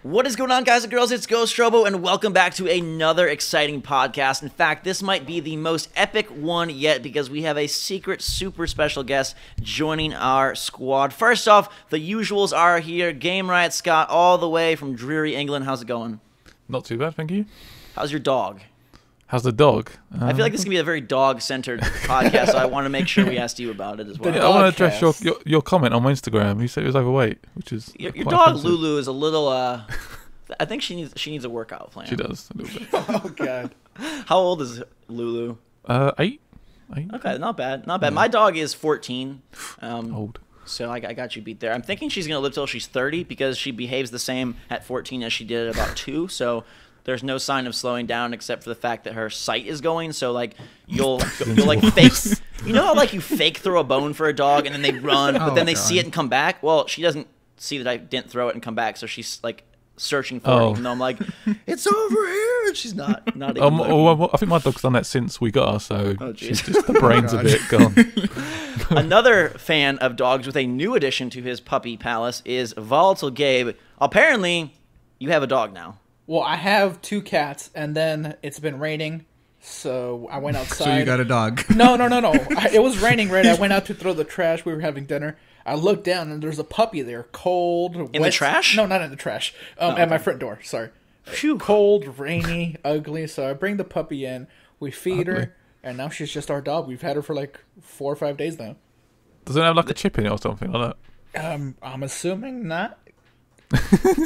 What is going on, guys and girls? It's GhostRobo, and welcome back to another exciting podcast. In fact, this might be the most epic one yet because we have a secret, super special guest joining our squad. First off, the usuals are here. Game Riot Scott, all the way from dreary England. How's it going? Not too bad, thank you. How's your dog? How's the dog? I feel like this is going to be a very dog-centered podcast, so I want to make sure we asked you about it as well. I want to address your comment on my Instagram. You said he was overweight, which is your dog offensive. Lulu is a little. I think she needs a workout plan. She does a little bit. Oh god. How old is Lulu? 8. Okay, not bad. Not bad. Yeah. My dog is 14. Old. So I got you beat there. I'm thinking she's gonna live till she's 30 because she behaves the same at 14 as she did at about 2. So there's no sign of slowing down except for the fact that her sight is going. So like you'll like fake. You know how like you fake throw a bone for a dog and then they run, but then they see it and come back. Well, she doesn't see that I didn't throw it and come back, so she's like searching for it. And I'm like, it's over here. And she's not even I think my dog's done that since we got her, so she's just the brains a bit gone. Another fan of dogs with a new addition to his puppy palace is Volatile Gabe. Apparently, you have a dog now. Well, I have 2 cats, and then it's been raining, so I went outside. So you got a dog? No. It was raining, right? I went out to throw the trash. We were having dinner. I looked down, and there's a puppy there, cold, in the trash? No, not in the trash. At my front door, sorry. Phew. Cold, rainy, ugly. So I bring the puppy in. We feed her, and now she's just our dog. We've had her for like 4 or 5 days now. Does it have like a chip in it or something like that? I'm assuming not.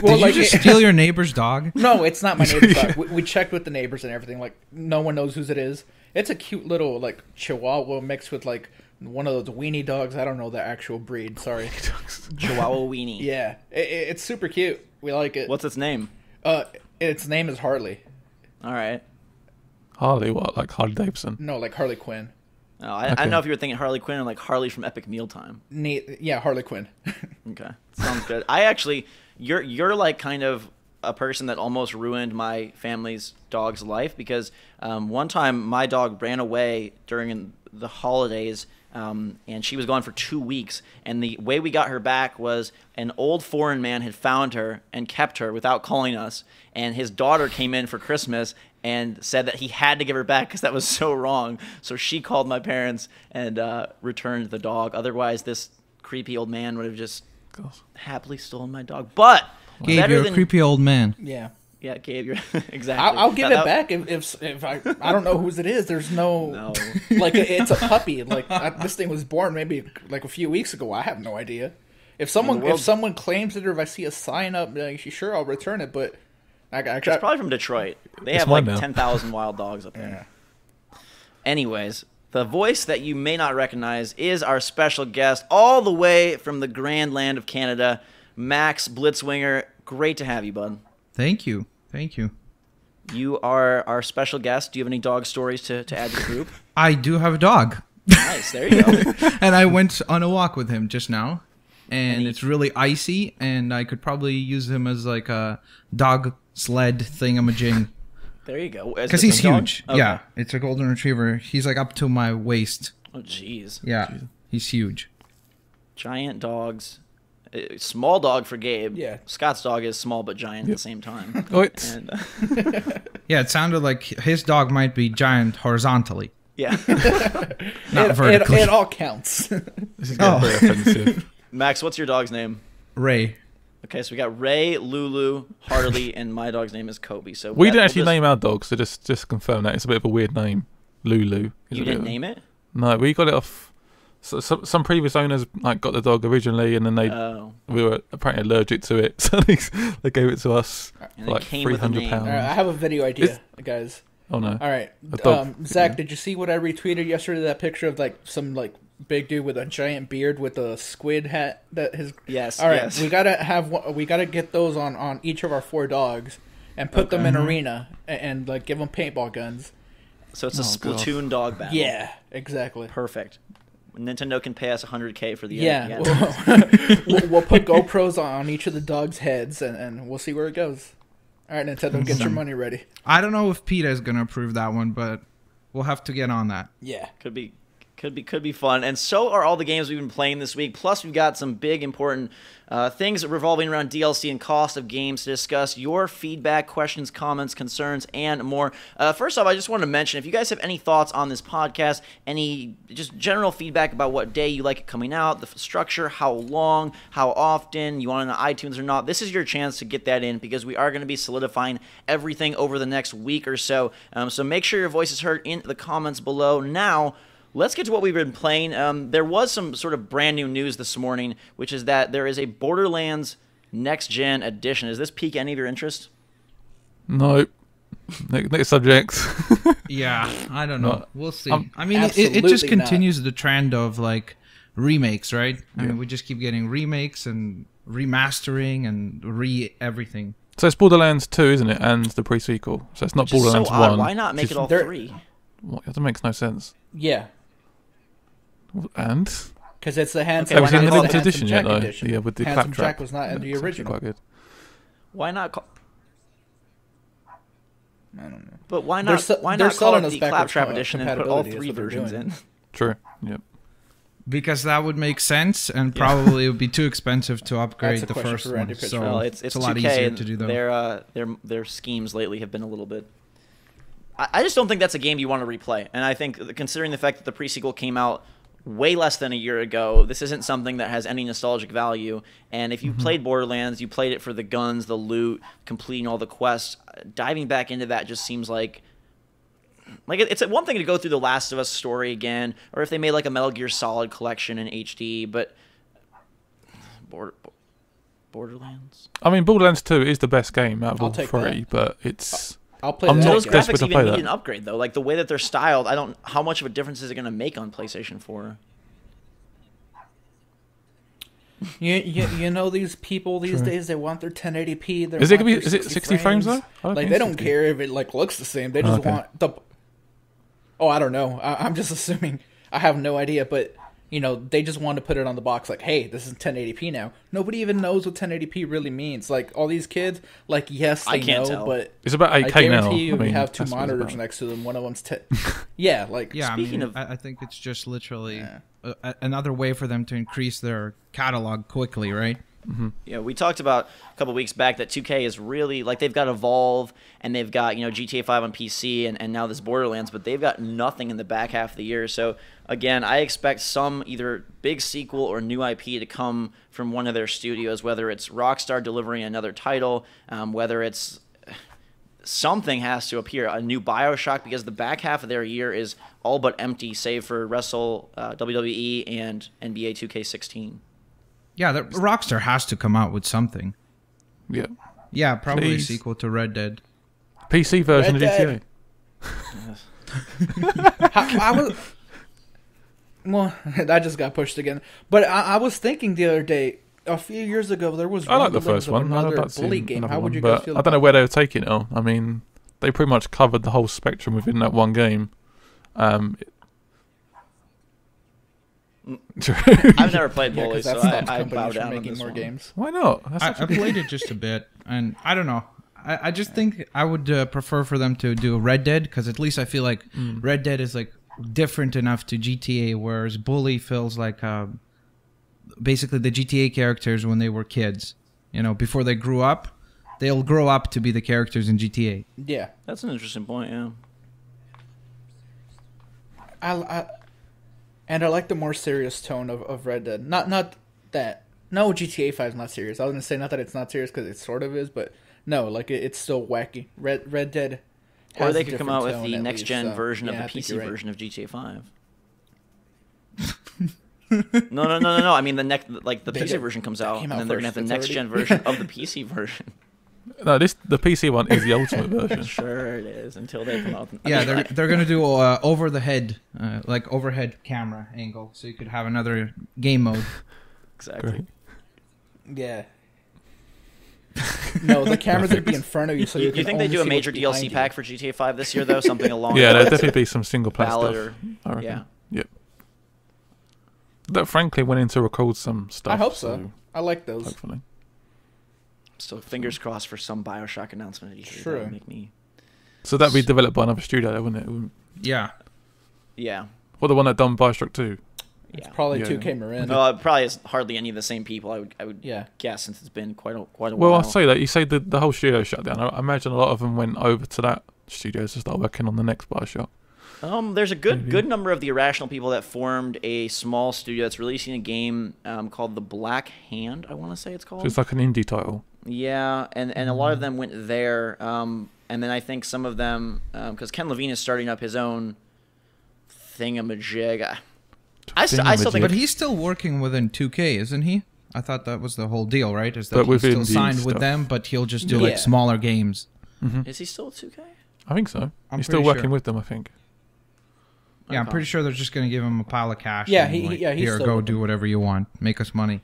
Well, did you just steal your neighbor's dog? No, it's not my neighbor's dog. We checked with the neighbors and everything. Like, no one knows whose it is. It's a cute little, like, Chihuahua mixed with, like, one of those weenie dogs. I don't know the actual breed. Sorry. Chihuahua weenie. Yeah. It's super cute. We like it. What's its name? Its name is Harley. All right. Harley what? Like Harley Davidson? No, like Harley Quinn. Oh, I don't know if you were thinking Harley Quinn or like Harley from Epic Mealtime. Yeah, Harley Quinn. Okay. Sounds good. I actually... You're like kind of a person that almost ruined my family's dog's life because one time my dog ran away during the holidays and she was gone for 2 weeks, and the way we got her back was an old foreign man had found her and kept her without calling us, and his daughter came in for Christmas and said that he had to give her back because that was so wrong. So she called my parents and returned the dog. Otherwise, this creepy old man would have just happily stolen my dog. But Gabe, you're a creepy old man. Yeah, Gabe, you're exactly. I'll give it back if I don't know whose it is. There's no. Like it's a puppy. Like this thing was born maybe like a few weeks ago. I have no idea. If someone claims it or if I see a sign up, like, sure, I'll return it. But it's probably from Detroit. They have like 10,000 wild dogs up there. Yeah. Anyways. The voice that you may not recognize is our special guest all the way from the grand land of Canada, Max Blitzwinger. Great to have you, bud. Thank you. You are our special guest. Do you have any dog stories to add to the group? I do have a dog. Nice, there you go. And I went on a walk with him just now, and it's really icy, and I could probably use him as like a dog sled thingamajig. There you go. Because he's huge. Okay. Yeah, it's a golden retriever. He's like up to my waist. Oh, jeez. Yeah, he's huge. Giant dogs. Small dog for Gabe. Yeah. Scott's dog is small but giant at the same time. Yeah, it sounded like his dog might be giant horizontally. Yeah. Not vertically. It all counts. This is getting very offensive. Max, what's your dog's name? Ray. Okay, so we got Ray, Lulu, Harley, and my dog's name is Kobe. So we didn't actually name our dog, so just confirm that. It's a bit of a weird name. Lulu. You didn't name it? No, we got it off... So some previous owners like got the dog originally, and then we were apparently allergic to it, so they gave it to us for like £300. All right, I have a video idea, guys. Oh no! All right, Zach, did you see what I retweeted yesterday? That picture of like some like big dude with a giant beard with a squid hat. That his yes. All right, yes. we gotta get those on each of our 4 dogs and put them in arena and like give them paintball guns. So it's a Splatoon dog battle. Yeah, exactly. Perfect. Nintendo can pay us $100K for the we'll put GoPros on each of the dogs' heads and we'll see where it goes. All right, Nintendo, get your money ready. I don't know if PETA is going to approve that one, but we'll have to get on that. Yeah. Could be Could be fun, and so are all the games we've been playing this week. Plus, we've got some big, important things revolving around DLC and cost of games to discuss. Your feedback, questions, comments, concerns, and more. First off, I just want to mention, if you guys have any thoughts on this podcast, any just general feedback about what day you like it coming out, the structure, how long, how often, you want it on iTunes or not, this is your chance to get that in, because we are going to be solidifying everything over the next week or so. So make sure your voice is heard in the comments below. Now, let's get to what we've been playing. There was some sort of brand new news this morning, which is that there is a Borderlands Next Gen Edition. Does this pique any of your interest? No. Next subject. Yeah, I don't know. No. We'll see. I mean, it just continues the trend of like remakes, right? I mean, we just keep getting remakes and remastering and everything. So it's Borderlands 2, isn't it? And the pre-sequel. So it's not Borderlands 1. Why not make it all three? What? That makes no sense. Yeah. And? Because it's the Handsome It was in the limited edition edition yet, though. edition. Yeah, with the Handsome claptrap. Jack was not in the That's actually original. quite good. Why not call... I don't know. But why not call it the Claptrap edition and put all three versions in? True. Yep. Because that would make sense, and probably it would be too expensive to upgrade the first one. So well, it's a lot 2K, easier to do though. Their schemes lately have been a little bit... I just don't think that's a game you want to replay. And I think, considering the fact that the pre-sequel came out way less than a year ago, this isn't something that has any nostalgic value. And if you played Borderlands, you played it for the guns, the loot, completing all the quests. Diving back into that just seems like it's one thing to go through the Last of Us story again, or if they made like a Metal Gear Solid collection in HD, but Borderlands. I mean, Borderlands 2 is the best game out of all three, but it's... I'm not desperate to play that. Those graphics even need an upgrade, though. Like, the way that they're styled, how much of a difference is it going to make on PlayStation 4? You know these people these days, they want their 1080p. Is it 60 frames though? Like, they don't care if it like looks the same. They just want the... Oh, I don't know. I'm just assuming. I have no idea, but... You know, they just want to put it on the box like, hey, this is 1080p now. Nobody even knows what 1080p really means. Like, all these kids, like, yes, they know, tell. But... It's about 8K now. I guarantee you, we have two monitors next to them. One of them's... yeah, like... Yeah, I think it's just literally another way for them to increase their catalog quickly, right? Mm-hmm. Yeah, we talked about a couple weeks back that 2K is really, like, they've got Evolve, and they've got, GTA 5 on PC, and now this Borderlands, but they've got nothing in the back half of the year. So, again, I expect some either big sequel or new IP to come from one of their studios, whether it's Rockstar delivering another title, whether it's something has to appear, a new BioShock, because the back half of their year is all but empty, save for WWE and NBA 2K16. Yeah, Rockstar has to come out with something. Yeah. Yeah, probably a sequel to Red Dead. PC version of GTA. Well, that just got pushed again. But I was thinking the other day, a few years ago, there was... I like the first one. Another bully game. How would you guys guys feel I don't know where they were taking it on. I mean, they pretty much covered the whole spectrum within that one game. I've never played Bully, so I bow down on this more one. Games. Why not? I played it just a bit, and I don't know. I just think I would prefer for them to do Red Dead, because at least I feel like Red Dead is like different enough to GTA, whereas Bully feels like basically the GTA characters when they were kids. Before they grew up, they'll grow up to be the characters in GTA. Yeah, that's an interesting point. Yeah, And I like the more serious tone of Red Dead. Not that... No, GTA 5 is not serious. I was going to say not that it's not serious, because it sort of is, but no, like it's still wacky. Red Dead has or they could come out with the next-gen version of the PC version of GTA 5. No. I mean, the PC version comes out, and then they're going to have the next-gen version of the PC version. No, the PC one is the ultimate version. Sure it is, until they come out. Yeah, they're going to do over the head, like overhead camera angle, so you could have another game mode. Exactly. Great. Yeah. No, the camera's going to be in front of you, so you think they do a major DLC pack for GTA 5 this year, though? Something along yeah, there'll definitely be some single player stuff. Yeah. Yep. That frankly went in to record some stuff. I hope so. I like those. Hopefully. So fingers crossed for some BioShock announcement. True. That would make me... So that'd be developed by another studio, wouldn't it? Yeah. Yeah. Well, the one that done Bioshock 2. It's probably 2K Marin. Well, it probably is hardly any of the same people. I would guess, since it's been quite a while. Well, I say that. You say the whole studio shut down. I imagine a lot of them went over to that studio to start working on the next Bioshock. There's a good number of the Irrational people that formed a small studio that's releasing a game called The Black Hand, I want to say it's called. So it's like an indie title. Yeah, and a lot of them went there. And then I think some of them, because Ken Levine is starting up his own thingamajig. I still think... But he's still working within 2K, isn't he? I thought that was the whole deal, right? Is that but he's still signed with them, but he'll just do like smaller games. Mm-hmm. Is he still at 2K? I think so. He's still working with them, I think. Yeah, I'm pretty sure they're just going to give him a pile of cash. Yeah, and he's here, still go do whatever you want. Make us money.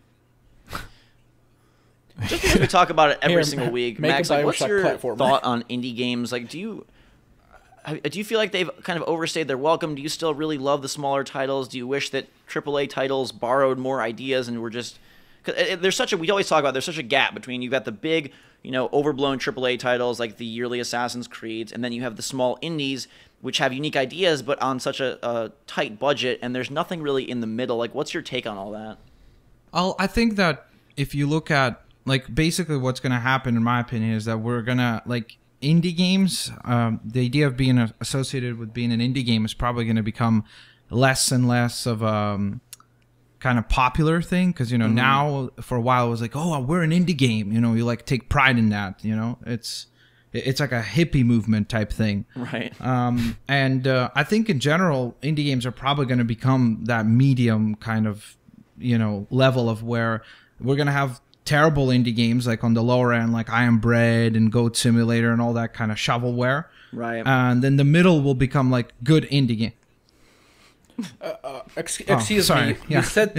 Just because we talk about it every single week, make Max, a like, what's your platformer. thought on indie games? Like, do you feel like they've kind of overstayed their welcome? Do you still really love the smaller titles? Do you wish that AAA titles borrowed more ideas and were just... Cause there's such a... We always talk about there's such a gap between you've got the big, overblown AAA titles like the yearly Assassin's Creeds, and then you have the small indies which have unique ideas but on such a tight budget, and there's nothing really in the middle. Like, what's your take on all that? I think that if you look at, like, basically what's going to happen, in my opinion, is that we're going to, like, indie games, the idea of being associated with being an indie game is probably going to become less and less of a kind of popular thing, because, now for a while it was like, oh, we're an indie game, you like take pride in that, it's like a hippie movement type thing. Right. And I think in general, indie games are probably going to become that medium kind of, level of where we're going to have terrible indie games like on the lower end, like I Am Bread and Goat Simulator and all that kind of shovelware. Right. And then the middle will become like good indie game. Excuse me. You said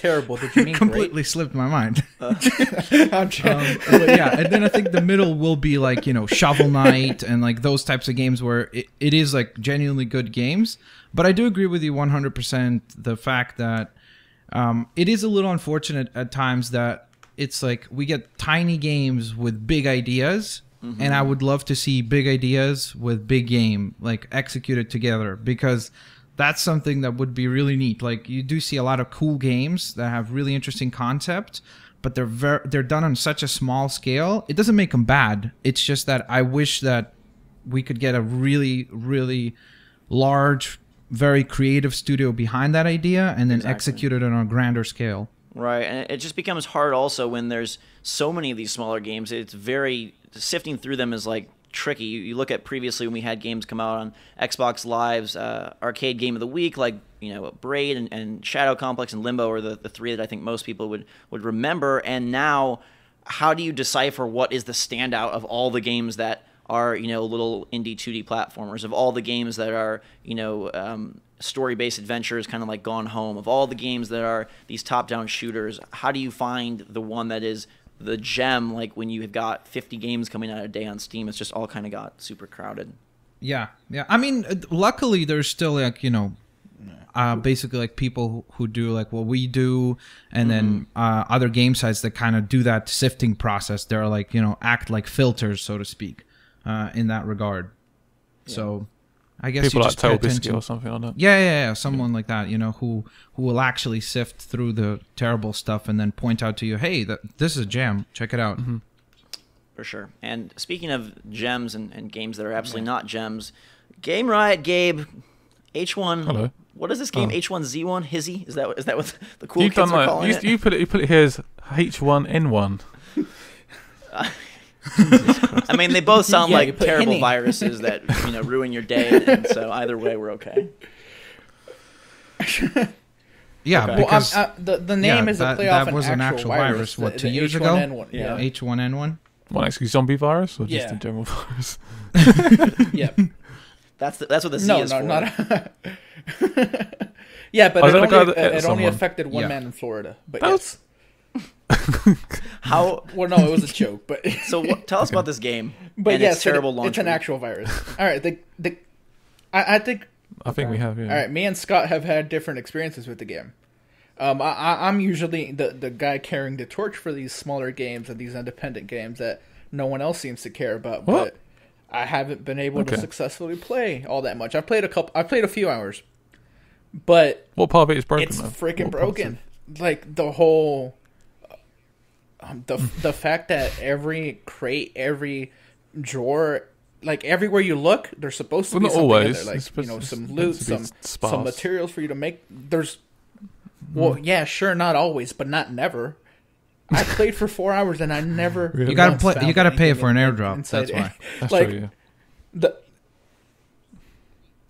terrible. Did you mean completely great? Slipped my mind. I'm trying. But yeah, and then I think the middle will be like Shovel Knight and like those types of games where it is like genuinely good games. But I do agree with you 100%. The fact that it is a little unfortunate at times that it's like we get tiny games with big ideas. Mm-hmm. And I would love to see big ideas with big game like executed together, because that's something that would be really neat. Like, you do see a lot of cool games that have really interesting concept, but they're done on such a small scale. It doesn't make them bad. It's just that I wish that we could get a really, really large, very creative studio behind that idea and then execute it on a grander scale. Right, and it just becomes hard also when there's so many of these smaller games. It's very... Sifting through them is like tricky. You look at previously when we had games come out on Xbox Live's arcade game of the week, like Braid and Shadow Complex and Limbo are the three that I think most people would remember. And now, how do you decipher what is the standout of all the games that are little indie 2D platformers, of all the games that are story-based adventures, kind of like Gone Home, of all the games that are these top-down shooters? How do you find the one that is the gem, like when you have got 50 games coming out a day on Steam? It's just all kind of got super crowded. Yeah. I mean, luckily there's still like, basically like people who do like what we do, and then other game sites that kind of do that sifting process. They're like, act like filters, so to speak, in that regard. Yeah. So I guess people you like just pay attention. Biscuit or something like that. Yeah. Someone like that, who will actually sift through the terrible stuff and then point out to you, hey, this is a gem. Check it out. Mm-hmm. For sure. And speaking of gems and games that are absolutely not gems, Game Riot, Gabe, H1. Hello. What is this game? H1Z1? Hizzy? Is that what the cool kids are calling it? You put it here as H1N1. I mean, they both sound like terrible viruses that ruin your day, and so either way, we're okay. Yeah, okay. Because the name is a play off that was an actual virus. What, 2 years ago? Yeah. H1N1. What, actually zombie virus or just a general virus? Yeah, that's what the Z is for. Not. Yeah, but it only affected one man in Florida. But yes. How? Well, no, it was a joke. But so tell us about this game. But and its terrible launch. It's an actual virus. All right, I think we have. Yeah. All right, me and Scott have had different experiences with the game. I'm usually the guy carrying the torch for these smaller games and these independent games that no one else seems to care about. What? But I haven't been able to successfully play all that much. I played a few hours. But what part of it is broken? It's though? freaking broken. Like the whole, the fact that every crate, every drawer, like everywhere you look, there's supposed to be something in there, like some loot, some materials for you to make. There's, well, yeah, sure, not always, but not never. I played for 4 hours and I never. You gotta play. You gotta pay for an airdrop. That's why. That's like true, yeah.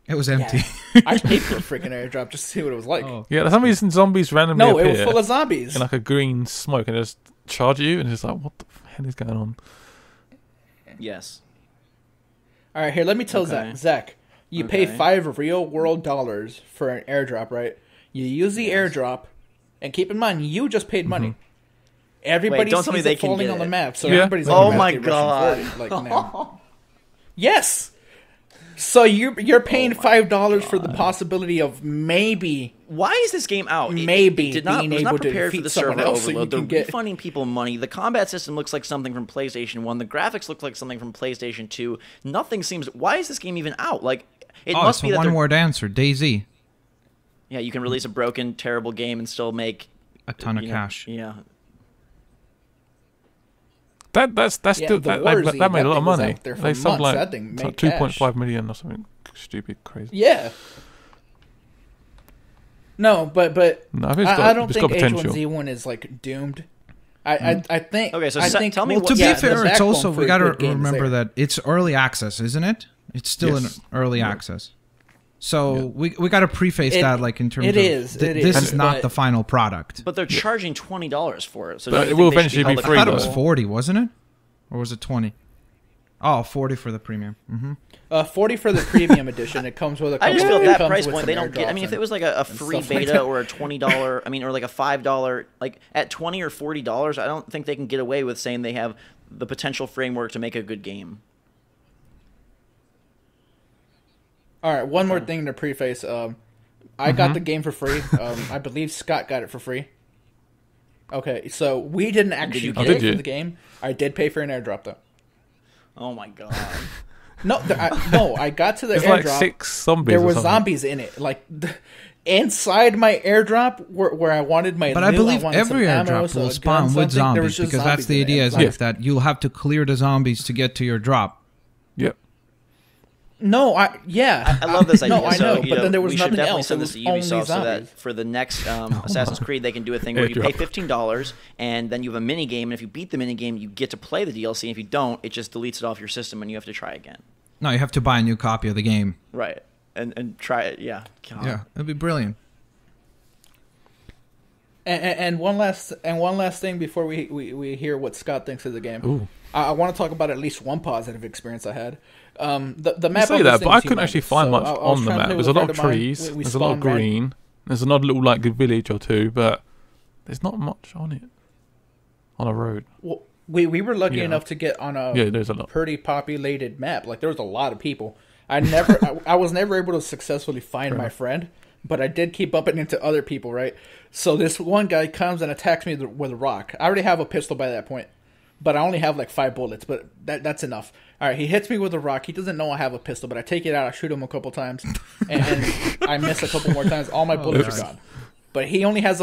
It was empty. Yeah, I paid for a freaking airdrop just to see what it was like. Oh. Yeah, some reason zombies randomly No, appear it was full of zombies. in like a green smoke and just charge at you, and it's like, what the hell is going on? Yes. All right, here, let me tell Zach. You pay $5 real world dollars for an airdrop, right? You use the airdrop, and keep in mind, you just paid money. Everybody don't tell me sees they it can falling get on the it. map, so Yeah. everybody's Oh automatically my God. rushing for it, like, now. Yes. So you're paying $5 for the possibility of maybe. Why is this game out? Maybe it did not, being was able not to prepared for defeat the someone server else so you overload. They're can get- refunding people money. The combat system looks like something from PlayStation 1. The graphics look like something from PlayStation 2. Nothing seems. Why is this game even out? Like it must it's be a that one-word answer. DayZ. Yeah, you can release a broken, terrible game and still make A ton of you know, cash. Yeah. That's still the that Warzy, made a lot that of thing was money. out there for They sold months. like That thing made 2.5 million or something stupid crazy. Yeah. No, but No, I think I don't it's think got potential. H1Z1 is like doomed. I think. Okay, so I think, tell me well, what- To Yeah, be fair, the it's backbone also for we a got to good game is remember there. that it's early access, isn't it? It's still Yes. in early access. So we got to preface It- that like in terms it of is, it this is, is not but- the final product. But they're charging $20 for it. So But don't you it will think they should eventually be held free, I thought it was though. 40, wasn't it? Or was it 20? Oh, 40 for the premium. 40 for the premium edition. It comes with a couple. I just feel it at that comes price with point some they don't get. I mean, if it was like a free stuff like beta that. or a $20, I mean, or like a $5, like at $20 or $40, I don't think they can get away with saying they have the potential framework to make a good game. All right, one more thing to preface. I got the game for free. I believe Scott got it for free. Okay, so we didn't actually you pay get it? for Did you? the game. I did pay for an airdrop though. Oh my god! No, I got to the It's airdrop. like 6 zombies. There or were something. zombies in it, like inside my airdrop where I wanted my. But I loot, believe wanted some every ammo, airdrop so will a spawn gun, with something. There was zombies just because that's zombies the in it. idea, isn't Like, it? That you'll have to clear the zombies to get to your drop. Yep. No, I love this idea. No, I so, know, but then there was we should nothing definitely else. send It this to was only Ubisoft so that zombies. for the next Assassin's Creed they can do a thing where you pay $15 and then you have a mini game, and if you beat the mini game, you get to play the DLC. And if you don't, it just deletes it off your system and you have to try again. No, you have to buy a new copy of the game. Right. And try it. Yeah. God. Yeah, it'd be brilliant. And one last thing before we hear what Scott thinks of the game. Ooh. I want to talk about at least one positive experience I had. The map. You say of that, this but I thing's couldn't actually humongous. find So much I was on the trying to map. play There's with a lot of friend mine. trees. We There's a lot of spawned right- green. There's another little like village or two, but there's not much on it. On a road. Well, we were lucky Yeah. enough to get on a Yeah, there's a lot. pretty populated map. Like there was a lot of people. I was never able to successfully find my friend, but I did keep bumping into other people. Right. So this one guy comes and attacks me with a rock. I already have a pistol by that point, but I only have like 5 bullets. But that's enough. All right. He hits me with a rock. He doesn't know I have a pistol, but I take it out. I shoot him a couple times, and I miss a couple more times. All my bullets are gone. But he only has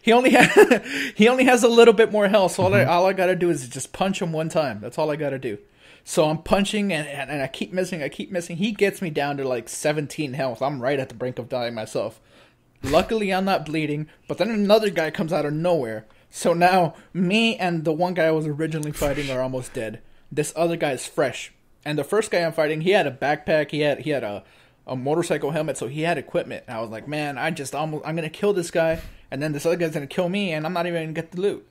he only has a little bit more health. So all I gotta do is just punch him one time. That's all I gotta do. So I'm punching and I keep missing. He gets me down to like 17 health. I'm right at the brink of dying myself. Luckily, I'm not bleeding. But then another guy comes out of nowhere. So now me and the one guy I was originally fighting are almost dead. This other guy is fresh. And the first guy I'm fighting, he had a backpack. He had a motorcycle helmet, so he had equipment. And I was like, man, I'm gonna kill this guy, and then this other guy's gonna kill me, and I'm not even gonna get the loot.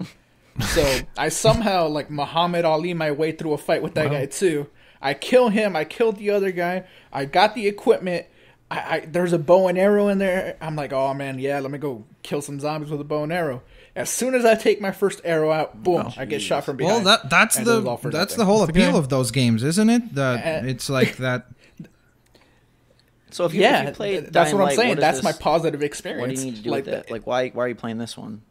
So I somehow like Muhammad Ali my way through a fight with that guy too. I kill him. I killed the other guy. I got the equipment. There's a bow and arrow in there. I'm like, oh man, yeah, let me go kill some zombies with a bow and arrow. As soon as I take my first arrow out, boom, I get shot from behind. Well, that's And it was all for that's nothing. the whole It's a appeal game. of those games, isn't it? That it's like that. So if you played that's Dying what I'm Light, saying. what is that's this- my positive experience. What do you need to do like with it? Like why are you playing this one?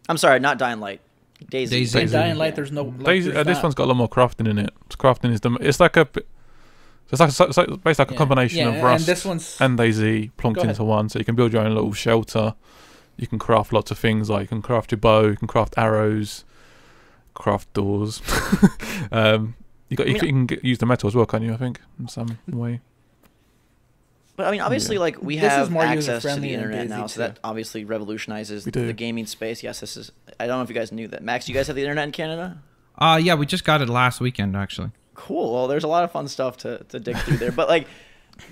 I'm sorry, not Dying Light. DayZ. In DayZ. Dying Light, there's no. Like, This there's one's got a lot more crafting in it. Crafting is it's like it's basically like a combination of Rust and DayZ plonked into one. So you can build your own little shelter. You can craft lots of things, like you can craft your bow, you can craft arrows, craft doors. You can use the metal as well, can't you? I think in some way. But I mean, obviously, like we have access to the internet now, so that obviously revolutionizes the gaming space. Yes, this is. I don't know if you guys knew that. Max, do you guys have the internet in Canada? Yeah, we just got it last weekend, actually. Cool. Well, there's a lot of fun stuff to dig through there. But like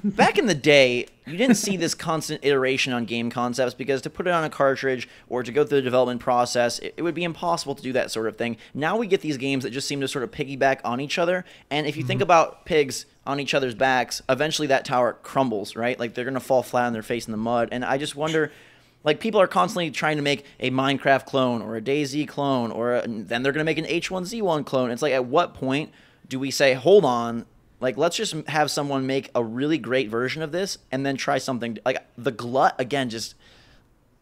back in the day, you didn't see this constant iteration on game concepts because to put it on a cartridge or to go through the development process, it would be impossible to do that sort of thing. Now we get these games that just seem to sort of piggyback on each other. And if you think about pigs on each other's backs, eventually that tower crumbles, right? Like they're going to fall flat on their face in the mud. And I just wonder, like people are constantly trying to make a Minecraft clone or a DayZ clone, or then they're going to make an H1Z1 clone. It's like, at what point do we say, hold on, like let's just have someone make a really great version of this and then try something like the glut again? Just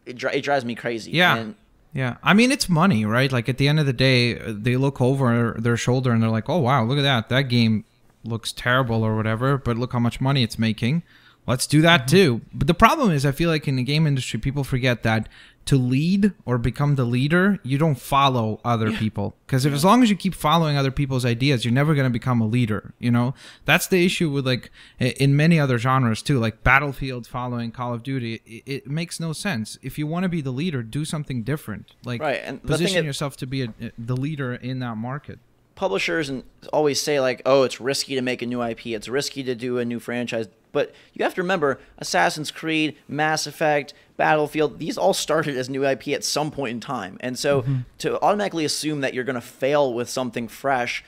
it drives me crazy. Yeah, I mean, it's money, right? Like at the end of the day, they look over their shoulder and they're like, oh wow, look at that game looks terrible or whatever, but look how much money it's making. Let's do that too. But the problem is, I feel like in the game industry, people forget that to lead or become the leader, you don't follow other people. Because as long as you keep following other people's ideas, you're never going to become a leader. You know, that's the issue with like in many other genres too, like Battlefield following Call of Duty. It makes no sense. If you want to be the leader, do something different. Like and position yourself to be the leader in that market. Publishers always say like, oh, it's risky to make a new IP, it's risky to do a new franchise, but you have to remember Assassin's Creed, Mass Effect, Battlefield, these all started as new IP at some point in time, and so to automatically assume that you're going to fail with something fresh,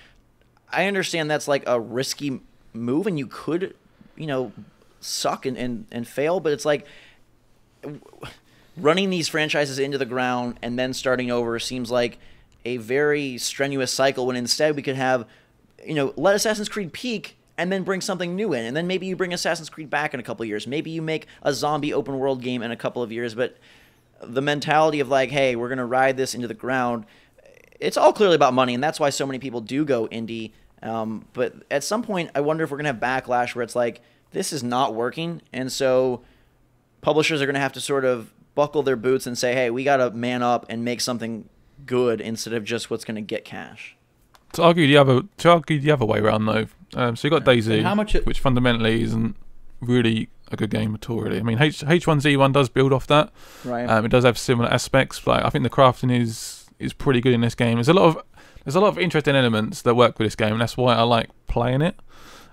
I understand that's like a risky move and you could, you know, suck and fail, but it's like running these franchises into the ground and then starting over seems like a very strenuous cycle, when instead we could have, you know, let Assassin's Creed peak and then bring something new in, and then maybe you bring Assassin's Creed back in a couple of years. Maybe you make a zombie open world game in a couple of years, but the mentality of like, hey, we're going to ride this into the ground, it's all clearly about money, and that's why so many people do go indie. But at some point, I wonder if we're going to have backlash where it's like, this is not working, and so publishers are going to have to sort of buckle their boots and say, hey, we got to man up and make something good instead of just what's going to get cash. To argue the other way around though, so you got DayZ, which fundamentally isn't really a good game at all. Really, I mean, H1Z1 does build off that. Right. It does have similar aspects, but I think the crafting is pretty good in this game. There's a lot of interesting elements that work with this game, and that's why I like playing it.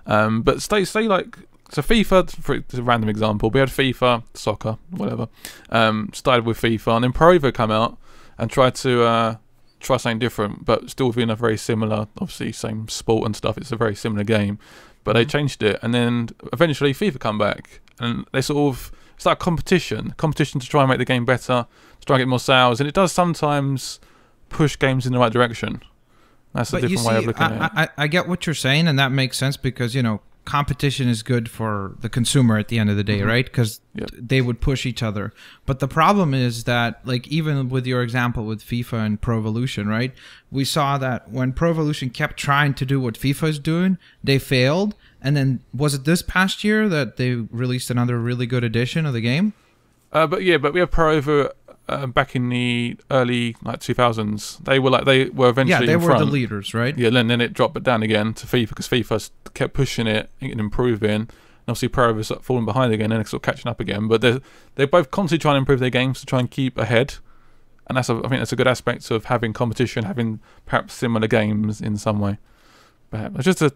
But say like. So FIFA, for a random example, we had FIFA, soccer, whatever. Started with FIFA, and then Pro Evo come out and tried to try something different, but still within a very similar, obviously same sport and stuff. It's a very similar game, but they changed it, and then eventually FIFA come back, and they sort of it's like competition to try and make the game better, to try and get more sales, and it does sometimes push games in the right direction. That's a different way of looking at it. I get what you're saying, and that makes sense because, you know, competition is good for the consumer at the end of the day, right? Because they would push each other. But the problem is that, like, even with your example with FIFA and Pro Evolution, right? We saw that when Pro Evolution kept trying to do what FIFA is doing, they failed. And then was it this past year that they released another really good edition of the game? But we had Pro Evo back in the early 2000s. They were eventually they in were front. the leaders, right? Yeah, and then it dropped down again to FIFA because FIFA kept pushing it and improving. And obviously Pro Evo's falling behind again and sort of catching up again. But they're both constantly trying to improve their games to try and keep ahead. And I think that's a good aspect of having competition, having perhaps similar games in some way. Perhaps it's just a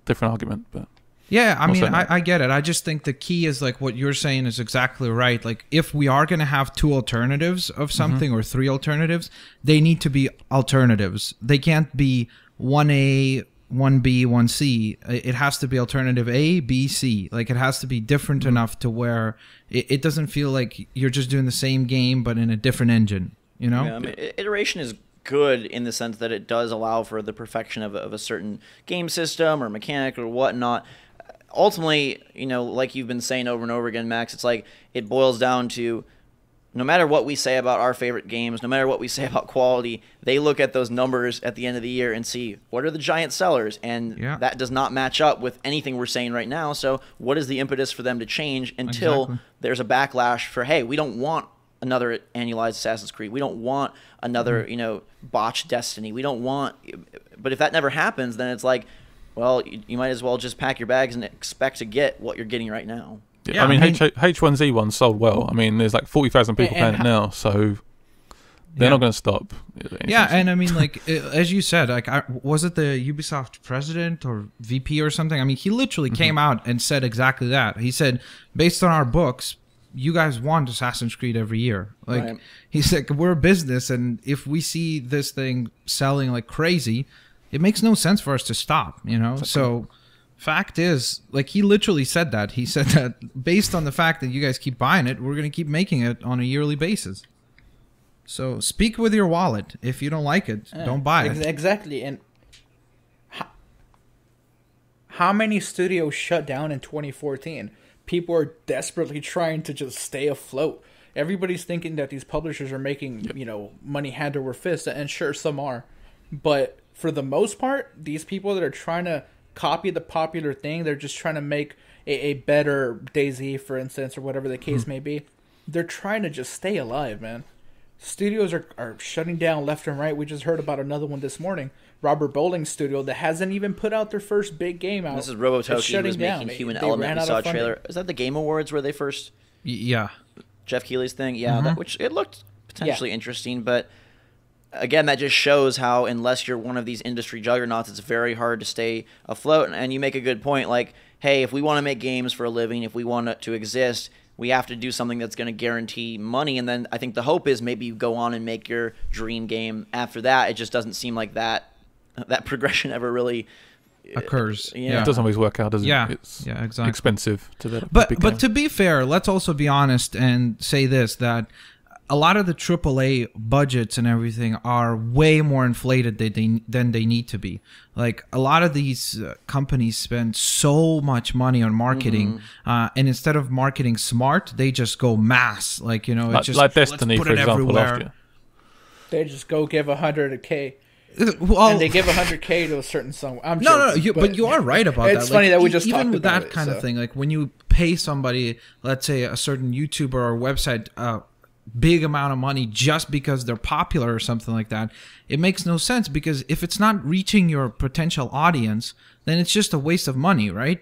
different argument, but. Yeah, I mean, I get it. I just think the key is like what you're saying is exactly right. Like if we are going to have two alternatives of something or three alternatives, they need to be alternatives. They can't be 1A, 1B, 1C. It has to be alternative A, B, C. Like it has to be different enough to where it doesn't feel like you're just doing the same game but in a different engine, you know? Yeah, I mean, iteration is good in the sense that it does allow for the perfection of a certain game system or mechanic or whatnot. Ultimately, you know, like you've been saying over and over again, Max, it's like it boils down to no matter what we say about our favorite games, no matter what we say about quality, they look at those numbers at the end of the year and see what are the giant sellers, and that does not match up with anything we're saying right now. So what is the impetus for them to change until there's a backlash for, hey, we don't want another annualized Assassin's Creed. We don't want another, botched Destiny. We don't want... But if that never happens, then it's like, well, you might as well just pack your bags and expect to get what you're getting right now. Yeah, I mean, H1Z1 sold well. I mean, there's like 40,000 people playing it now, so they're not going to stop. Yeah, and I mean, like, as you said, like, was it the Ubisoft president or VP or something? I mean, he literally came out and said exactly that. He said, based on our books, you guys want Assassin's Creed every year. Like, he's like, we're a business, and if we see this thing selling like crazy, it makes no sense for us to stop, So... Fact is, like, he literally said that. He said that based on the fact that you guys keep buying it, we're going to keep making it on a yearly basis. So speak with your wallet. If you don't like it, don't buy it. Exactly. And how many studios shut down in 2014? People are desperately trying to just stay afloat. Everybody's thinking that these publishers are making, money hand over fist, and sure, some are. But for the most part, these people that are trying to copy the popular thing, they're just trying to make a better DayZ, for instance, or whatever the case may be. They're trying to just stay alive, man. Studios are shutting down left and right. We just heard about another one this morning, Robert Bowling's studio, that hasn't even put out their first big game out. This is Robotoki, who was making Human Element. We saw a trailer. Is that the Game Awards where they first... Yeah. Jeff Keighley's thing? Yeah, which it looked potentially interesting, but... Again, that just shows how, unless you're one of these industry juggernauts, it's very hard to stay afloat. And you make a good point, like, hey, if we want to make games for a living, if we want it to exist, we have to do something that's going to guarantee money. And then I think the hope is maybe you go on and make your dream game after that. It just doesn't seem like that progression ever really occurs. It doesn't always work out, does it? It's exactly. expensive to develop. But to be fair, let's also be honest and say this, that a lot of the AAA budgets and everything are way more inflated than they need to be. Like, a lot of these companies spend so much money on marketing, and instead of marketing smart, they just go mass. Like, it's just like Destiny, for example, last year. They just go give $100K. And they give $100K to a certain song. But you are right about that. It's funny that we just even talked with about that kind of thing. Like, when you pay somebody, let's say a certain YouTuber or website, big amount of money just because they're popular or something like that, it makes no sense, because if it's not reaching your potential audience, then it's just a waste of money, right?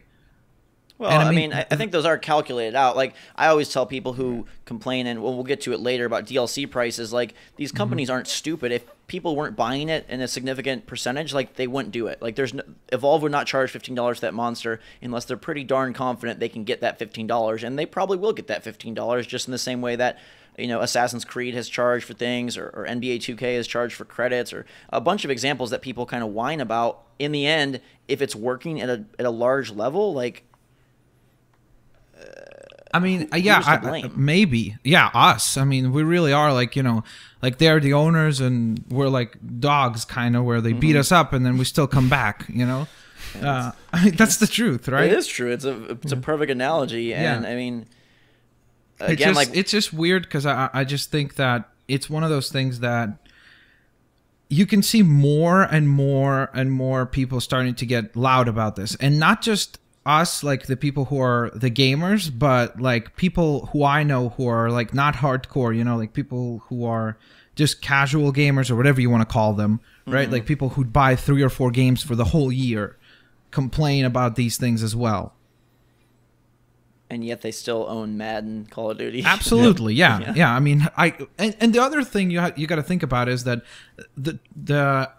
Well, and I think those are calculated out. Like, I always tell people who complain, and we'll get to it later, about DLC prices, like, these companies aren't stupid. If people weren't buying it in a significant percentage, like, they wouldn't do it. Like, Evolve would not charge $15 for that monster unless they're pretty darn confident they can get that $15, and they probably will get that $15, just in the same way that Assassin's Creed has charged for things, or NBA 2K has charged for credits, or a bunch of examples that people kind of whine about. In the end, if it's working at a large level, like, maybe. Yeah, us. I mean, we really are like, like, they're the owners and we're like dogs, kind of, where they beat us up and then we still come back, that's the truth, right? It is true. It's a perfect analogy. And I mean... Again, it's just weird, because I just think that it's one of those things that you can see more and more and more people starting to get loud about this. And not just us, like the people who are the gamers, but like people who I know who are like not hardcore, like people who are just casual gamers or whatever you want to call them, right? Like people who buy 3 or 4 games for the whole year complain about these things as well. And yet they still own Madden, Call of Duty. Absolutely, yeah. I mean, and the other thing you got to think about is that the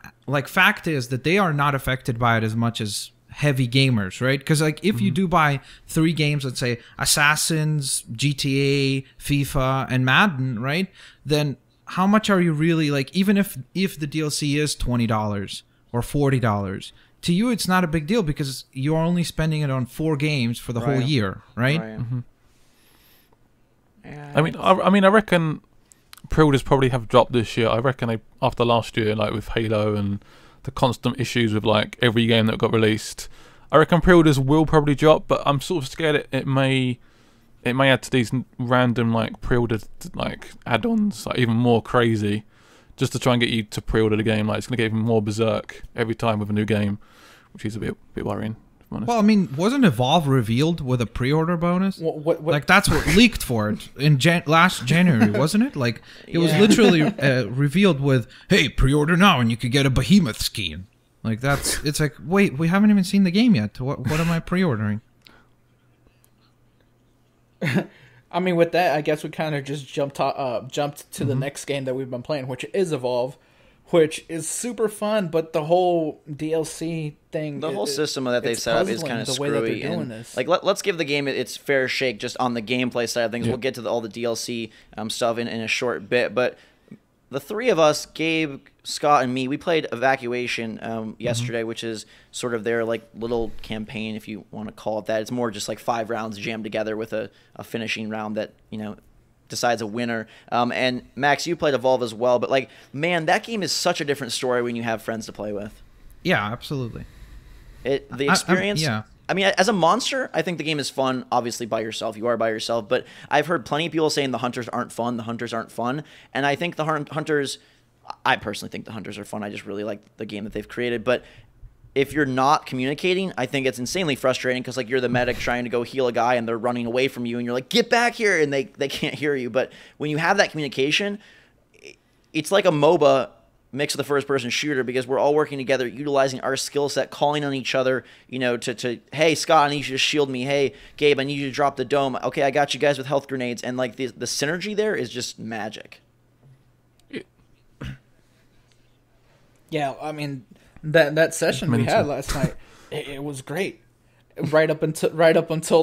fact is that they are not affected by it as much as heavy gamers, right? Because like, if you do buy 3 games, let's say Assassins, GTA, FIFA, and Madden, right? Then how much are you really, like, even if the DLC is $20 or $40? To you, it's not a big deal, because you're only spending it on 4 games for the whole year, right? I mean, I reckon pre-orders probably have dropped this year. I reckon after last year, like with Halo and the constant issues with like every game that got released, I reckon pre-orders will probably drop. But I'm sort of scared it it may add to these random like pre-ordered like add-ons, like even more crazy, just to try and get you to pre-order the game. Like it's gonna get even more berserk every time with a new game, which is a bit worrying. Well, I mean, wasn't Evolve revealed with a pre-order bonus? What? Like that's what leaked for it in last January, wasn't it? Like it was literally revealed with, "Hey, pre-order now and you could get a behemoth skin." Like that's it's like, wait, we haven't even seen the game yet. What am I pre-ordering? I mean, with that, I guess we kind of just jumped to the next game that we've been playing, which is Evolve, which is super fun, but the whole DLC thing, the whole system that they've set up is kind of screwy. Like, let's give the game its fair shake just on the gameplay side of things. We'll get to all the DLC stuff in a short bit, but the three of us, Gabe, Scott, and me, we played Evacuation yesterday, which is sort of their like little campaign, if you want to call it that. It's more just like 5 rounds jammed together with a finishing round that, decides a winner. And Max, you played Evolve as well, but like, man, that game is such a different story when you have friends to play with. Yeah, absolutely. The experience. I mean, as a monster, I think the game is fun, obviously, by yourself. You are by yourself. But I've heard plenty of people saying the hunters aren't fun. The hunters aren't fun. And I think the hunters, I personally think the hunters are fun. I just really like the game that they've created. But if you're not communicating, I think it's insanely frustrating because, like, you're the medic trying to go heal a guy and they're running away from you. And you're like, get back here. And they can't hear you. But when you have that communication, it's like a MOBA mix of the first-person shooter because we're all working together, utilizing our skill set, calling on each other, to hey, Scott, I need you to shield me. Hey, Gabe, I need you to drop the dome. Okay, I got you guys with health grenades. And, like, the synergy there is just magic. Yeah, I mean, that session we had last night, it was great. Right up until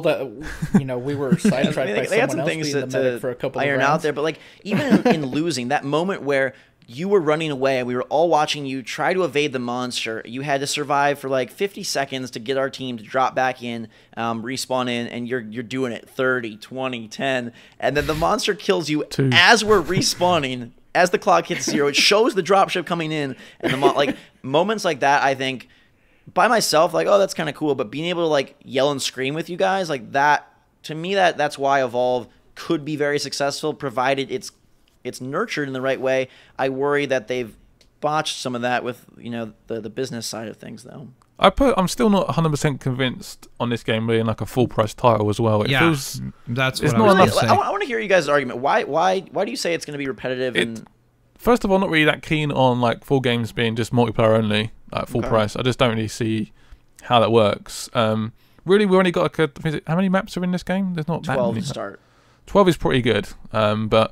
that, we were sidetracked by someone else being the medic for a couple of rounds. Iron out there, but, like, even in losing, that moment where you were running away and we were all watching you try to evade the monster. You had to survive for like 50 seconds to get our team to drop back in, respawn in, and you're doing it 30, 20, 10. And then the monster kills you as we're respawning, as the clock hits 0. It shows the dropship coming in. And like moments like that, I think, by myself, like, oh, that's kind of cool. But being able to like yell and scream with you guys, like that, to me, that's why Evolve could be very successful, provided it's nurtured in the right way. I worry that they've botched some of that with the business side of things, though. I'm still not 100% convinced on this game being like a full price title as well. It feels that's it's what not I was enough. gonna say. I want to hear you guys' argument. Why do you say it's going to be repetitive? And first of all, not really that keen on like full games being just multiplayer only, like full price. I just don't really see how that works. Really, we only got how many maps are in this game? There's not 12 that many. to start. 12 is pretty good, but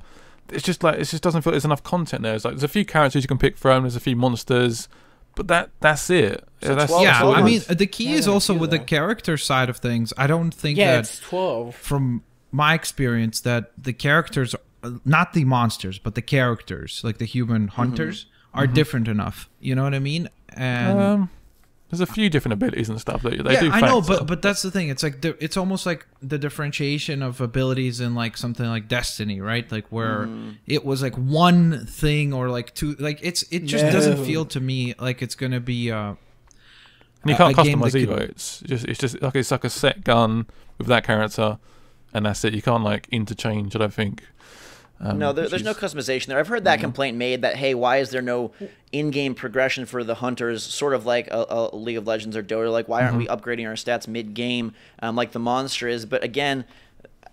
it's just like it just doesn't feel there's enough content there. It's like there's a few characters you can pick from, there's a few monsters, but that's it. So that's, 12 I mean, the key is also with the character side of things. I don't think that it's 12. From my experience, that the characters, not the monsters, but the characters, like the human hunters, are different enough. You know what I mean? And there's a few different abilities and stuff that they do. I know, but that's the thing. It's like it's almost like the differentiation of abilities in like something like Destiny, right? Like where it was like one thing or like two. Like it just doesn't feel to me like it's gonna be. And you can't customize either. It's just like it's like a set gun with that character, and that's it. You can't like interchange. I don't think. No, there's no customization there. I've heard that complaint made that, hey, why is there no in-game progression for the hunters, sort of like a League of Legends or Dota? Like, why aren't we upgrading our stats mid-game like the monster is? But again,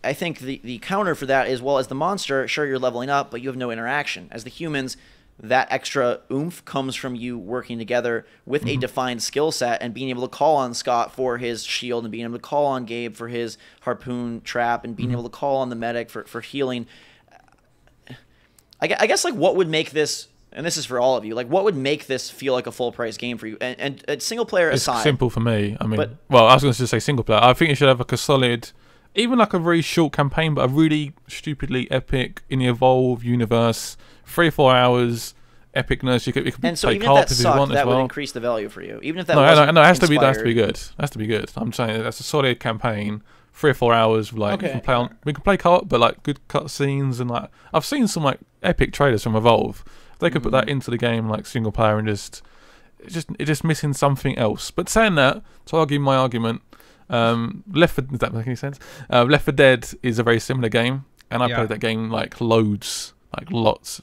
I think the counter for that is, well, as the monster, sure, you're leveling up, but you have no interaction. As the humans, that extra oomph comes from you working together with a defined skill set and being able to call on Scott for his shield and being able to call on Gabe for his harpoon trap and being able to call on the medic for healing. I guess, like, what would make this, and this is for all of you, like, what would make this feel like a full-price game for you? And single player aside. It's simple for me. I mean, well, I was going to say single player. I think you should have, like, a solid, even, like, a very short campaign, but a really stupidly epic, in the Evolve universe, 3 or 4 hours, epicness. You could and so play even co-op if that if you want sucked, that as well. would increase the value for you. Even if that no, it has to be good. It has to be good. I'm saying that's a solid campaign. 3 or 4 hours, like we can play co-op, but like good cutscenes and like I've seen some like epic trailers from Evolve. They could put that into the game like single player and it's just missing something else. But saying that, to argue my argument, Does that make any sense? Left 4 Dead is a very similar game, and I Yeah. played that game like loads, like lots.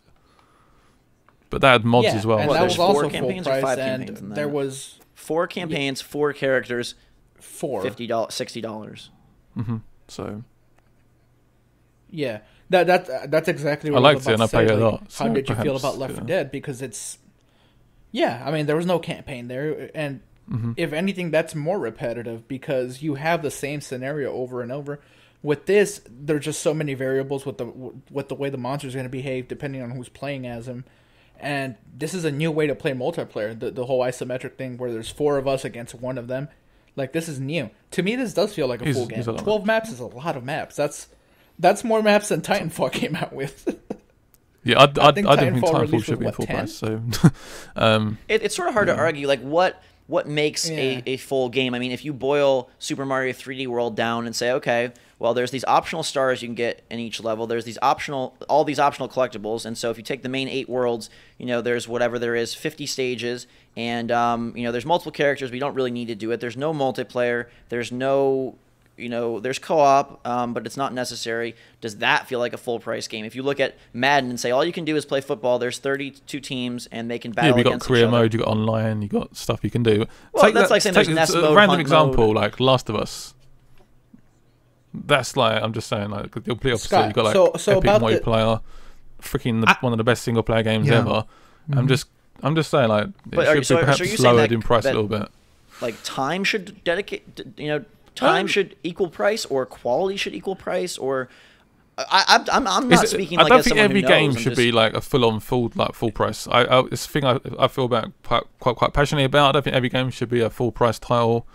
But that had mods as well. And Well, that there's was also 4 campaigns full or price, 5 campaigns in and that? there was 4 campaigns, 4 characters, 4. $50, $60. So Yeah, that's exactly what I I liked was it, and about I to played say. it a Like, lot, how so did you feel perhaps, about Left 4 yeah. Dead? Because it's, yeah, I mean, there was no campaign there, and if anything, that's more repetitive because you have the same scenario over and over. With this, there's just so many variables with the way the monster's going to behave depending on who's playing as him. And this is a new way to play multiplayer. The whole isometric thing where there's 4 of us against 1 of them. Like, this is new. To me, this does feel like a full game. 12 maps is a lot of maps. That's more maps than Titanfall came out with. yeah, I don't think Titanfall Titanfall released should be with, full what, 10? price. So It's sort of hard to argue, like, what makes a full game. I mean, if you boil Super Mario 3D World down and say, okay, well, there's these optional stars you can get in each level. There's all these optional collectibles. And so if you take the main 8 worlds, there's whatever there is, 50 stages. And, there's multiple characters. We don't really need to do it. There's no multiplayer. There's no, there's co-op, but it's not necessary. Does that feel like a full-price game? If you look at Madden and say all you can do is play football, there's 32 teams, and they can battle you got against career each other. mode, you got online, you got stuff you can do. Well, that's like saying there's nest a mode, random hunt example, mode. like Last of Us. That's like, I'm just saying, like the complete opposite. Scott, You've got like so epic about multiplayer, one of the best single player games Yeah. ever. I'm just saying, like, But it should be perhaps so you're saying lowered that- in price a that- little bit. Like, time should time should equal price, or quality should equal price, or I'm not speaking I like don't as think someone every who game knows. should be like a full price. It's a thing I feel about quite passionately about. I don't think every game should be a full price title.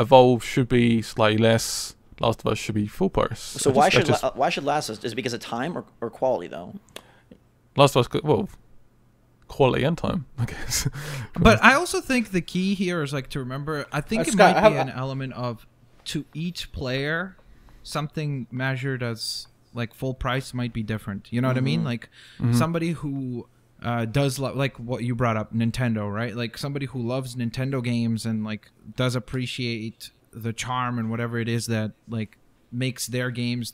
Evolve should be slightly less. Last of Us should be full price. So why should Last of Us? Is it because of time or quality though? Last of Us? Well, quality and time, I guess. But I also think the key here is like to remember. I think it Scott, might be an element of, to each player, something measured as like full price might be different. You know what I mean? Like somebody who does like what you brought up, Nintendo, right? Like somebody who loves Nintendo games and like does appreciate the charm and whatever it is that like makes their games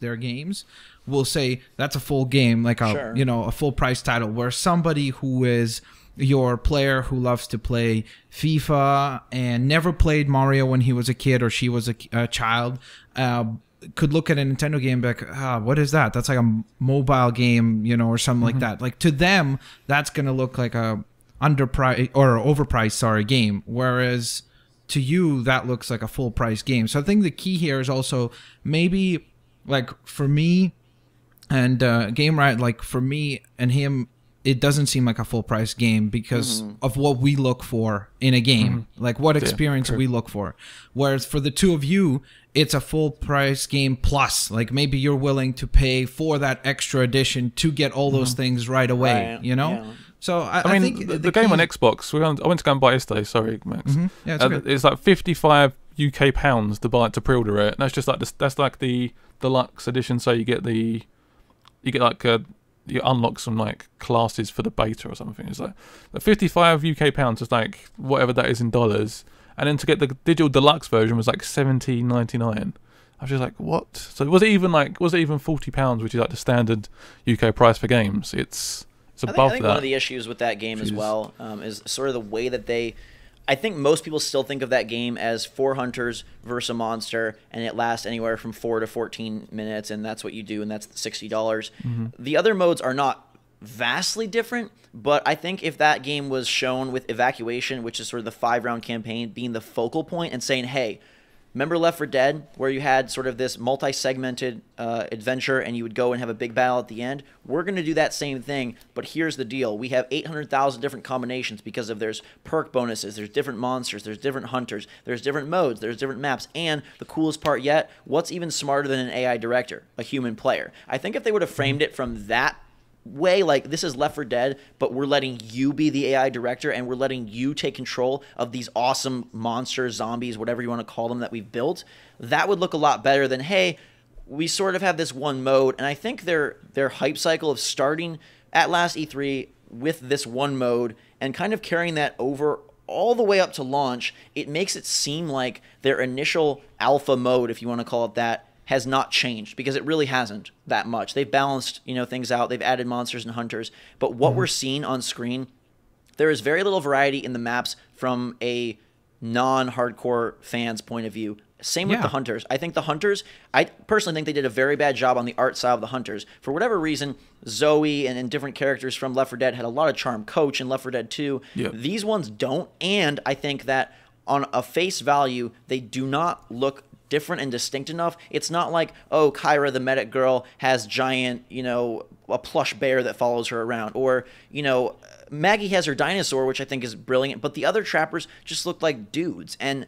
will say that's a full game, like a a full price title. Where somebody who is your player who loves to play FIFA and never played Mario when he was a kid or she was a child could look at a Nintendo game like, what is that? That's like a mobile game, or something like that. Like to them, that's gonna look like a underpriced or overpriced, game. Whereas to you, that looks like a full price game. So I think the key here is also maybe like for me and Game Riot, like for me and him, it doesn't seem like a full price game because of what we look for in a game, like what experience we look for. Whereas for the two of you, it's a full price game plus, like maybe you're willing to pay for that extra edition to get all those things right away, Yeah. So I mean, think the game on Xbox, I went to go and buy it yesterday. Sorry, Max. Yeah, it's okay. It's like £55 UK to buy it, to pre-order it. And that's just like that's like the deluxe edition. So you get you unlock some like classes for the beta or something. It's like the £55 UK is like whatever that is in dollars. And then to get the digital deluxe version was like $17.99. I was just like, what? So was it even £40, which is like the standard UK price for games? It's above I think that. one of the issues with that game as well is sort of the way that I think most people still think of that game as 4 hunters versus a monster, and it lasts anywhere from 4 to 14 minutes, and that's what you do, and that's $60. The other modes are not vastly different, but I think if that game was shown with Evacuation, which is sort of the 5-round campaign, being the focal point and saying, hey, remember Left 4 Dead, where you had sort of this multi-segmented adventure and you would go and have a big battle at the end? We're going to do that same thing, but here's the deal. We have 800,000 different combinations because there's perk bonuses, there's different monsters, there's different hunters, there's different modes, there's different maps, and the coolest part yet, what's even smarter than an AI director? A human player. I think if they would have framed it from that way, like this is Left 4 Dead, but we're letting you be the AI director and we're letting you take control of these awesome monsters, zombies, whatever you want to call them that we've built, that would look a lot better than, hey, we sort of have this one mode. And I think their hype cycle of starting at last E3 with this one mode and kind of carrying that over all the way up to launch, it makes it seem like their initial alpha mode, if you want to call it that, has not changed, because it really hasn't that much. They've balanced, things out. They've added monsters and hunters. But what we're seeing on screen, there is very little variety in the maps from a non-hardcore fan's point of view. Same with the hunters. I think the hunters, I personally think they did a very bad job on the art style of the hunters. For whatever reason, Zoe and different characters from Left 4 Dead had a lot of charm. Coach in Left 4 Dead 2. Yep. These ones don't. And I think that on a face value, they do not look different and distinct enough. It's not like, oh, Kyra the medic girl has giant, a plush bear that follows her around. Or, Maggie has her dinosaur, which I think is brilliant. But the other trappers just look like dudes. And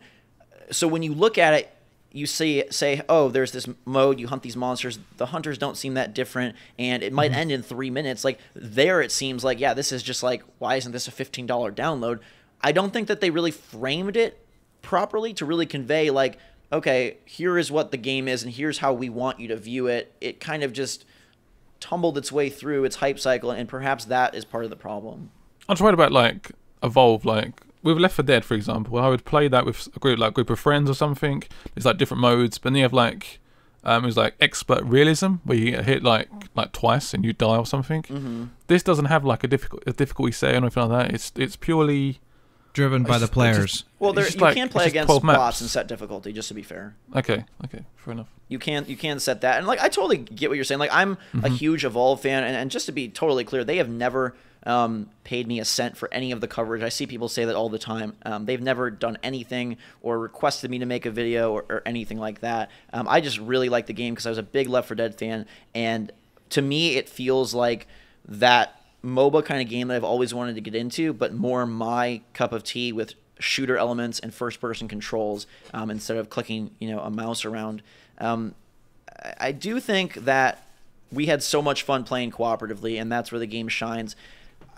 so when you look at it, you say, oh, there's this mode, you hunt these monsters. The hunters don't seem that different, and it might end in 3 minutes. Like, there it seems like, yeah, this is just like, why isn't this a $15 download? I don't think that they really framed it properly to really convey, like, okay, here is what the game is, and here's how we want you to view it. It kind of just tumbled its way through its hype cycle, and perhaps that is part of the problem. I was worried about, like, Evolve, like, with Left 4 Dead, for example, I would play that with a group of friends or something. There's like different modes, but then you have like it was like expert realism where you get hit like twice and you die or something. This doesn't have like a difficulty setting or anything like that. It's purely driven by the players. You can play against bots and set difficulty, just to be fair. Okay, fair enough. You can set that, and like I totally get what you're saying. Like I'm a huge Evolve fan, and just to be totally clear, they have never paid me a cent for any of the coverage. I see people say that all the time. They've never done anything or requested me to make a video or anything like that. I just really like the game because I was a big Left 4 Dead fan, and to me it feels like that MOBA kind of game that I've always wanted to get into, but more my cup of tea with shooter elements and first-person controls instead of clicking a mouse around. I do think that we had so much fun playing cooperatively, and that's where the game shines.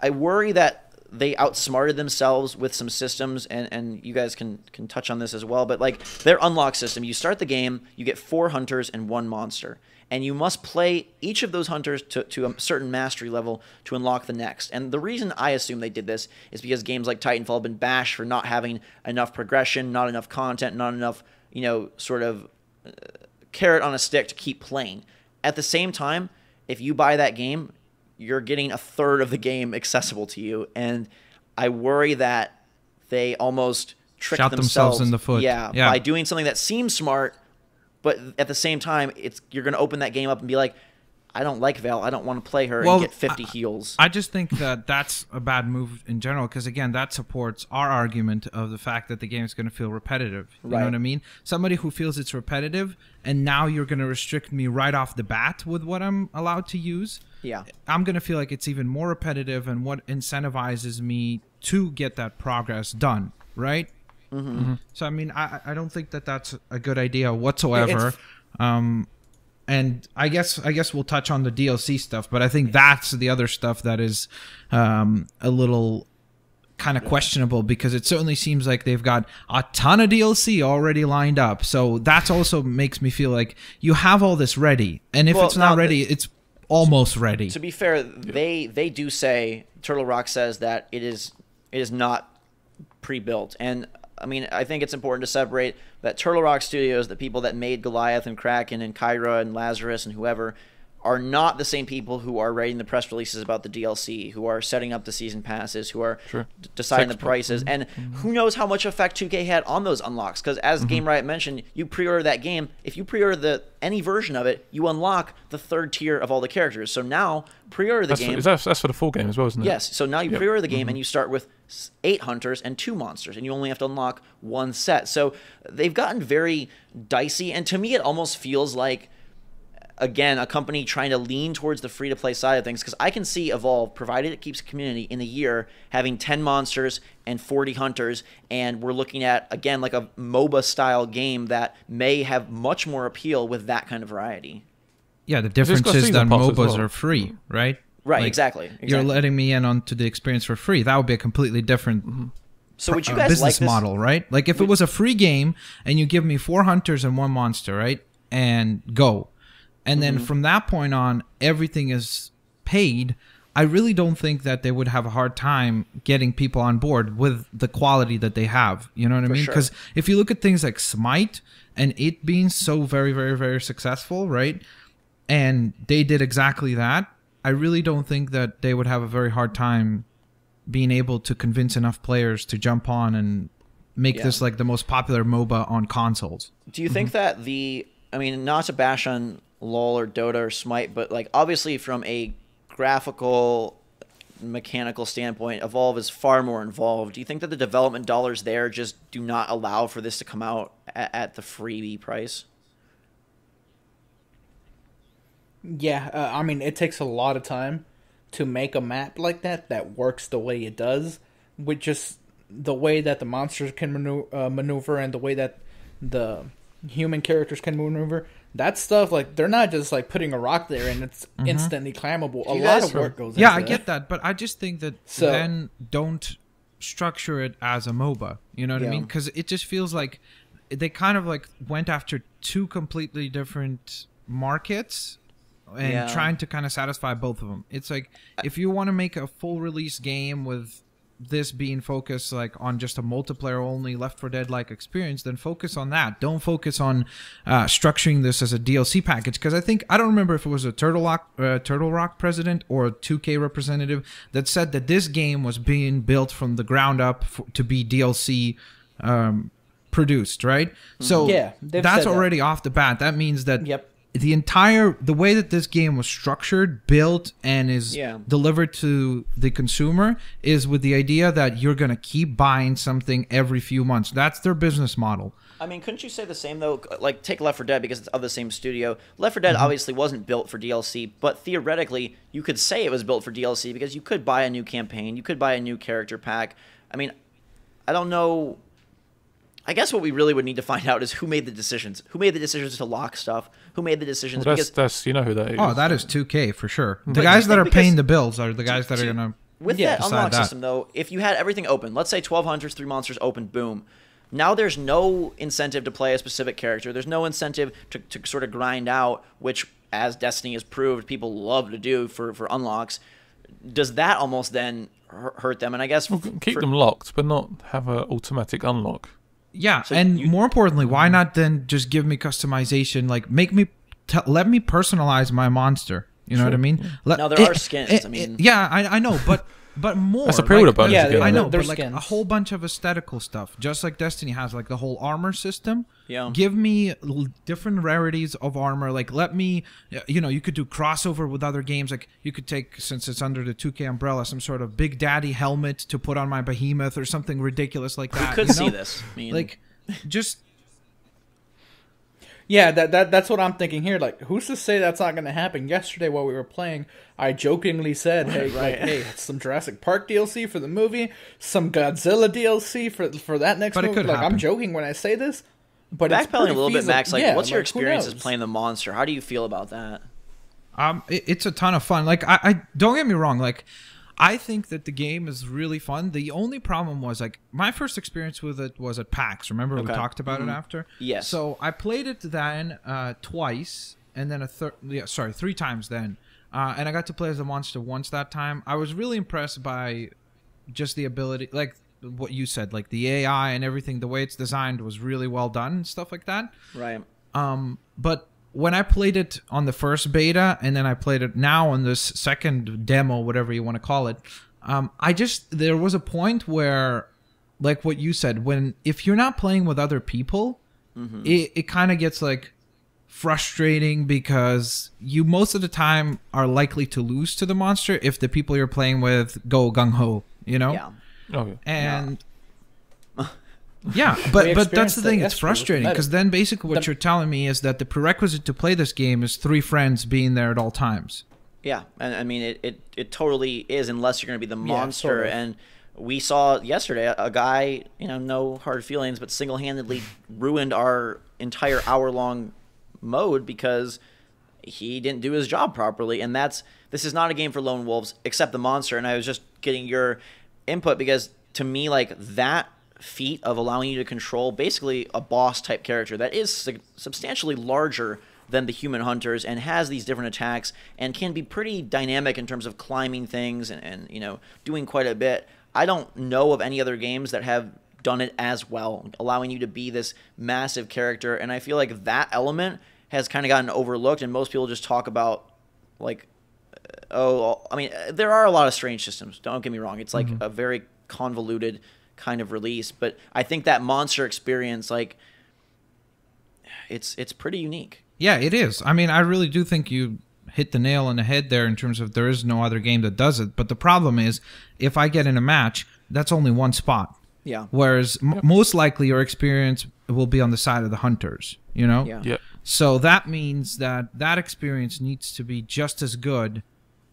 I worry that they outsmarted themselves with some systems, and you guys can touch on this as well, but like their unlock system, you start the game, you get 4 hunters and 1 monster, and you must play each of those hunters to a certain mastery level to unlock the next. And the reason I assume they did this is because games like Titanfall have been bashed for not having enough progression, not enough content, not enough, sort of carrot on a stick to keep playing. At the same time, if you buy that game, you're getting a third of the game accessible to you, and I worry that they almost trick themselves in the foot. Yeah, by doing something that seems smart, but at the same time, you're going to open that game up and be like, I don't like Val. I don't want to play her and get 50 heals. I just think that that's a bad move in general because, again, that supports our argument of the fact that the game is going to feel repetitive. You know what I mean? Somebody who feels it's repetitive and now you're going to restrict me right off the bat with what I'm allowed to use. Yeah, I'm going to feel like it's even more repetitive, and what incentivizes me to get that progress done, right? So, I mean, I don't think that that's a good idea whatsoever. And I guess we'll touch on the DLC stuff, but I think that's the other stuff that is a little kind of questionable because it certainly seems like they've got a ton of DLC already lined up. So that also makes me feel like you have all this ready, and if it's not ready, it's almost ready. To be fair, they do say, Turtle Rock says that it is not pre-built, and I mean, I think it's important to separate that Turtle Rock Studios, the people that made Goliath and Kraken and Kyra and Lazarus and whoever, are not the same people who are writing the press releases about the DLC, who are setting up the season passes, who are deciding the prices, and who knows how much effect 2K had on those unlocks. Because as Game Riot mentioned, you pre-order that game. If you pre-order any version of it, you unlock the 3rd tier of all the characters. So now, pre-order the game. That's for the full game as well, isn't it? Yes. So now you pre-order the game, and you start with 8 hunters and 2 monsters, and you only have to unlock 1 set. So they've gotten very dicey, and to me it almost feels like, again, a company trying to lean towards the free-to-play side of things, because I can see Evolve, provided it keeps community, in a year having 10 monsters and 40 hunters, and we're looking at, again, like a MOBA-style game that may have much more appeal with that kind of variety. Yeah, the difference is that MOBAs are free, right? Right, like, exactly. You're letting me in onto the experience for free. That would be a completely different so would you guys business like model, right? Like if it was a free game and you give me 4 hunters and 1 monster, right? And go. And then from that point on, everything is paid. I really don't think that they would have a hard time getting people on board with the quality that they have. You know what I mean? Because if you look at things like Smite and it being so very, very, very successful, right? And they did exactly that. I really don't think that they would have a very hard time being able to convince enough players to jump on and make this like the most popular MOBA on consoles. Do you think that not to bash on LoL or Dota or Smite, but like obviously from a graphical, mechanical standpoint, Evolve is far more involved. Do you think that the development dollars there just do not allow for this to come out at the freebie price? Yeah, I mean, it takes a lot of time to make a map like that works the way it does, with just the way that the monsters can maneuver and the way that the human characters can maneuver. That stuff, like, they're not just like putting a rock there and it's instantly climbable. A lot of work goes into I that. get that, but I just think that then don't structure it as a MOBA. You know what I mean? Because it just feels like they kind of like went after two completely different markets and trying to kind of satisfy both of them. It's like, if you want to make a full release game with this being focused like on just a multiplayer only Left 4 Dead like experience, then focus on that. Don't focus on structuring this as a DLC package, because I don't remember if it was a Turtle Rock president or a 2K representative that said that this game was being built from the ground up to be DLC produced, right? So that's already off the bat. That means that the way that this game was structured, built, and is delivered to the consumer is with the idea that you're going to keep buying something every few months. That's their business model. I mean, couldn't you say the same, though? Like, take Left 4 Dead, because it's of the same studio. Left 4 Dead obviously wasn't built for DLC, but theoretically, you could say it was built for DLC because you could buy a new campaign, you could buy a new character pack. I mean, I don't know. I guess what we really would need to find out is who made the decisions. Who made the decisions to lock stuff? Who made the decisions? Well, that's you know who that is. Oh, that is 2K for sure. The guys that are paying the bills are the guys that are going to with that unlock system, though, if you had everything open, let's say 12 Hunters, 3 Monsters open, boom. Now there's no incentive to play a specific character. There's no incentive to sort of grind out, which, as Destiny has proved, people love to do for unlocks. Does that almost then hurt them? And I guess keep them locked, but not have an automatic unlock. Yeah, so and more importantly, why not then just give me customization? Like, let me personalize my monster. You know what I mean? Now there are skins. I know, but more. That's a pre-order bonus. Yeah, I know, but like a whole bunch of aesthetical stuff, just like Destiny has, like the whole armor system. Yeah. Give me different rarities of armor. Like, let me, you could do crossover with other games. Like, you could take, since it's under the 2K umbrella, some sort of Big Daddy helmet to put on my behemoth or something ridiculous like that. We could see this. I mean, like, just. Yeah, that's what I'm thinking here. Like, who's to say that's not going to happen? Yesterday, while we were playing, I jokingly said, "Hey, hey, it's some Jurassic Park DLC for the movie, some Godzilla DLC for that next movie." Like, I'm joking when I say this, but backpedaling a little bit, Max. Like, what's your experiences playing the monster? How do you feel about that? It's a ton of fun. Like, I don't get me wrong. Like, I think that the game is really fun. The only problem was, like, my first experience with it was at PAX. Remember we talked about it after? Yes. So I played it then twice, and then 3 times then. And I got to play as the monster once that time. I was really impressed by just the ability, like what you said, like the AI and everything, the way it's designed was really well done and stuff like that. Right. But when I played it on the first beta, and then I played it now on this second demo, whatever you want to call it, there was a point where, like what you said, if you're not playing with other people, it kind of gets like frustrating, because you most of the time are likely to lose to the monster if the people you're playing with go gung-ho, Yeah. Okay. And yeah, but that's the thing. It's frustrating, because then basically what you're telling me is that the prerequisite to play this game is 3 friends being there at all times. Yeah, and I mean it totally is, unless you're going to be the monster. And we saw yesterday a guy, no hard feelings, but single-handedly ruined our entire hour-long mode because he didn't do his job properly. And this is not a game for lone wolves, except the monster. And I was just getting your input, because to me, like, that feat of allowing you to control basically a boss type character that is substantially larger than the human hunters and has these different attacks and can be pretty dynamic in terms of climbing things and doing quite a bit. I don't know of any other games that have done it as well, allowing you to be this massive character. And I feel like that element has kind of gotten overlooked, and most people just talk about there are a lot of strange systems. Don't get me wrong. It's like a very convoluted kind of release, but I think that monster experience, it's pretty unique. Yeah, it is. I mean, I really do think you hit the nail on the head there in terms of there is no other game that does it. But the problem is, if I get in a match, that's only one spot. Yeah. Whereas most likely your experience will be on the side of the hunters, Yeah. Yep. So that means that experience needs to be just as good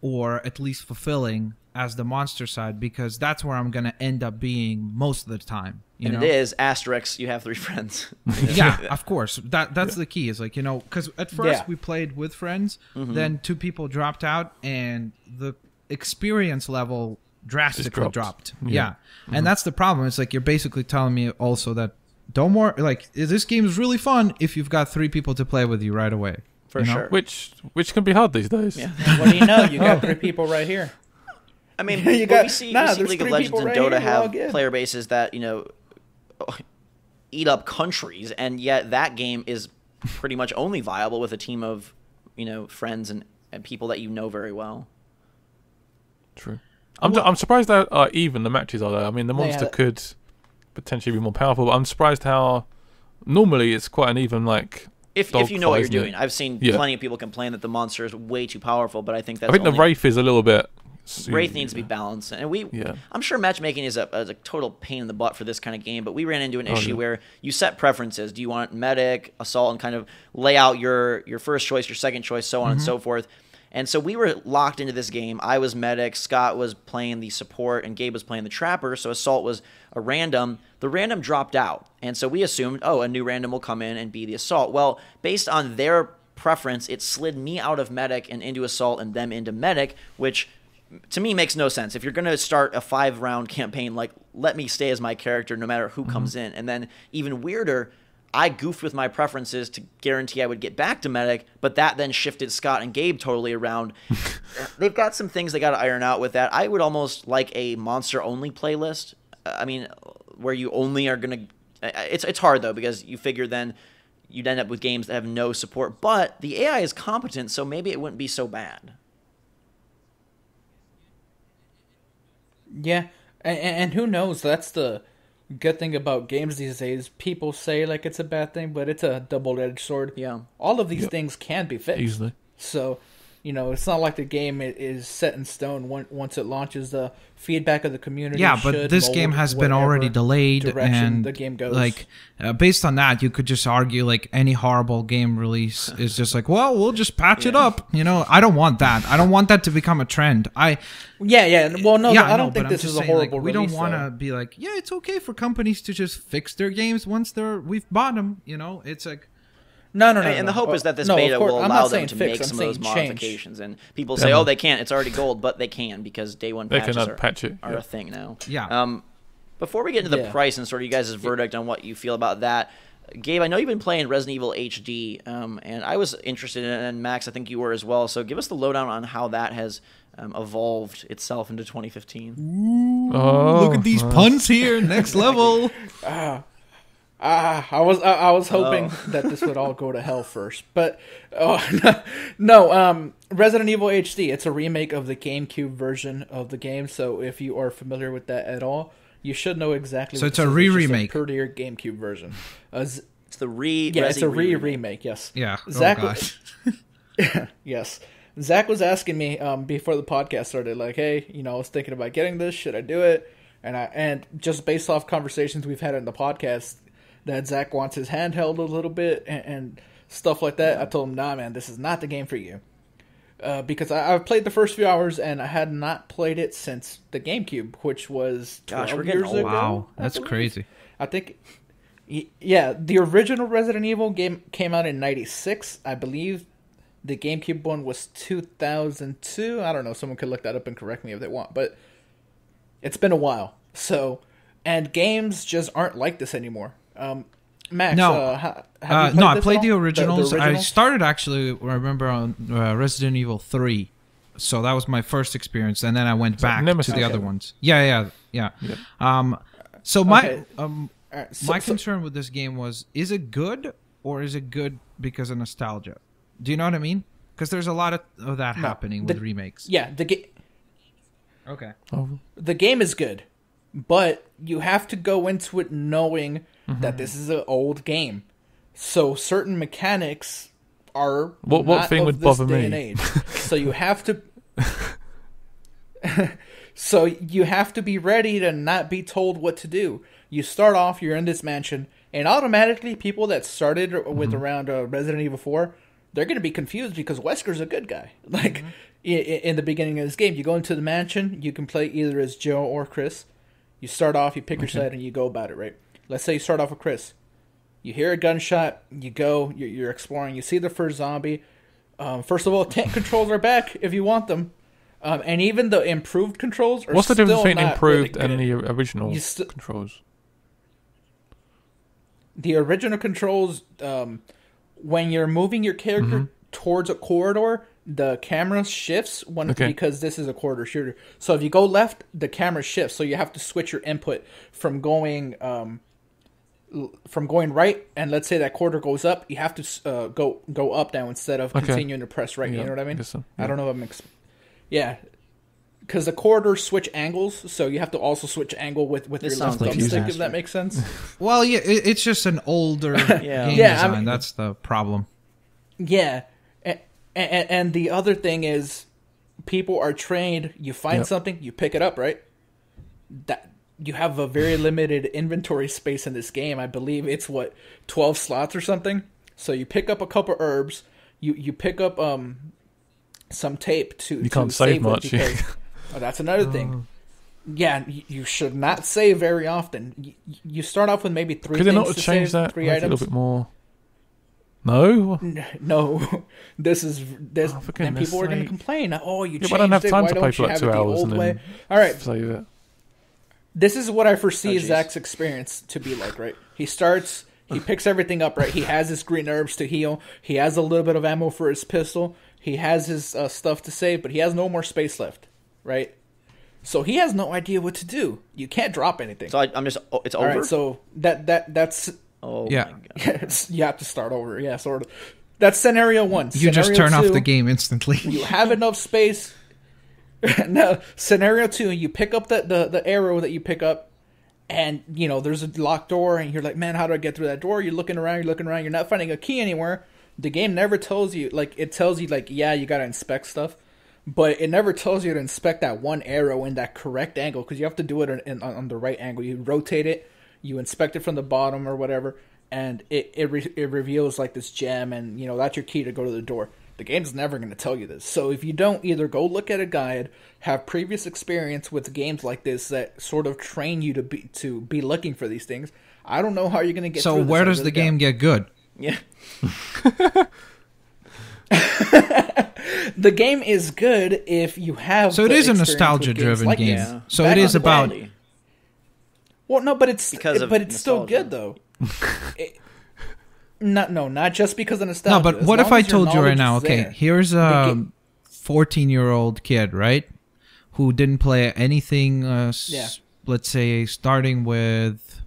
or at least fulfilling as the monster side, because that's where I'm going to end up being most of the time. You know? It is asterisk, you have 3 friends. Yeah, of course. That's the key is because at first we played with friends, then 2 people dropped out and the experience level drastically dropped. Yeah. And that's the problem. It's you're basically telling me also that don't worry, this game is really fun if you've got 3 people to play with you right away. For sure. Which can be hard these days. Yeah. What do you know? You got 3 people right here. I mean, we see League of Legends and Dota have player bases that, eat up countries, and yet that game is pretty much only viable with a team of, friends and people that you know very well. True. I'm surprised how even the matches are, though. I mean, the monster could potentially be more powerful, but I'm surprised how normally it's quite an even, If you know what you're doing. I've seen plenty of people complain that the monster is way too powerful, but I think that's the Wraith is a little bit... Wraith needs to be balanced, and I'm sure matchmaking is a total pain in the butt for this kind of game, but we ran into an issue where you set preferences. Do you want medic, assault, and kind of lay out your first choice, your second choice, so on and so forth. And so we were locked into this game. I was medic, Scott was playing the support, and Gabe was playing the trapper, so assault was a random. The random dropped out, and so we assumed, a new random will come in and be the assault. Well, based on their preference, it slid me out of medic and into assault and them into medic, which... to me makes no sense. If you're going to start a 5-round campaign, let me stay as my character no matter who comes in. And then even weirder, I goofed with my preferences to guarantee I would get back to medic, but that then shifted Scott and Gabe totally around. They've got some things they got to iron out with that. I would almost like a monster-only playlist. I mean, where you only are going to... It's hard, though, because you figure then you'd end up with games that have no support. But the AI is competent, so maybe it wouldn't be so bad. Yeah, and who knows? That's the good thing about games these days. People say it's a bad thing, but it's a double-edged sword. Yeah. All of these things can be fixed. Easily. So, it's not like the game is set in stone once it launches. The feedback of the community but this game has been already delayed, and the game goes. Based on that, you could just argue any horrible game release is just we'll just patch it up. I don't want that. I don't want that to become a trend. Well, no, I don't think this is a horrible release. We don't want to be it's okay for companies to just fix their games once we've bought them. It's No. And the hope is that this beta will allow them to make some of those modifications. And people say, they can't. It's already gold, but they can because day one patches are a thing now. Yeah. Before we get into the price and sort of you guys' verdict on what you feel about that, Gabe, I know you've been playing Resident Evil HD, and I was interested in it, and Max, I think you were as well. So give us the lowdown on how that has evolved itself into 2015. Look at these puns here. Next level. I was hoping that this would all go to hell first, but no. Resident Evil HD. It's a remake of the GameCube version of the game. So if you are familiar with that at all, you should know exactly. So it's a remake, prettier GameCube version. It's the remake. Yes. Yeah. Zach. Yes. Zach was asking me before the podcast started, hey, I was thinking about getting this. Should I do it? And just based off conversations we've had in the podcast, that Zach wants his handheld a little bit and stuff like that. I told him, nah, man, this is not the game for you. Because I've played the first few hours, and I had not played it since the GameCube, which was 12 years ago. Wow, that's crazy. I think, the original Resident Evil game came out in 96. I believe the GameCube one was 2002. I don't know. Someone could look that up and correct me if they want. But it's been a while. So, and games just aren't like this anymore. Max, No. have you No, I this played at the all? originals. The I started actually, I remember, on Resident Evil 3. So that was my first experience, and then I went back Nemesis. to the other ones. Yeah. So Okay. my So- concern with this game was: is it good, or is it good because of nostalgia? Do you know what I mean? Because there's a lot of that happening with remakes. Yeah, Okay. Oh, the game is good, but you have to go into it knowing that this is an old game. So certain mechanics are What not thing of would this bother day me? and age. So you have to So you have to be ready to not be told what to do. You start off, you're in this mansion, and automatically people that started with around Resident Evil 4, they're going to be confused because Wesker's a good guy. Like in the beginning of this game, you go into the mansion, you can play either as Joe or Chris. You start off, you pick your side, and you go about it, right? Let's say you start off with Chris. You hear a gunshot, you go, you're exploring, you see the first zombie. First of all, tank controls are back if you want them. And even the improved controls are what's the difference still between not improved really and good. the original You controls? The original controls, when you're moving your character towards a corridor, the camera shifts because this is a corridor shooter. So if you go left, the camera shifts. So you have to switch your input from going right, and let's say that corridor goes up, you have to go up now instead of continuing to press right. Yeah, You know what I mean? so, I don't know if I'm yeah. Because the corridors switch angles, so you have to also switch angle with your left thumbstick, if that makes sense. Well, yeah, it's just an older game design. I mean, that's the problem. Yeah. And the other thing is, people are trained, you find something, you pick it up, right? That you have a very limited inventory space in this game. I believe it's 12 slots or something. So you pick up a couple herbs, you pick up some tape to you can't save much. Because, that's another thing. Yeah, you should not save very often. You start off with maybe 3 Could things they not to change save, that? 3 Make it items. a little bit more. No. No, this. for Then goodness people are going to sake. complain. Oh, you changed But I don't have it. time Why to don't play you for like have 2 it the hours old and way? then All right, save it. this is what I foresee geez. Zach's experience to be like. Right, he picks everything up. Right, he has his green herbs to heal. He has a little bit of ammo for his pistol. He has his stuff to save, but he has no more space left. Right. So he has no idea what to do. You can't drop anything. So I'm just. It's All over. right, so that's. Oh Yeah. my god. You have to start over. Yeah, sort of. That's scenario 1. You just Scenario turn 2, off the game instantly. You have enough space. No, scenario 2, you pick up the arrow that you pick up, and there's a locked door, and you're like, man, how do I get through that door? You're looking around, you're not finding a key anywhere. The game never tells you, it tells you, yeah, you gotta inspect stuff, but it never tells you to inspect that one arrow in that correct angle, because you have to do it on the right angle. You rotate it, you inspect it from the bottom or whatever, and it reveals this gem, and that's your key to go to the door. The game's never going to tell you this. So if you don't either go look at a guide, have previous experience with games like this that sort of train you to be looking for these things, I don't know how you're going to get through So this. where does the game get good? Yeah. The game is good if you have. So it the is a experience with nostalgia-driven games like game. this. Yeah. So Back it in is the about. day. Well, no, but it's still nostalgia. good though. Not just because of nostalgia. No, but As what if long I as your told you right knowledge now? is Okay, there. here's a 14-year-old kid, right, who didn't play anything. Let's say starting with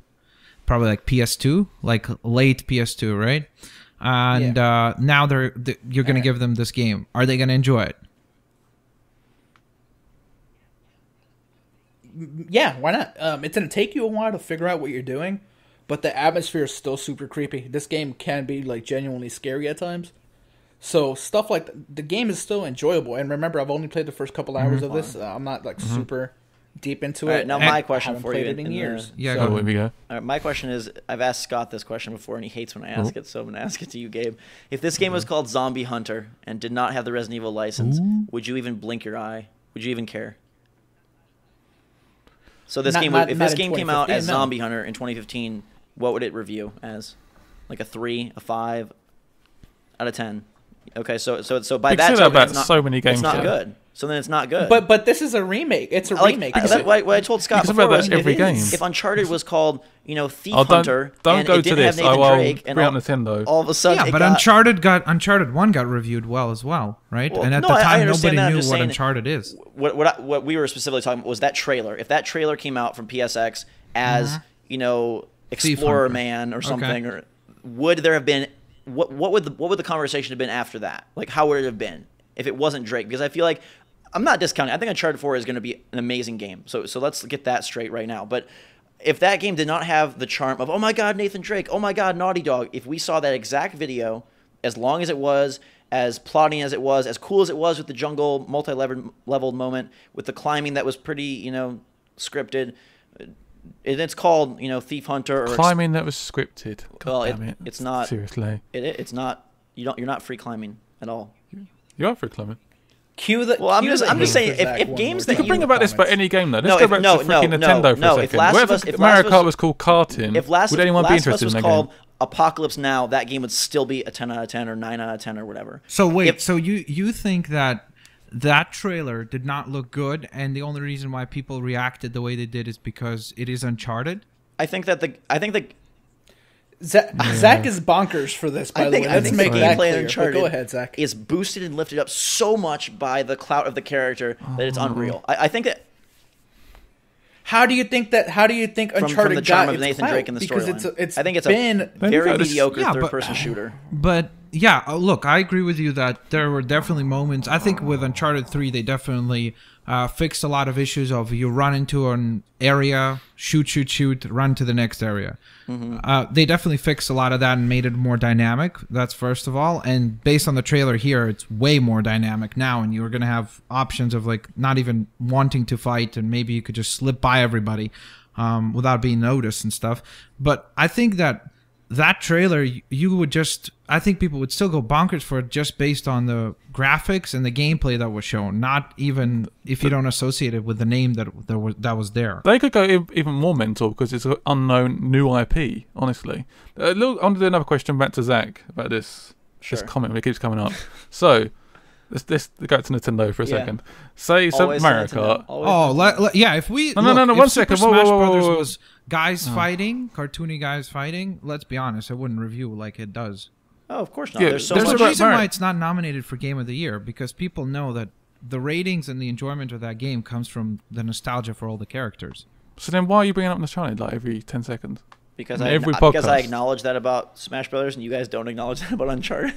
probably PS2, late PS2, right? And now you're gonna give them this game. Are they gonna enjoy it? Yeah, why not? It's going to take you a while to figure out what you're doing, but the atmosphere is still super creepy. This game can be genuinely scary at times. So stuff like the game is still enjoyable. And remember, I've only played the first couple hours of this. I'm not super deep into All it. right, now And my I question haven't for you. played it in years. Yeah, Oh, here we go. All right, my question is, I've asked Scott this question before, and he hates when I ask it, so I'm going to ask it to you, Gabe. If this game was called Zombie Hunter and did not have the Resident Evil license, would you even blink your eye? Would you even care? So this if this game came out as Zombie Hunter in 2015, what would it review as? Like a 3, a 5 out of 10? Okay, so by that token, about it's not, so many games it's not now. good. So then it's not good. But this is a remake. It's a remake. What I told Scott before was every game. If Uncharted was called, Thief Hunter, don't and go it to didn't this. have Nathan Drake, and Nintendo. all of a sudden, yeah, but Uncharted 1 got reviewed well as well, right? Well, and at no, the I time, understand nobody that. knew what Uncharted is. What we were specifically talking about was that trailer. If that trailer came out from PSX as Explorer Man or something, or would there have been what would the conversation have been after that? Like, how would it have been if it wasn't Drake? Because I feel like I'm not discounting. I think Uncharted 4 is going to be an amazing game. So let's get that straight right now. But if that game did not have the charm of, oh my God, Nathan Drake, oh my God, Naughty Dog, if we saw that exact video, as long as it was, as plotting as it was, as cool as it was with the jungle multi-leveled moment, with the climbing that was pretty, scripted, and it's called, Thief Hunter. Or climbing that was scripted. God well, it's not. Seriously. It's not. You're not free climbing at all. You are free climbing. I'm just saying, if games that you can bring about this about any game though. Let's go back to freaking Nintendo for a second. If Last of Us, if Mario Kart was called karting, would anyone be interested in that game? Called Apocalypse Now, that game would still be a 10 out of 10 or 9 out of 10 or whatever. So wait, so you think that trailer did not look good, and the only reason why people reacted the way they did is because it is Uncharted? I think that Zach is bonkers for this, by the way. Let's make that clear. Uncharted go ahead, Zach. Is boosted and lifted up so much by the clout of the character that it's unreal. I think that. How do you think Uncharted from the charm got of Nathan clout? Drake in the storyline? I think it's a very mediocre third-person shooter. But yeah, look, I agree with you that there were definitely moments. I think with Uncharted 3, they definitely fixed a lot of issues of you run into an area, shoot, run to the next area. Mm-hmm. They definitely fixed a lot of that and made it more dynamic. That's first of all. And based on the trailer here, it's way more dynamic now. And you're going to have options of like not even wanting to fight, and maybe you could just slip by everybody without being noticed and stuff. But I think that trailer, I think people would still go bonkers for it just based on the graphics and the gameplay that was shown, not even if you don't associate it with the name that was there. They could go even more mental because it's an unknown new IP, honestly. I want to do another question back to Zach about this comment, it keeps coming up. So, let's go to Nintendo for a second. Say Mario Kart. Yeah, if we... No, 1 second. Super Smash Brothers was cartoony guys fighting, let's be honest, I wouldn't review like it does. Oh, of course not. Yeah, there's a reason why it's not nominated for Game of the Year, because people know that the ratings and the enjoyment of that game comes from the nostalgia for all the characters. So then why are you bringing up Uncharted like every 10 seconds? Because I acknowledge that about Smash Brothers, and you guys don't acknowledge that about Uncharted.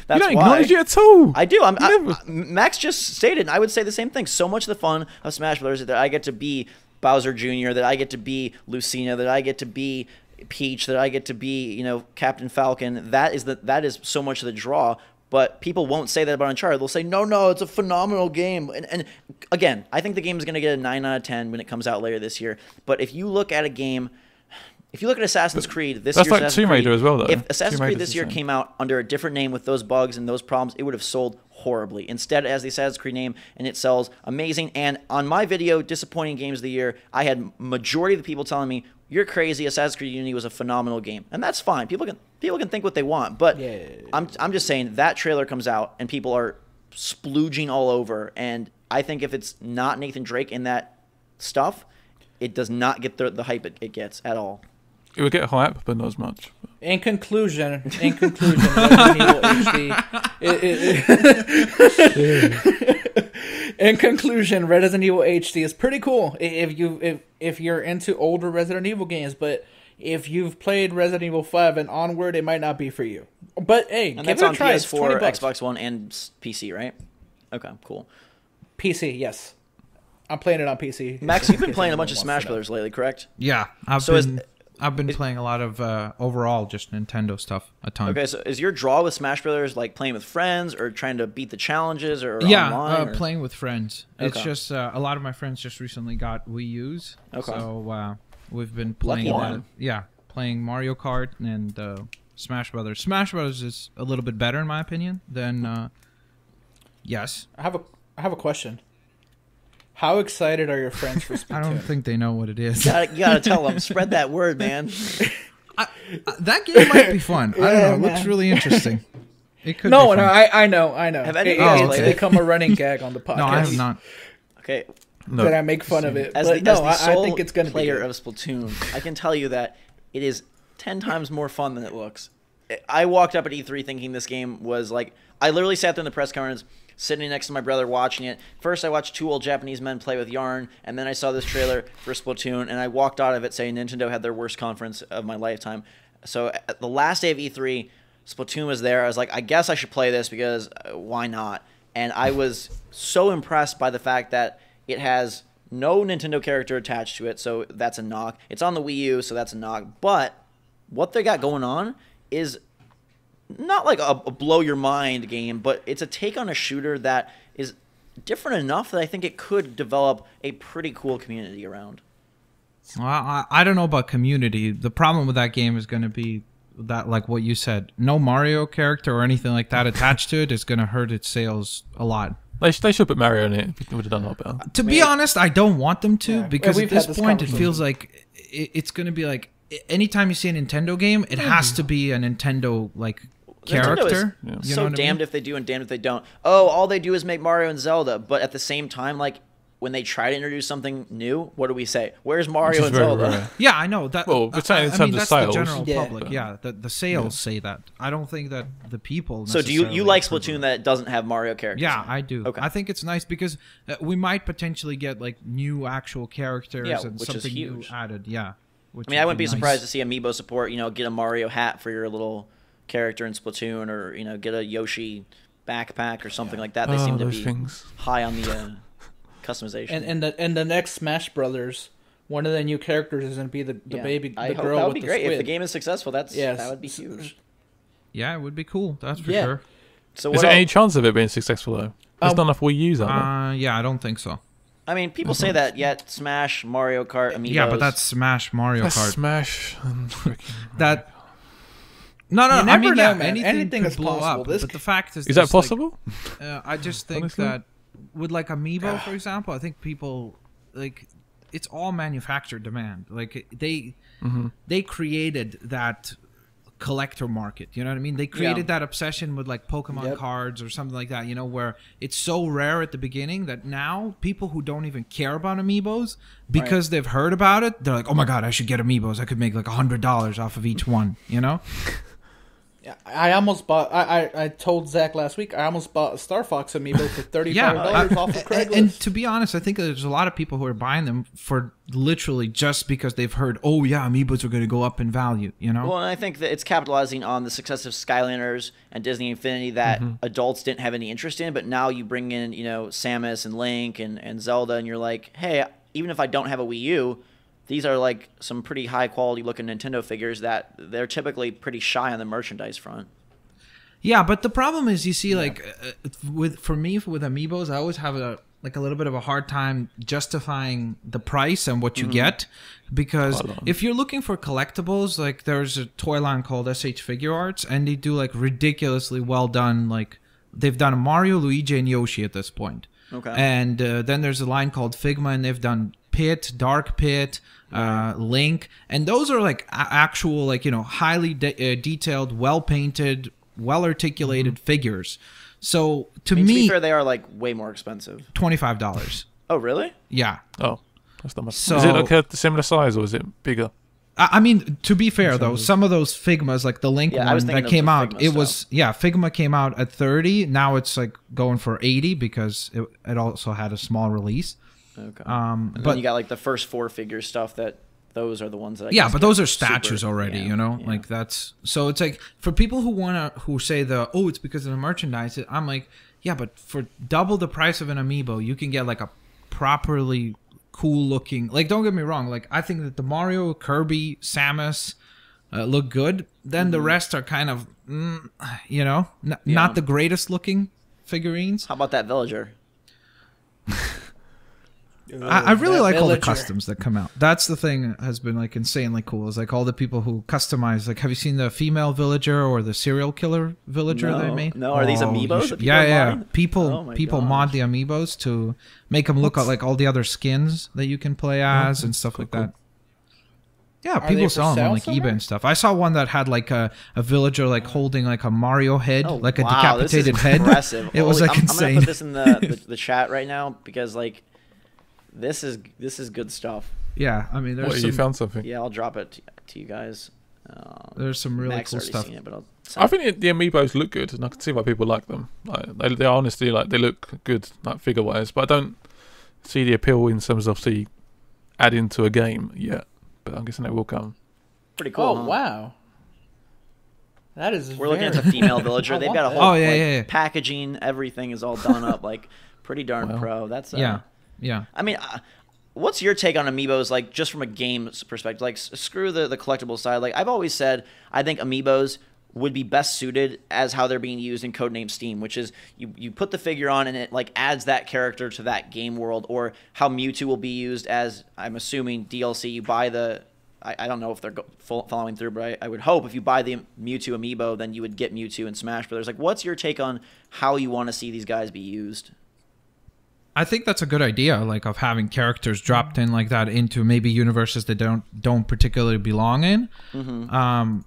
That's you don't acknowledge it at all. I do. Max just stated, and I would say the same thing. So much of the fun of Smash Brothers is that I get to be Bowser Jr., that I get to be Lucina, that I get to be Peach, that I get to be, Captain Falcon. That is so much of the draw. But people won't say that about Uncharted. They'll say, no, it's a phenomenal game. And again, I think the game is going to get a 9 out of 10 when it comes out later this year. But if you look at a game... If you look at Assassin's Creed this year, that's like Tomb Raider as well, though. If Assassin's Creed this year came out under a different name with those bugs and those problems, it would have sold horribly. Instead, it has the Assassin's Creed name, and it sells amazing. And on my video, Disappointing Games of the Year, I had majority of the people telling me, you're crazy, Assassin's Creed Unity was a phenomenal game. And that's fine. People can think what they want. But I'm just saying, that trailer comes out, and people are splooging all over. And I think if it's not Nathan Drake in that stuff, it does not get the hype it gets at all. It would get hype, but not as much. In conclusion, Resident Evil HD. In conclusion, Resident Evil HD is pretty cool if you're into older Resident Evil games, but if you've played Resident Evil 5 and onward, it might not be for you. But hey, and give that's it a on try. PS4, Xbox One, and PC, right? Okay, cool. PC, yes. I'm playing it on PC. Max, you've been playing a bunch of Smash Brothers lately, correct? Yeah, I've been playing a lot of overall just Nintendo stuff a ton. Okay, so is your draw with Smash Brothers like playing with friends or trying to beat the challenges or online? Playing with friends. Okay. It's just a lot of my friends just recently got Wii U's. Okay. So we've been playing that. Yeah, playing Mario Kart and Smash Brothers. Smash Brothers is a little bit better in my opinion than yes. I have a question. How excited are your friends for Splatoon? I don't think they know what it is. You gotta tell them. Spread that word, man. That game might be fun. I don't know. It looks really interesting. It could No, be no, fun. I know. Have any of you It's guys played it? become a running gag on the podcast. No, I have not. Okay, No. That I make fun of it. as But the I sole think it's going to be player good. of Splatoon, I can tell you that it is 10 times more fun than it looks. I walked up at E3 thinking this game was like, I literally sat there in the press conference, sitting next to my brother watching it. First, I watched two old Japanese men play with yarn, and then I saw this trailer for Splatoon, and I walked out of it saying Nintendo had their worst conference of my lifetime. So at the last day of E3, Splatoon was there. I was like, I guess I should play this because why not? And I was so impressed by the fact that it has no Nintendo character attached to it, so that's a knock. It's on the Wii U, so that's a knock. But what they got going on is not like a blow your mind game, but it's a take on a shooter that is different enough that I think it could develop a pretty cool community around. Well, I don't know about community. The problem with that game is going to be that, like what you said, no Mario character or anything like that attached to it is going to hurt its sales a lot. They should put Mario in it. It would have done a lot better. To be honest, I don't want them to, because we've at this had this point it conversation. feels like it's going to be like anytime you see a Nintendo game, it has to be a Nintendo like character. Nintendo is You know so what I damned mean? if they do and damned if they don't. Oh, all they do is make Mario and Zelda, but at the same time, like when they try to introduce something new, what do we say? Where's Mario and very Zelda? rare. Yeah, I know that. Well, but saying in I terms mean, of that's sales. the general Yeah. public. Yeah, the sales say that. I don't think that the people. So do you like Splatoon that doesn't have Mario characters? Yeah, in it? I do. Okay. I think it's nice because we might potentially get like new actual characters Yeah, and which is something new huge. added. Yeah. I mean, I wouldn't be surprised to see Amiibo support. Get a Mario hat for your little character in Splatoon, or get a Yoshi backpack or something like that. They seem to those be things. high on the customization. And the next Smash Brothers, one of the new characters is going to be the Yeah. baby, I the hope girl that would with be the great squid. if the game is successful. That Yes. would be huge. Yeah, it would be cool. That's for Yeah. sure. So Is what there any else? chance of it being successful though? There's not enough Wii U's out there. Yeah, I don't think so. I mean, people say that yet Smash, Mario Kart, Amiibos. Yeah, but that's Smash Mario That's Kart. Smash and freaking That. No, You I never mean, know, yeah, man. anything Anything could is blow possible. up. This But the fact is, Is that there's, like, possible? I just think Honestly? that with like Amiibo, for example, I think people like it's all manufactured demand. Like they created that collector market. You know what I mean? They created that obsession with like Pokemon Yep. cards or something like that. Where it's so rare at the beginning that now people who don't even care about Amiibos, because they've heard about it, they're like, oh my god, I should get Amiibos. I could make like $100 off of each one. Yeah, I almost bought. I told Zach last week. I almost bought a Star Fox amiibo for $35 off of Craigslist. And to be honest, I think there's a lot of people who are buying them for literally just because they've heard, oh yeah, Amiibos are going to go up in value. Well, and I think that it's capitalizing on the success of Skylanders and Disney Infinity that adults didn't have any interest in, but now you bring in, Samus and Link and Zelda, and you're like, hey, even if I don't have a Wii U, these are like some pretty high quality looking Nintendo figures that they're typically pretty shy on the merchandise front. Yeah, but the problem is, you see, like for me with Amiibos, I always have a little bit of a hard time justifying the price and what you get, because if you're looking for collectibles, like there's a toy line called SH Figure Arts, and they do like ridiculously well done. Like they've done Mario, Luigi, and Yoshi at this point. Okay. And then there's a line called Figma, and they've done Pit, Dark Pit, Link, and those are like actual, like, highly detailed, well painted, well articulated figures. So to To be me, fair, they are like way more expensive. $25. Oh, really? Yeah. Oh, that's not much. So- Is it like a similar size or is it bigger? I mean, to be fair though, some of those Figmas, like the Link Yeah, I was one thinking that of came the out, Figma it was Figma came out at 30. Now it's like going for 80 because it also had a small release. Okay. But And then you got like the first 4 figure stuff that those are the ones that I yeah, guess but get those are super- statues already, yeah. like that's, so it's like for people who say it's because of the merchandise, I'm like, yeah, but for double the price of an Amiibo, you can get like a properly cool looking, like, don't get me wrong, like I think that the Mario, Kirby, Samus look good. Then the rest are kind of, not the greatest looking figurines. How about that villager? I really that like all the villager. customs that come out. That's the thing that has been like insanely cool. Is like all the people who customize. Like, have you seen the female villager or the serial killer villager they made? No, are these you amiibos should- that people yeah, are yeah. modding? People Oh my people gosh. mod the amiibos to make them look like all the other skins that you can play as and stuff like that. Yeah, Are people they sell for them on sale like eBay somewhere? and stuff. I saw one that had like a villager like holding like a Mario head, like a decapitated this is head. Impressive. It was Holy- like I'm insane. gonna put this in the chat right now because like this is good stuff. Yeah, I mean, What, there's you some, found something? Yeah, I'll drop it to you guys. there's some really Mac's cool already stuff. seen it, but I think the amiibos look good, and I can see why people like them. Like, they honestly like they look good, like figure wise. But I don't see the appeal in terms of adding to a game yet. But I'm guessing they will come. pretty cool. Oh huh? wow, that is. We're looking at the female villager. I They've want got a that. whole Oh, yeah, like, yeah. packaging. Everything is all done up like pretty darn Wow. pro. That's Yeah. I mean, what's your take on amiibos? Like just from a game's perspective, like screw the collectible side. Like I've always said, I think amiibos would be best suited as how they're being used in Codename Steam, which is you put the figure on and it like adds that character to that game world, or how Mewtwo will be used as, I'm assuming, DLC. You buy the I don't know if they're following through, but I would hope if you buy the Mewtwo amiibo, then you would get Mewtwo in Smash Brothers. Like, what's your take on how you want to see these guys be used? I think that's a good idea, like of having characters dropped in like that into maybe universes that don't particularly belong in.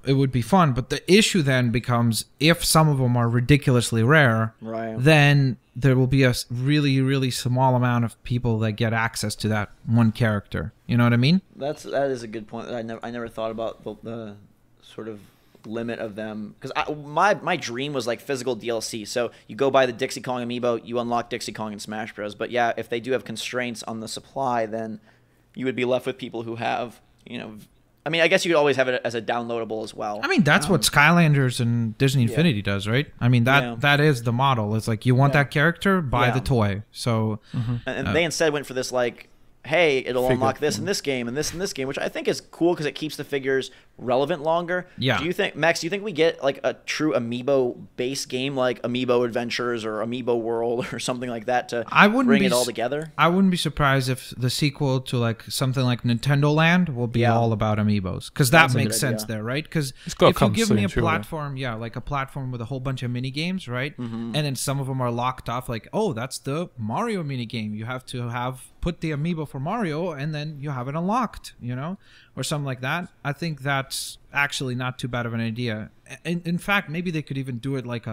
It would be fun, but the issue then becomes if some of them are ridiculously rare, Right. then there will be a really really small amount of people that get access to that one character. You know what I mean? That is a good point. That I never thought about the sort of limit of them, because my dream was like physical DLC. So you go buy the Dixie Kong amiibo, you unlock Dixie Kong in Smash Bros. But yeah, if they do have constraints on the supply, then you would be left with people who have, I mean, I guess you could always have it as a downloadable as well. I mean, that's what Skylanders and Disney Infinity does, right? I mean, that is the model. It's like you want that character, buy the toy. So and they instead went for this like, hey, it'll unlock this in this game and this in this game, which I think is cool because it keeps the figures relevant longer. Yeah. Do you think, Max, do you think we get like a true amiibo-based game like Amiibo Adventures or Amiibo World or something like that to bring it all together? I wouldn't be surprised if the sequel to like something like Nintendo Land will be all about amiibos, because that makes sense there, right? Because if you give me a platform, like a platform with a whole bunch of mini games, right? And then some of them are locked off, like, oh, that's the Mario mini game. You have to put the amiibo for Mario, and then you have it unlocked, or something like that. I think that's actually not too bad of an idea. In fact, maybe they could even do it like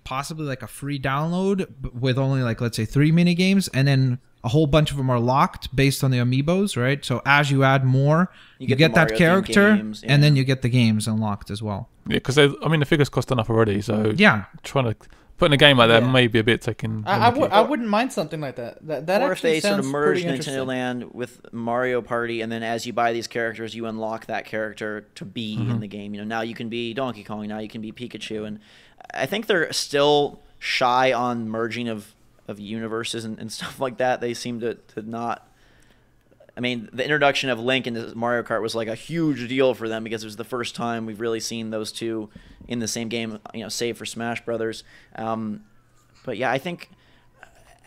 possibly like a free download with only like, let's say 3 mini games, and then a whole bunch of them are locked based on the amiibos, right? So as you add more, you get that character, games, and then you get the games unlocked as well. Yeah, because I mean the figures cost enough already, so trying to put in a game like that may be a bit taken. I wouldn't mind something like that. That or if they sort of merge Nintendo Nintendo Land with Mario Party, and then as you buy these characters, you unlock that character to be in the game. Now you can be Donkey Kong, now you can be Pikachu, and I think they're still shy on merging of universes and stuff like that. They seem to not. I mean, the introduction of Link into Mario Kart was like a huge deal for them because it was the first time we've really seen those two in the same game, save for Smash Brothers. But yeah, I think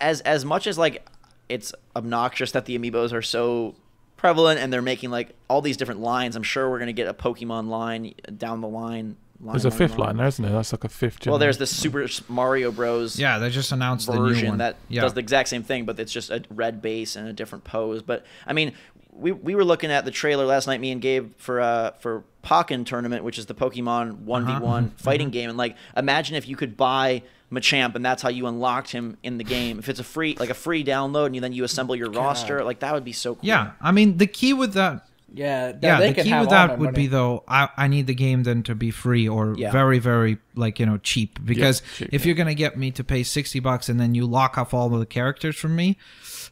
as much as like it's obnoxious that the amiibos are so prevalent and they're making like all these different lines, I'm sure we're going to get a Pokemon line down the line. There's a fifth line there, isn't there? That's like a fifth gen. Well, there's the Super Mario Bros. Yeah, they just announced the new version one that does the exact same thing, but it's just a red base and a different pose. But I mean, we were looking at the trailer last night, me and Gabe, for Pokken Tournament, which is the Pokemon 1v1 fighting game, and like imagine if you could buy Machamp and that's how you unlocked him in the game. If it's a free download and then you assemble your roster, like that would be so cool. Yeah, I mean the key with that. The key with that would be though I need the game then to be free or very very like cheap, because if you're gonna get me to pay $60 and then you lock off all of the characters from me,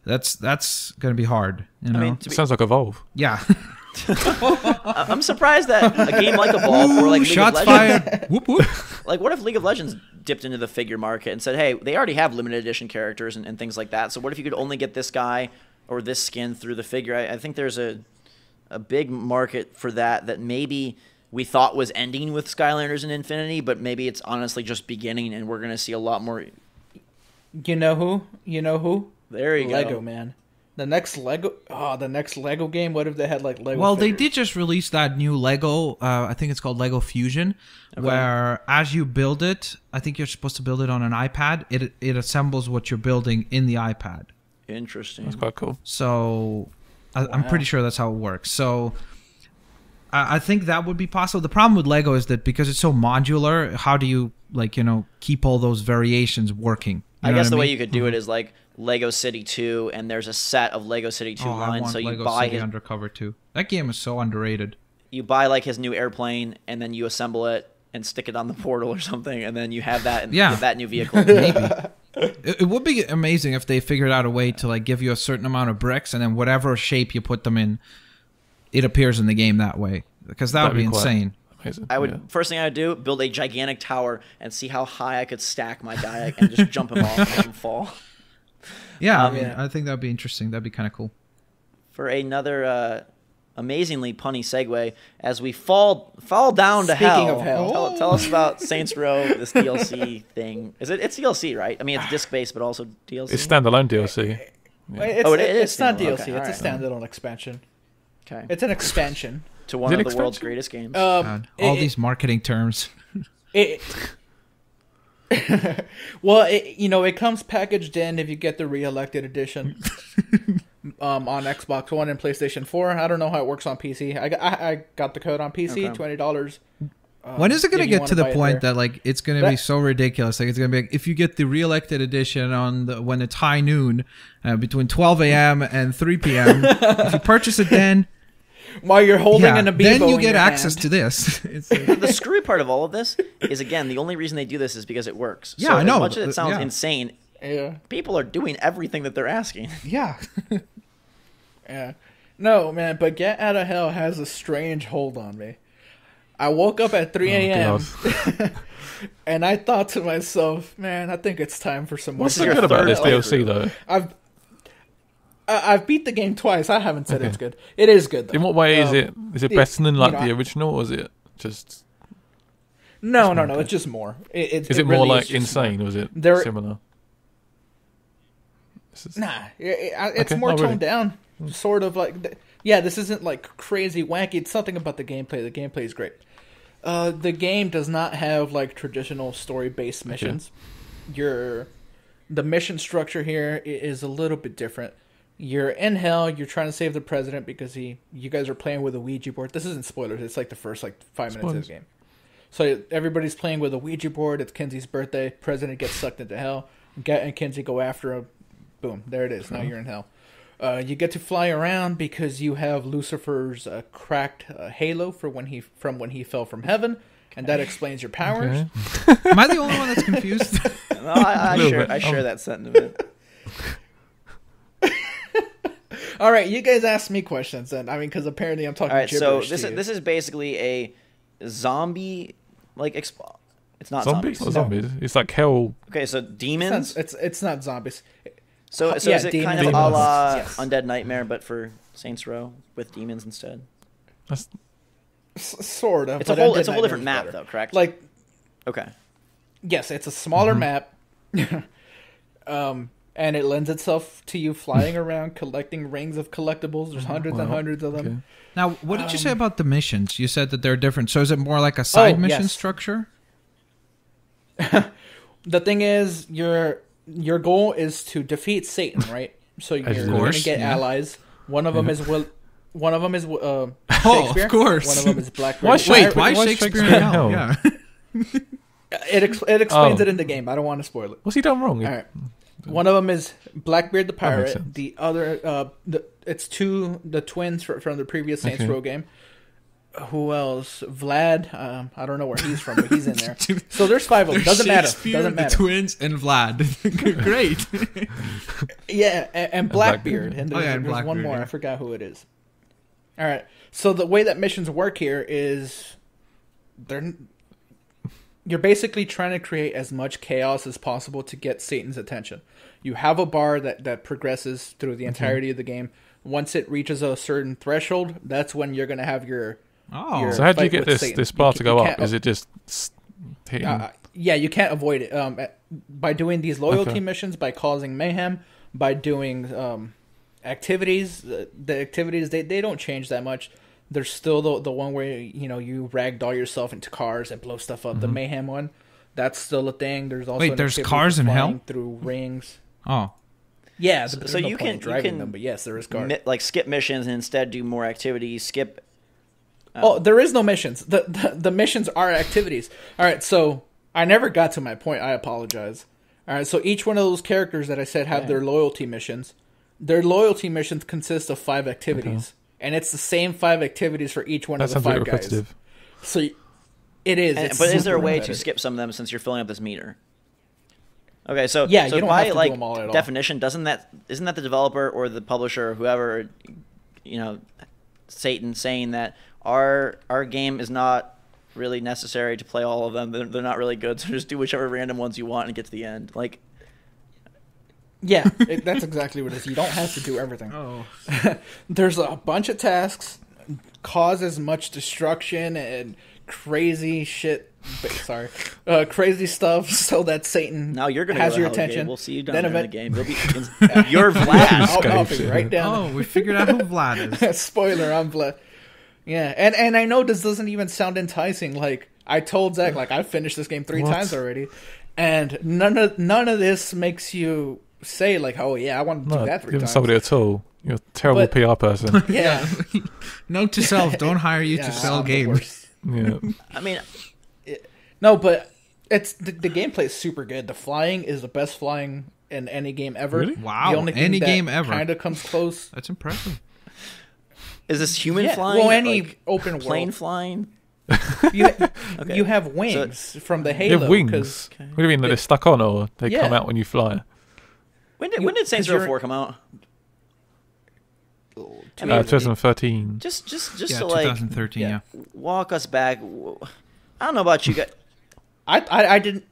that's gonna be hard. I mean, it sounds like Evolve. Yeah. I'm surprised that a game like Evolve or like League shots of Legends, fired. Whoop whoop. Like what if League of Legends dipped into the figure market and said, hey, they already have limited edition characters and things like that, so what if you could only get this guy or this skin through the figure? I think there's a big market for that maybe we thought was ending with Skylanders and Infinity, but maybe it's honestly just beginning, and we're going to see a lot more. You know who? There you go. Lego, man. The next Lego game. What if they had like Lego? Well, figures? they did just release that new Lego. I think it's called Lego Fusion, where as you build it, I think you're supposed to build it on an iPad. It assembles what you're building in the iPad. Interesting. That's quite cool. So I'm pretty sure that's how it works. So I think that would be possible. The problem with Lego is that because it's so modular, how do you keep all those variations working? I guess the way you could do it is like Lego City 2, and there's a set of Lego City 2 lines. So you Lego buy City Undercover 2. That game is so underrated. You buy like his new airplane, and then you assemble it and stick it on the portal or something, and then you have that and get that new vehicle. Maybe. It would be amazing if they figured out a way to like give you a certain amount of bricks, and then whatever shape you put them in, it appears in the game that way. Because that would be insane. Amazing. First thing I would do, build a gigantic tower and see how high I could stack my guy and just jump him off and let him fall. Yeah, I think that'd be interesting. That'd be kind of cool. For another amazingly punny segue, as we fall down to hell. Speaking of hell. Tell us about Saints Row, this DLC thing. It's DLC, right? I mean, it's disc-based, but also DLC. It's standalone DLC. Yeah. It's not DLC. Okay, it's a standalone expansion. Okay. It's an expansion. To one of the world's greatest games. All these marketing terms. Well, it comes packaged in if you get the Re-Elected Edition on Xbox One and PlayStation 4. I don't know how it works on PC. I got the code on PC, okay. $20. When is it going to get to the point that like it's going to be so ridiculous? Like it's going to be like, if you get the Re-Elected Edition when it's high noon, between 12 a.m. and 3 p.m., if you purchase it then... While you're holding an Amiibo, then you get access to this. The screwy part of all of this is, again, the only reason they do this is because it works. Yeah, so I know. As much as it sounds insane, people are doing everything that they're asking. Yeah. Yeah. No, man, but Gat Out of Hell has a strange hold on me. I woke up at 3 a.m. and I thought to myself, man, I think it's time for some more. What's so good about this DLC, though? I've beat the game twice. I haven't said it's good. It is good, though. In what way is it? Is it better than the original, or is it just... No. It's just more. Is it more like insane, or is it similar? Nah. It's more toned down. Sort of like... Yeah, this isn't like crazy wacky. It's something about the gameplay. The gameplay is great. The game does not have like traditional story-based missions. The mission structure here is a little bit different. You're in hell. You're trying to save the president because you guys are playing with a Ouija board. This isn't spoilers. It's like the first 5 minutes of the game. So everybody's playing with a Ouija board. It's Kenzie's birthday. President gets sucked into hell. Gat and Kenzie go after him. Boom. There it is. Now you're in hell. You get to fly around because you have Lucifer's cracked halo from when he fell from heaven, and that explains your powers. Okay. Am I the only one that's confused? No, I share that sentiment. All right, you guys asked me questions, and I mean, because apparently I'm talking. All right, so this is basically a zombie it's not zombies. Zombies. It's like hell. Okay, so demons. It's not zombies. So is it kind of a la Undead Nightmare, but for Saints Row with demons instead? That's... Sort of. It's a whole different map, though, correct? Like, okay. Yes, it's a smaller map. And it lends itself to you flying around collecting rings of collectibles. There's hundreds and hundreds of them. Okay. Now, what did you say about the missions? You said that they're different. So is it more like a side mission structure? The thing is, your goal is to defeat Satan, right? So you're going to get allies. One of them is Shakespeare. Of course. One of them is Blackbeard. Why Shakespeare in hell? Yeah. It explains it in the game. I don't want to spoil it. What's he done wrong? All right. One of them is Blackbeard the pirate. The other, it's the twins from the previous Saints Row game. Who else? Vlad. I don't know where he's from, but he's in there. So there's 5 of them. Doesn't matter. The twins and Vlad. Great. Yeah, and Blackbeard. And there's one more. I forgot who it is. All right. So the way that missions work here is you're basically trying to create as much chaos as possible to get Satan's attention. You have a bar that progresses through the entirety of the game. Once it reaches a certain threshold, that's when you're going to have your so how do you get this bar to go up? Is it just hitting? Yeah, you can't avoid it. By doing these loyalty missions, by causing mayhem, by doing activities. The activities, they don't change that much. There's still the one where you ragdoll yourself into cars and blow stuff up. The mayhem one, that's still a thing. There's also there's cars in hell through rings. Oh, Yeah, So, there's so no you point can in driving them, but yes, there is guard. like skip missions and instead do more activities. Skip. Oh, there is no missions. The missions are activities. All right, so I never got to my point. I apologize. All right, so each one of those characters that I said have their loyalty missions. Their loyalty missions consist of 5 activities, and it's the same 5 activities for each one of the 5 guys. So it is. But is there a way to skip some of them since you're filling up this meter? Okay, so yeah, so you don't by have to like do them all at all. definition, isn't that the developer or the publisher or whoever, Satan saying that our game is not really necessary to play all of them. They're not really good, so just do whichever random ones you want and get to the end. Like, yeah, that's exactly what it is. You don't have to do everything. Oh. There's a bunch of tasks, cause as much destruction and crazy shit. Crazy stuff, so that Satan now you're gonna has go your to hell, attention. Gabe. We'll see you down Then there in the game. You'll be you're Vlad. I'll be right down. Oh, we figured out who Vlad is. Spoiler, I'm Vlad. Yeah, and I know this doesn't even sound enticing. Like, I told Zach, like, I finished this game 3 times already, and none of this makes you say, like, oh yeah, I want to do that 3 times. Somebody at all. You're a terrible PR person. Yeah. Note to self: don't hire you to sell games. Yeah. I mean, no, but it's the gameplay is super good. The flying is the best flying in any game ever. Really? Wow, the only thing any that game ever. kind of comes close. That's impressive. is this human flying? Well, any like, open plane world. flying? You have wings from the Halo. You have wings. What do you mean? They're stuck on, or they come out when you fly? When did Saints Row 4 come out? 2013. Just Yeah, to like 2013. Yeah. walk us back. I don't know about you guys. I didn't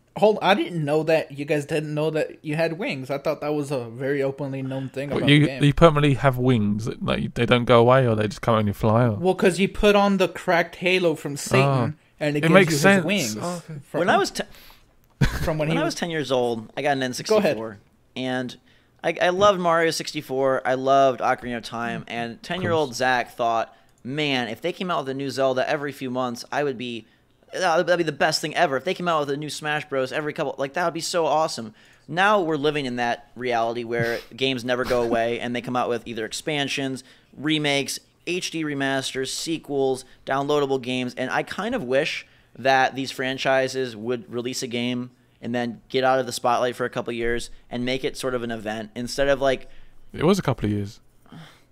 know that you guys didn't know that you had wings. I thought that was a very openly known thing about the game. You permanently have wings, like they don't go away, or they just come out when you fly. Or? Well, because you put on the cracked halo from Satan, and it gives makes you sense. his wings. Oh, okay. When I was when I was 10 years old, I got an N64, Go ahead. and I loved Mario 64. I loved Ocarina of Time, and 10-year-old Zach thought, man, if they came out with a new Zelda every few months, that'd be the best thing ever. If they came out with a new Smash Bros. Every couple, like, that would be so awesome. Now we're living in that reality where games never go away, and they come out with either expansions, remakes, HD remasters, sequels, downloadable games, and I kind of wish that these franchises would release a game and then get out of the spotlight for a couple of years and make it sort of an event instead of like... It was a couple of years.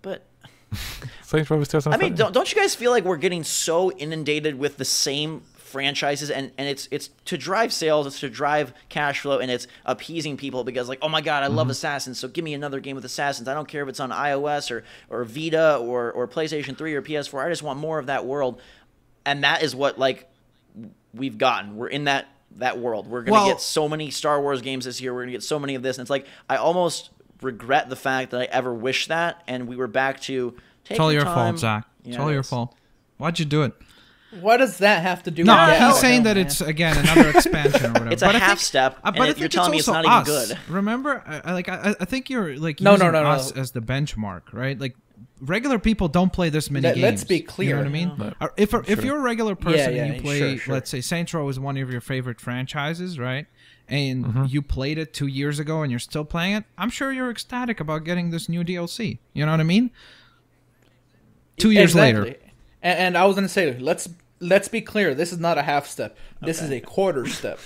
But... Saints Row was 2013. I mean, don't you guys feel like we're getting so inundated with the same franchises, and it's to drive sales, it's to drive cash flow, and it's appeasing people because, like, oh my god, I love Assassins, so give me another game with Assassins. I don't care if it's on iOS or Vita or PlayStation 3 or PS4. I just want more of that world. And that is what, like, we've gotten. We're in that world. We're going to get so many Star Wars games this year. We're going to get so many of this. And it's like, I almost regret the fact that I ever wished that, and we were back to taking It's all your time. fault, Zach. Yeah, It's all your fault. Why'd you do it? What does that have to do No, with that? he's saying that it's, again, another expansion or whatever. It's a half step, but and I you're think telling me it's also not even us. good. Remember, I think you're like No, using no, us as the benchmark, right? Like, regular people don't play this many games. Let's be clear. You know what I mean? No. If you're a regular person and you play, sure. let's say Saints Row is one of your favorite franchises, right? And you played it 2 years ago and you're still playing it, I'm sure you're ecstatic about getting this new DLC. You know what I mean? 2 years later. And I was going to say, let's be clear. This is not a half step. This is a quarter step.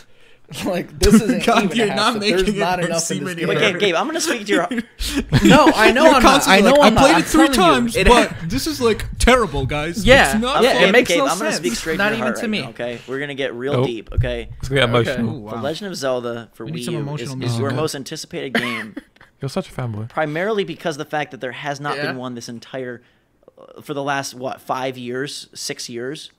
Like, this isn't God, even you're a half not step. making There's it not seem enough in this any game. But Gabe, I'm going to speak to your... No, I know I'm not. I know I'm not. I played I'm it 3 telling times, you, it- but this is like terrible, guys. Yeah, It's not yeah, fun. it makes Gabe, no I'm going to sense. speak straight Not to your even heart to right me. now, okay? We're going to get real deep, okay? It's gonna get emotional. Ooh, wow. The Legend of Zelda for We need Wii some U emotional is your music. most anticipated game, You're such a fanboy. primarily because of the fact that there has not Yeah. been one this entire... for the last, 5 years? 6 years?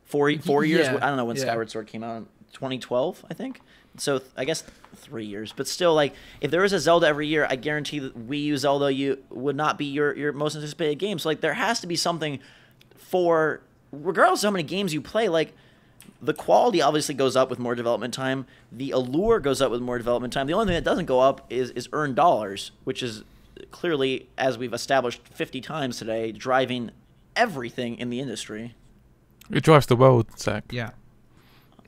4 years? Yeah, I don't know when yeah. Skyward Sword came out. 2012, I think. So I guess 3 years. But still, like, if there was a Zelda every year, I guarantee that Wii U Zelda would not be your most anticipated game. So, like, there has to be something for... regardless of how many games you play, like... the quality obviously goes up with more development time. The allure goes up with more development time. The only thing that doesn't go up is earned dollars, which is clearly, as we've established 50 times today, driving everything in the industry. It drives the world, Zach. Yeah.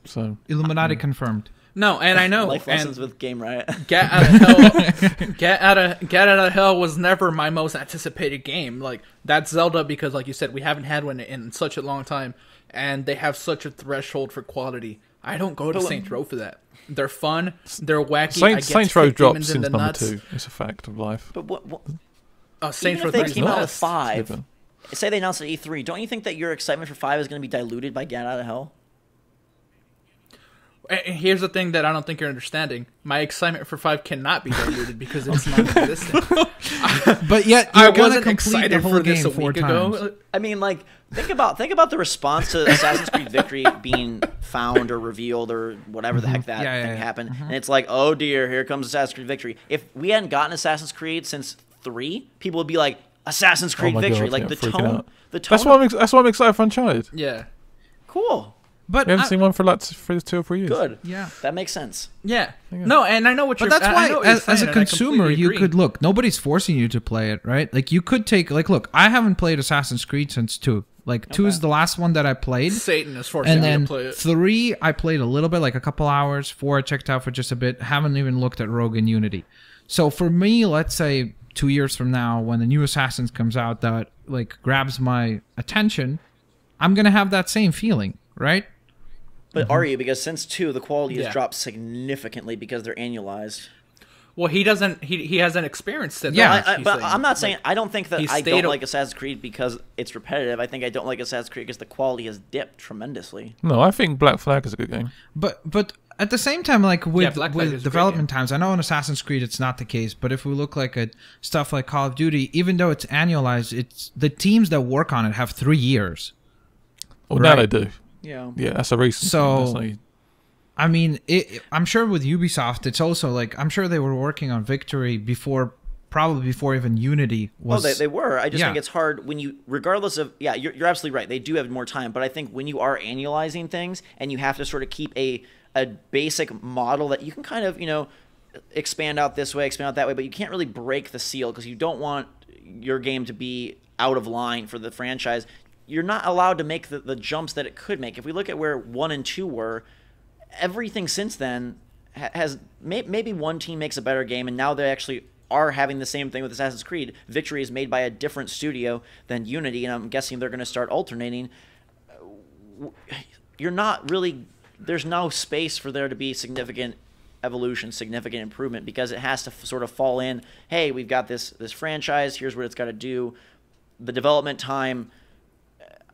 So Illuminati confirmed. No, and I know. Life lessons with Game Riot. Gat Out of Hell. Gat Out of Hell was never my most anticipated game. Like, that's Zelda because, like you said, we haven't had one in such a long time, and they have such a threshold for quality. I don't go to Saints Row for that. They're fun. They're wacky. Saints Row drops since number 2. It's a fact of life. But what Saints Row even if they came out with best. 5, say they announced at E3, don't you think that your excitement for 5 is going to be diluted by Gat Out of Hell? And here's the thing that I don't think you're understanding. My excitement for 5 cannot be diluted because it's non-existent. But yet, I you're gonna wasn't complete excited the whole for this game a 4 week times. ago. I mean, like, think about the response to Assassin's Creed Victory being found or revealed or whatever the heck that thing happened. And it's like, oh dear, here comes Assassin's Creed Victory. If we hadn't gotten Assassin's Creed since 3, people would be like, Assassin's Creed Victory. God, like, yeah, the freaking tone. out. The tone. That's why I'm excited for Uncharted. Yeah. Cool. But we haven't seen one for like 2 or 3 years. Good. Yeah. That makes sense. Yeah. No, and I know what But you're that's I why, know what you're as saying, a and I consumer, completely you agree. could look. Nobody's forcing you to play it, right? Like you could take, like, look, I haven't played Assassin's Creed since 2. Like 2 is the last one that I played, Satan is forcing and me then to play it. 3 I played a little bit, like a couple hours. 4 I checked out for just a bit. Haven't even looked at Rogue and Unity. So for me, let's say 2 years from now, when the new Assassin's comes out that like grabs my attention, I'm gonna have that same feeling, right? But are you? Because since 2, the quality has Yeah. dropped significantly because they're annualized. Well, he doesn't. He hasn't experienced it. Yeah. though, he's But saying. I'm not saying I don't think that he I stayed don't a- like Assassin's Creed because it's repetitive. I think I don't like Assassin's Creed because the quality has dipped tremendously. No, I think Black Flag is a good game. But at the same time, like with, Black Flag is a with great development times, I know in Assassin's Creed it's not the case, but if we look like at stuff like Call of Duty, even though it's annualized, it's the teams that work on it have 3 years. Well, now Right. they do. Yeah. Yeah, that's a recent. So- thing. I mean, I'm sure with Ubisoft, it's also like I'm sure they were working on Victory probably before even Unity was. Oh, they were. I just Yeah. think it's hard when you, regardless of, yeah, you're absolutely right. They do have more time, but I think when you are annualizing things and you have to sort of keep a basic model that you can kind of, expand out this way, expand out that way, but you can't really break the seal because you don't want your game to be out of line for the franchise. You're not allowed to make the jumps that it could make. If we look at where 1 and 2 were, everything since then has maybe one team makes a better game, and now they actually are having the same thing with Assassin's Creed. Victory is made by a different studio than Unity, and I'm guessing they're going to start alternating. You're not really, there's no space for there to be significant evolution, significant improvement, because it has to sort of fall in, hey, we've got this franchise, here's what it's got to do. The development time,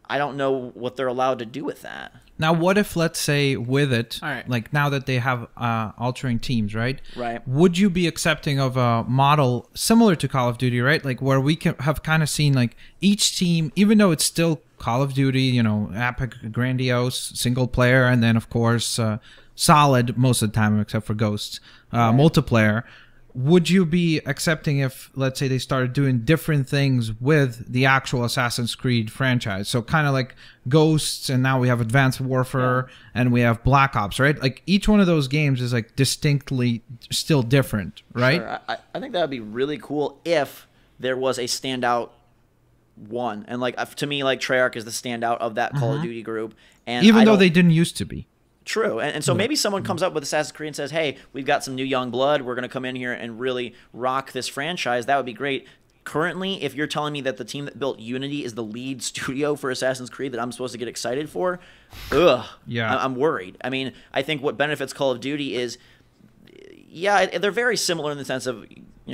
I don't know what they're allowed to do with that. Now, what if, let's say, with it, All right. like now that they have altering teams, right? Right. Would you be accepting of a model similar to Call of Duty, right? Like where we can have kind of seen like each team, even though it's still Call of Duty, epic, grandiose, single player, and then of course solid most of the time except for Ghosts, multiplayer. Would you be accepting if, let's say, they started doing different things with the actual Assassin's Creed franchise? So kind of like Ghosts, and now we have Advanced Warfare, and we have Black Ops, right? Like each one of those games is like distinctly still different, right? Sure. I think that would be really cool if there was a standout one. And like to me, like Treyarch is the standout of that Call of Duty group. And Even though they didn't used to be. True. And so maybe someone comes up with Assassin's Creed and says, hey, we've got some new young blood. We're going to come in here and really rock this franchise. That would be great. Currently, if you're telling me that the team that built Unity is the lead studio for Assassin's Creed that I'm supposed to get excited for, Yeah. I'm worried. I mean, I think what benefits Call of Duty is, yeah, they're very similar in the sense of,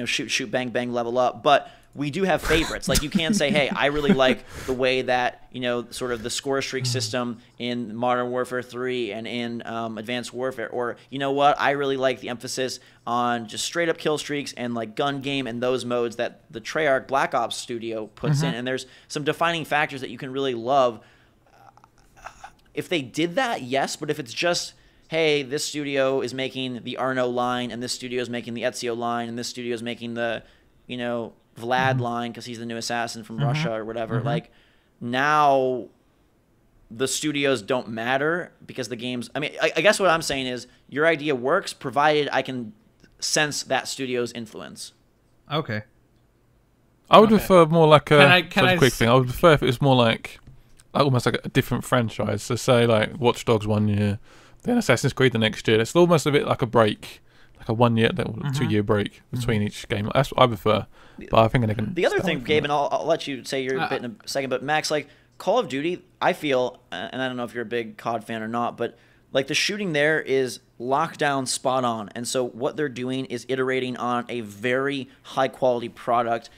shoot, bang, bang, level up, but we do have favorites. Like you can say, hey, I really like the way that, sort of the score streak system in Modern Warfare 3 and in Advanced Warfare. Or, you know what, I really like the emphasis on just straight up kill streaks and like gun game and those modes that the Treyarch Black Ops studio puts in. And there's some defining factors that you can really love. If they did that, yes, but if it's just, hey, this studio is making the Arno line and this studio is making the Ezio line and this studio is making the, Vlad line because he's the new assassin from Russia or whatever. Like now the studios don't matter because the games, I mean, I guess what I'm saying is your idea works provided I can sense that studio's influence. Okay. I would prefer more like a Can I quick thing. I would prefer if it was more like almost like a different franchise. So say like Watch Dogs 1 year, then Assassin's Creed the next year. It's almost a bit like a break, like a 1 year, 2 year break between each game. That's what I prefer. But I think they're going to. The other thing, Gabe, and I'll let you say your bit in a second, but Max, like Call of Duty, I feel, and I don't know if you're a big COD fan or not, but like the shooting there is locked down spot on. And so what they're doing is iterating on a very high quality product.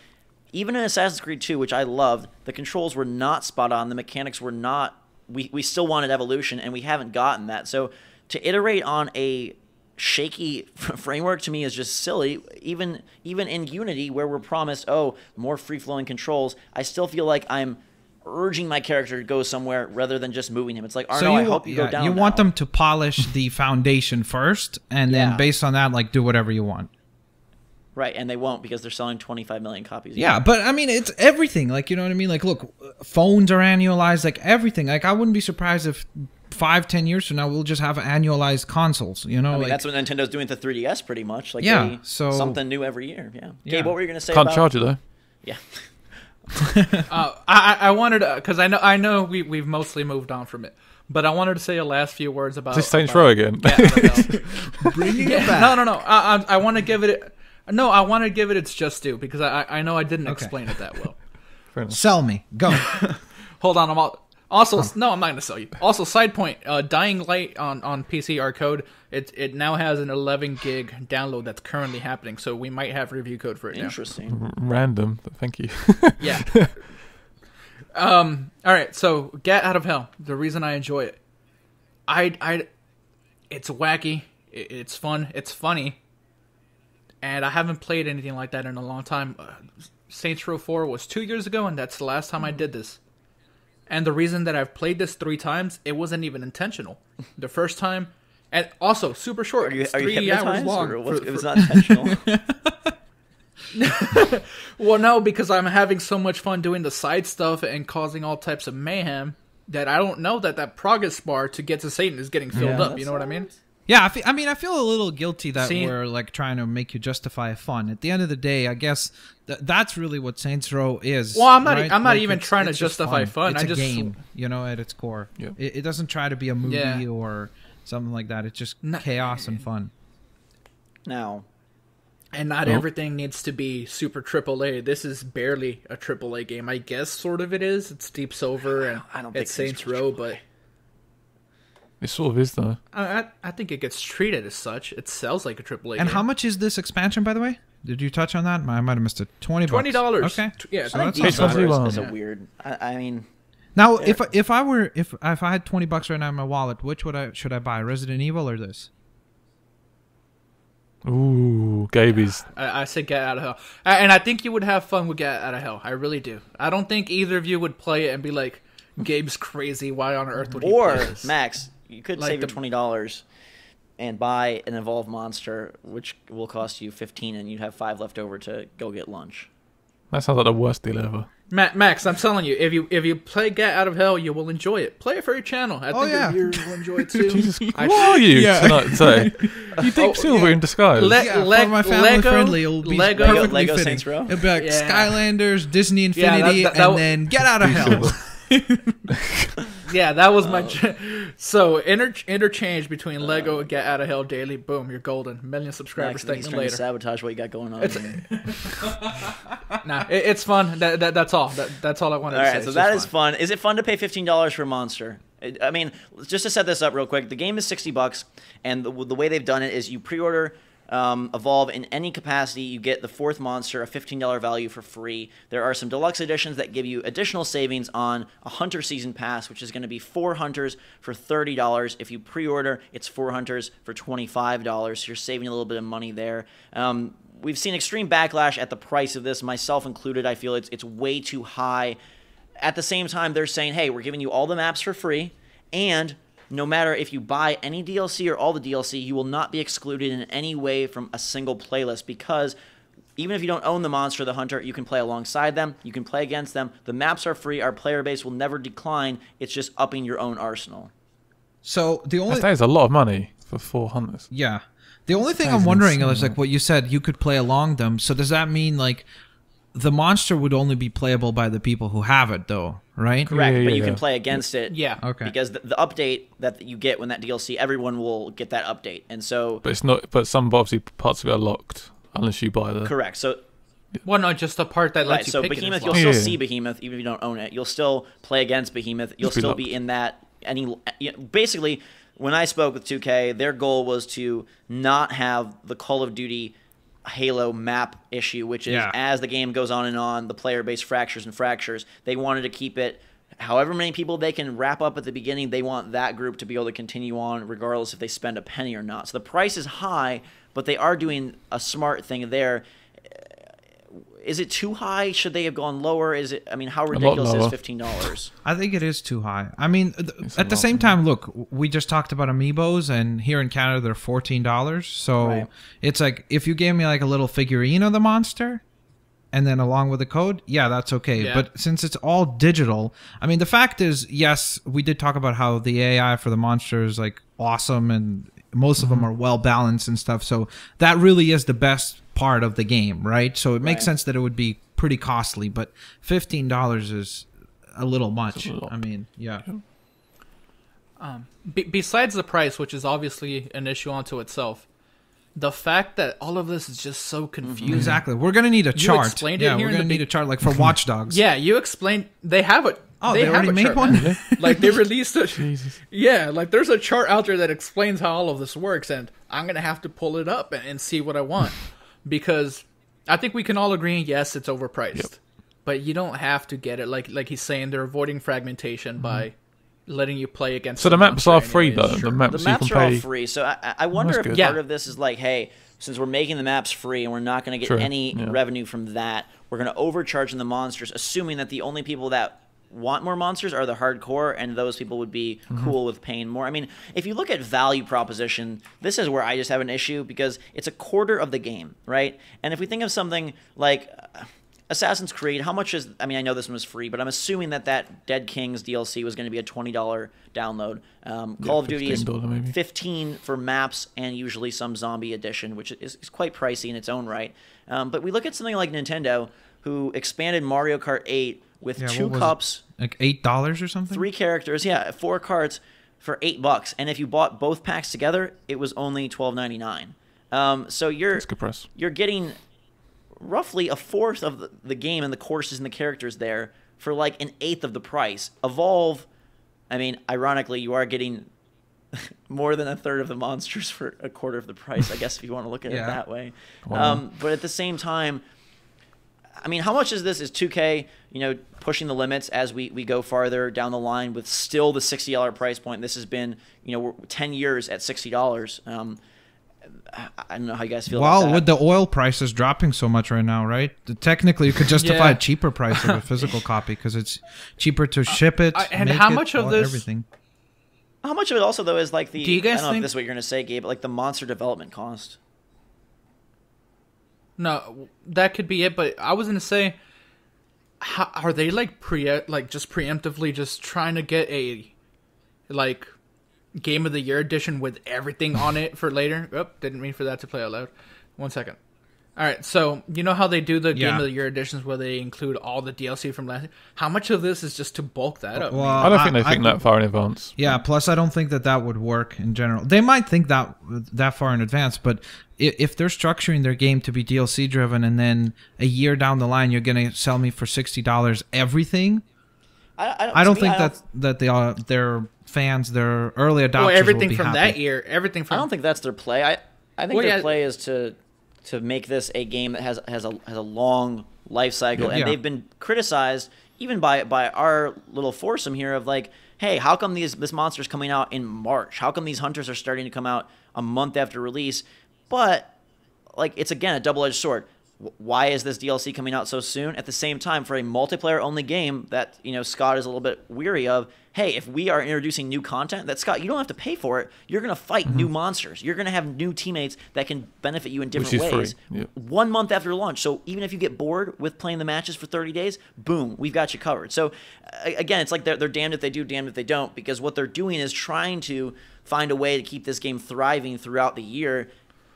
Even in Assassin's Creed 2, which I loved, the controls were not spot on. The mechanics were not. We still wanted evolution, and we haven't gotten that. So to iterate on a shaky framework to me is just silly. Even in Unity, where we're promised, more free-flowing controls, I still feel like I'm urging my character to go somewhere rather than just moving him. It's like, Arno, I hope you go down. You want them to polish the foundation first, and then based on that, like do whatever you want. Right, and they won't because they're selling 25 million copies. Yeah, but I mean, it's everything. Like, you know what I mean? Like, look, phones are annualized, like everything. Like, I wouldn't be surprised if 5-10 years from now we'll just have annualized consoles. You know, I mean, like, that's what Nintendo's doing with the 3DS, pretty much. Like, so something new every year. Yeah. Gabe, what were you going to say? Can't charge it though. Yeah. I wanted to, because I know we've mostly moved on from it, but I wanted to say a last few words about. Is this Saints Row again? Bringing it back. No. I want to give it. No, I want to give it its just due because I know I didn't explain it that well. Sell me. Go. Hold on. No, I'm not going to sell you. Also, side point, Dying Light on PC, our code, it now has an 11 gig download that's currently happening, so we might have review code for it now. Interesting. Random, but thank you. Yeah. All right, so Gat Out of Hell, the reason I enjoy it. It's wacky, it's fun, it's funny, and I haven't played anything like that in a long time. Saints Row 4 was 2 years ago, and that's the last time I did this. And the reason that I've played this 3 times, it wasn't even intentional. The first time, and also super short. Are you 3 hours long. It was not intentional. Well, no, because I'm having so much fun doing the side stuff and causing all types of mayhem that I don't know that progress bar to get to Satan is getting filled up. You know what I mean? Yeah, I feel a little guilty that we're like trying to make you justify fun. At the end of the day, I guess that's really what Saints Row is. Well, I'm not. Right? I'm not like even trying to justify fun. It's I just a game, you know, at its core. Yeah. It doesn't try to be a movie or something like that. It's just chaos and fun. Now, and not everything needs to be super AAA. This is barely a AAA game. I guess sort of it is. It's Deep Silver and I don't think it's Saints Row, but It sort of is though. I think it gets treated as such. It sells like a AAA game. And how much is this expansion, by the way? Did you touch on that? I might have missed it. $20. $20. Okay. Yeah, So I that's think H1Z1. H1Z1 is a weird. I mean, now, if I had $20 right now in my wallet, which should I buy? Resident Evil or this? Ooh, Gaby's. I said Gat Out of Hell. And I think you would have fun with Gat Out of Hell. I really do. I don't think either of you would play it and be like, Gabe's crazy. Why on earth would he play this? Max, you could save your $20 and buy an Evolve monster, which will cost you $15, and you'd have $5 left over to go get lunch. That sounds like the worst deal ever. Max, I'm telling you, if you play Gat Out of Hell, you will enjoy it. Play it for your channel. I think your viewers will enjoy it too. Jesus, who are you tonight? Say, you think Silver in disguise? For my family friendly, it'll be perfectly Lego fitting. Saints Row? It'll be like Skylanders, Disney Infinity, and then Get Out of Hell. Yeah, that was my... So, interchange between Lego and Get Out of Hell daily. Boom, you're golden. Million subscribers. Max, he's trying to sabotage what you got going on. It's fun. That's all. That's all I wanted to say. All right, so that is fun. Is it fun to pay $15 for a monster? I mean, just to set this up real quick, the game is $60, and the way they've done it is you pre-order Evolve in any capacity, you get the 4th monster, a $15 value for free. There are some deluxe editions that give you additional savings on a Hunter Season Pass, which is going to be 4 Hunters for $30. If you pre-order, it's 4 Hunters for $25. So you're saving a little bit of money there. We've seen extreme backlash at the price of this, myself included. I feel it's way too high. At the same time, they're saying, hey, we're giving you all the maps for free, and no matter if you buy any DLC or all the DLC, you will not be excluded in any way from a single playlist, because even if you don't own the monster or the hunter, you can play alongside them, you can play against them. The maps are free, our player base will never decline, it's just upping your own arsenal. So that is a lot of money for 4 hunters. Yeah. The only thing I'm wondering is, like what you said, you could play along them. So does that mean, like, the monster would only be playable by the people who have it, though, right? Correct, Yeah, but yeah, you can yeah. play against it. Yeah. Okay. Because the update that you get when that DLC, everyone will get that update, and so But it's not. But some obviously parts of it are locked unless you buy the. correct. So Well, no, just the part that right, lets you so pick Behemoth, it. you'll As still well. Yeah. see Behemoth even if you don't own it. You'll still play against Behemoth. You'll Just be still locked. be in that basically. When I spoke with 2K, their goal was to not have the Call of Duty Halo map issue, which is Yeah. as the game goes on, the player base fractures and fractures. They wanted to keep it however many people they can wrap up at the beginning. They want that group to be able to continue on regardless if they spend a penny or not. So the price is high, but they are doing a smart thing there. Is it too high? Should they have gone lower? Is it? I mean, how ridiculous is lower. $15? I think it is too high. I mean, It's a at the lot. same time, look, we just talked about Amiibos, and here in Canada they're $14. So Right. it's like if you gave me like a little figurine of the monster, and then along with the code, yeah, that's okay. Yeah. But since it's all digital, I mean, the fact is, yes, we did talk about how the AI for the monster is like awesome, and most of them are well balanced and stuff. So that really is the best part of the game, right? So it makes Right. sense that it would be pretty costly, but $15 is a little much. a lot. I mean, yeah. Besides the price, which is obviously an issue unto itself, the fact that all of this is just so confusing. Exactly. We're gonna need a chart. explained it Yeah, here we're in gonna the need a chart like for Watch Dogs. Yeah, you explained. They have it. Oh, they have already a made chart, one? man. Like they released it. Jesus. Yeah, like there's a chart out there that explains how all of this works, and I'm gonna have to pull it up and see what I want because I think we can all agree. Yes, it's overpriced, Yep. but you don't have to get it. Like he's saying, they're avoiding fragmentation by letting you play against. So the maps monster are free anyways. though. Sure. The maps, The you maps can are all pay. free, so I wonder That's if good. part Yeah. of this is like, hey, since we're making the maps free and we're not going to get True, any yeah. revenue from that, we're going to overcharge in the monsters, assuming that the only people that want more monsters are the hardcore, and those people would be cool with paying more. I mean, if you look at value proposition, this is where I just have an issue because it's a quarter of the game, right? And if we think of something like Assassin's Creed, how much is? I mean, I know this one was free, but I'm assuming that Dead Kings DLC was going to be a $20 download. Call of Duty is $15 maybe. 15 for maps and usually some zombie edition, which is quite pricey in its own right. But we look at something like Nintendo, who expanded Mario Kart 8 with Yeah, two what was cups, it? Like $8 or something. 3 characters, 4 carts for $8, and if you bought both packs together, it was only $12.99. So That's good price. you're getting roughly a fourth of the game and the courses and the characters there for like an eighth of the price. Evolve, I mean, ironically, you are getting more than a third of the monsters for a quarter of the price, I guess, if you want to look at it Yeah. that way. Wow. But at the same time, I mean, how much is this? Is 2K, pushing the limits as we go farther down the line with still the $60 price point? This has been, we're 10 years at $60. I don't know how you guys feel about Well, that. with the oil prices dropping so much right now, right? Technically, you could justify Yeah. a cheaper price of a physical copy because it's cheaper to ship it. and make how it, much of all- this- Everything. How much of it also, though, is like the, Do you guys I don't know if think- this is what you're going to say, Gabe, but like the monster development cost? No, that could be it. But I was gonna say, how, are they like just preemptively just trying to get a like Game of the Year edition with everything on it for later? Oh, didn't mean for that to play out loud. 1 second. All right, so you know how they do the Game Yeah. of the Year editions where they include all the DLC from last year? How much of this is just to bulk that up? Well, I don't think they think that far in advance. Yeah. Plus, I don't think that would work in general. They might think that far in advance, but if they're structuring their game to be DLC driven, and then a year down the line you're gonna sell me for $60 everything, I don't think that their fans, their early adopters, Oh, everything will be from happy. that year, everything from I don't think that's their play. I think Well, their yeah. play is to make this a game that has a long life cycle, and Yeah. they've been criticized even by our little foursome here of like, hey, how come this monster's coming out in March? How come these hunters are starting to come out a month after release? But like, it's again a double-edged sword. Why is this DLC coming out so soon? At the same time, for a multiplayer-only game that Scott is a little bit weary of, hey, if we are introducing new content, that Scott, you don't have to pay for it. You're going to fight new monsters. You're going to have new teammates that can benefit you in different Which is ways. free, yep. 1 month after launch. So even if you get bored with playing the matches for 30 days, boom, we've got you covered. So again, it's like they're damned if they do, damned if they don't, because what they're doing is trying to find a way to keep this game thriving throughout the year.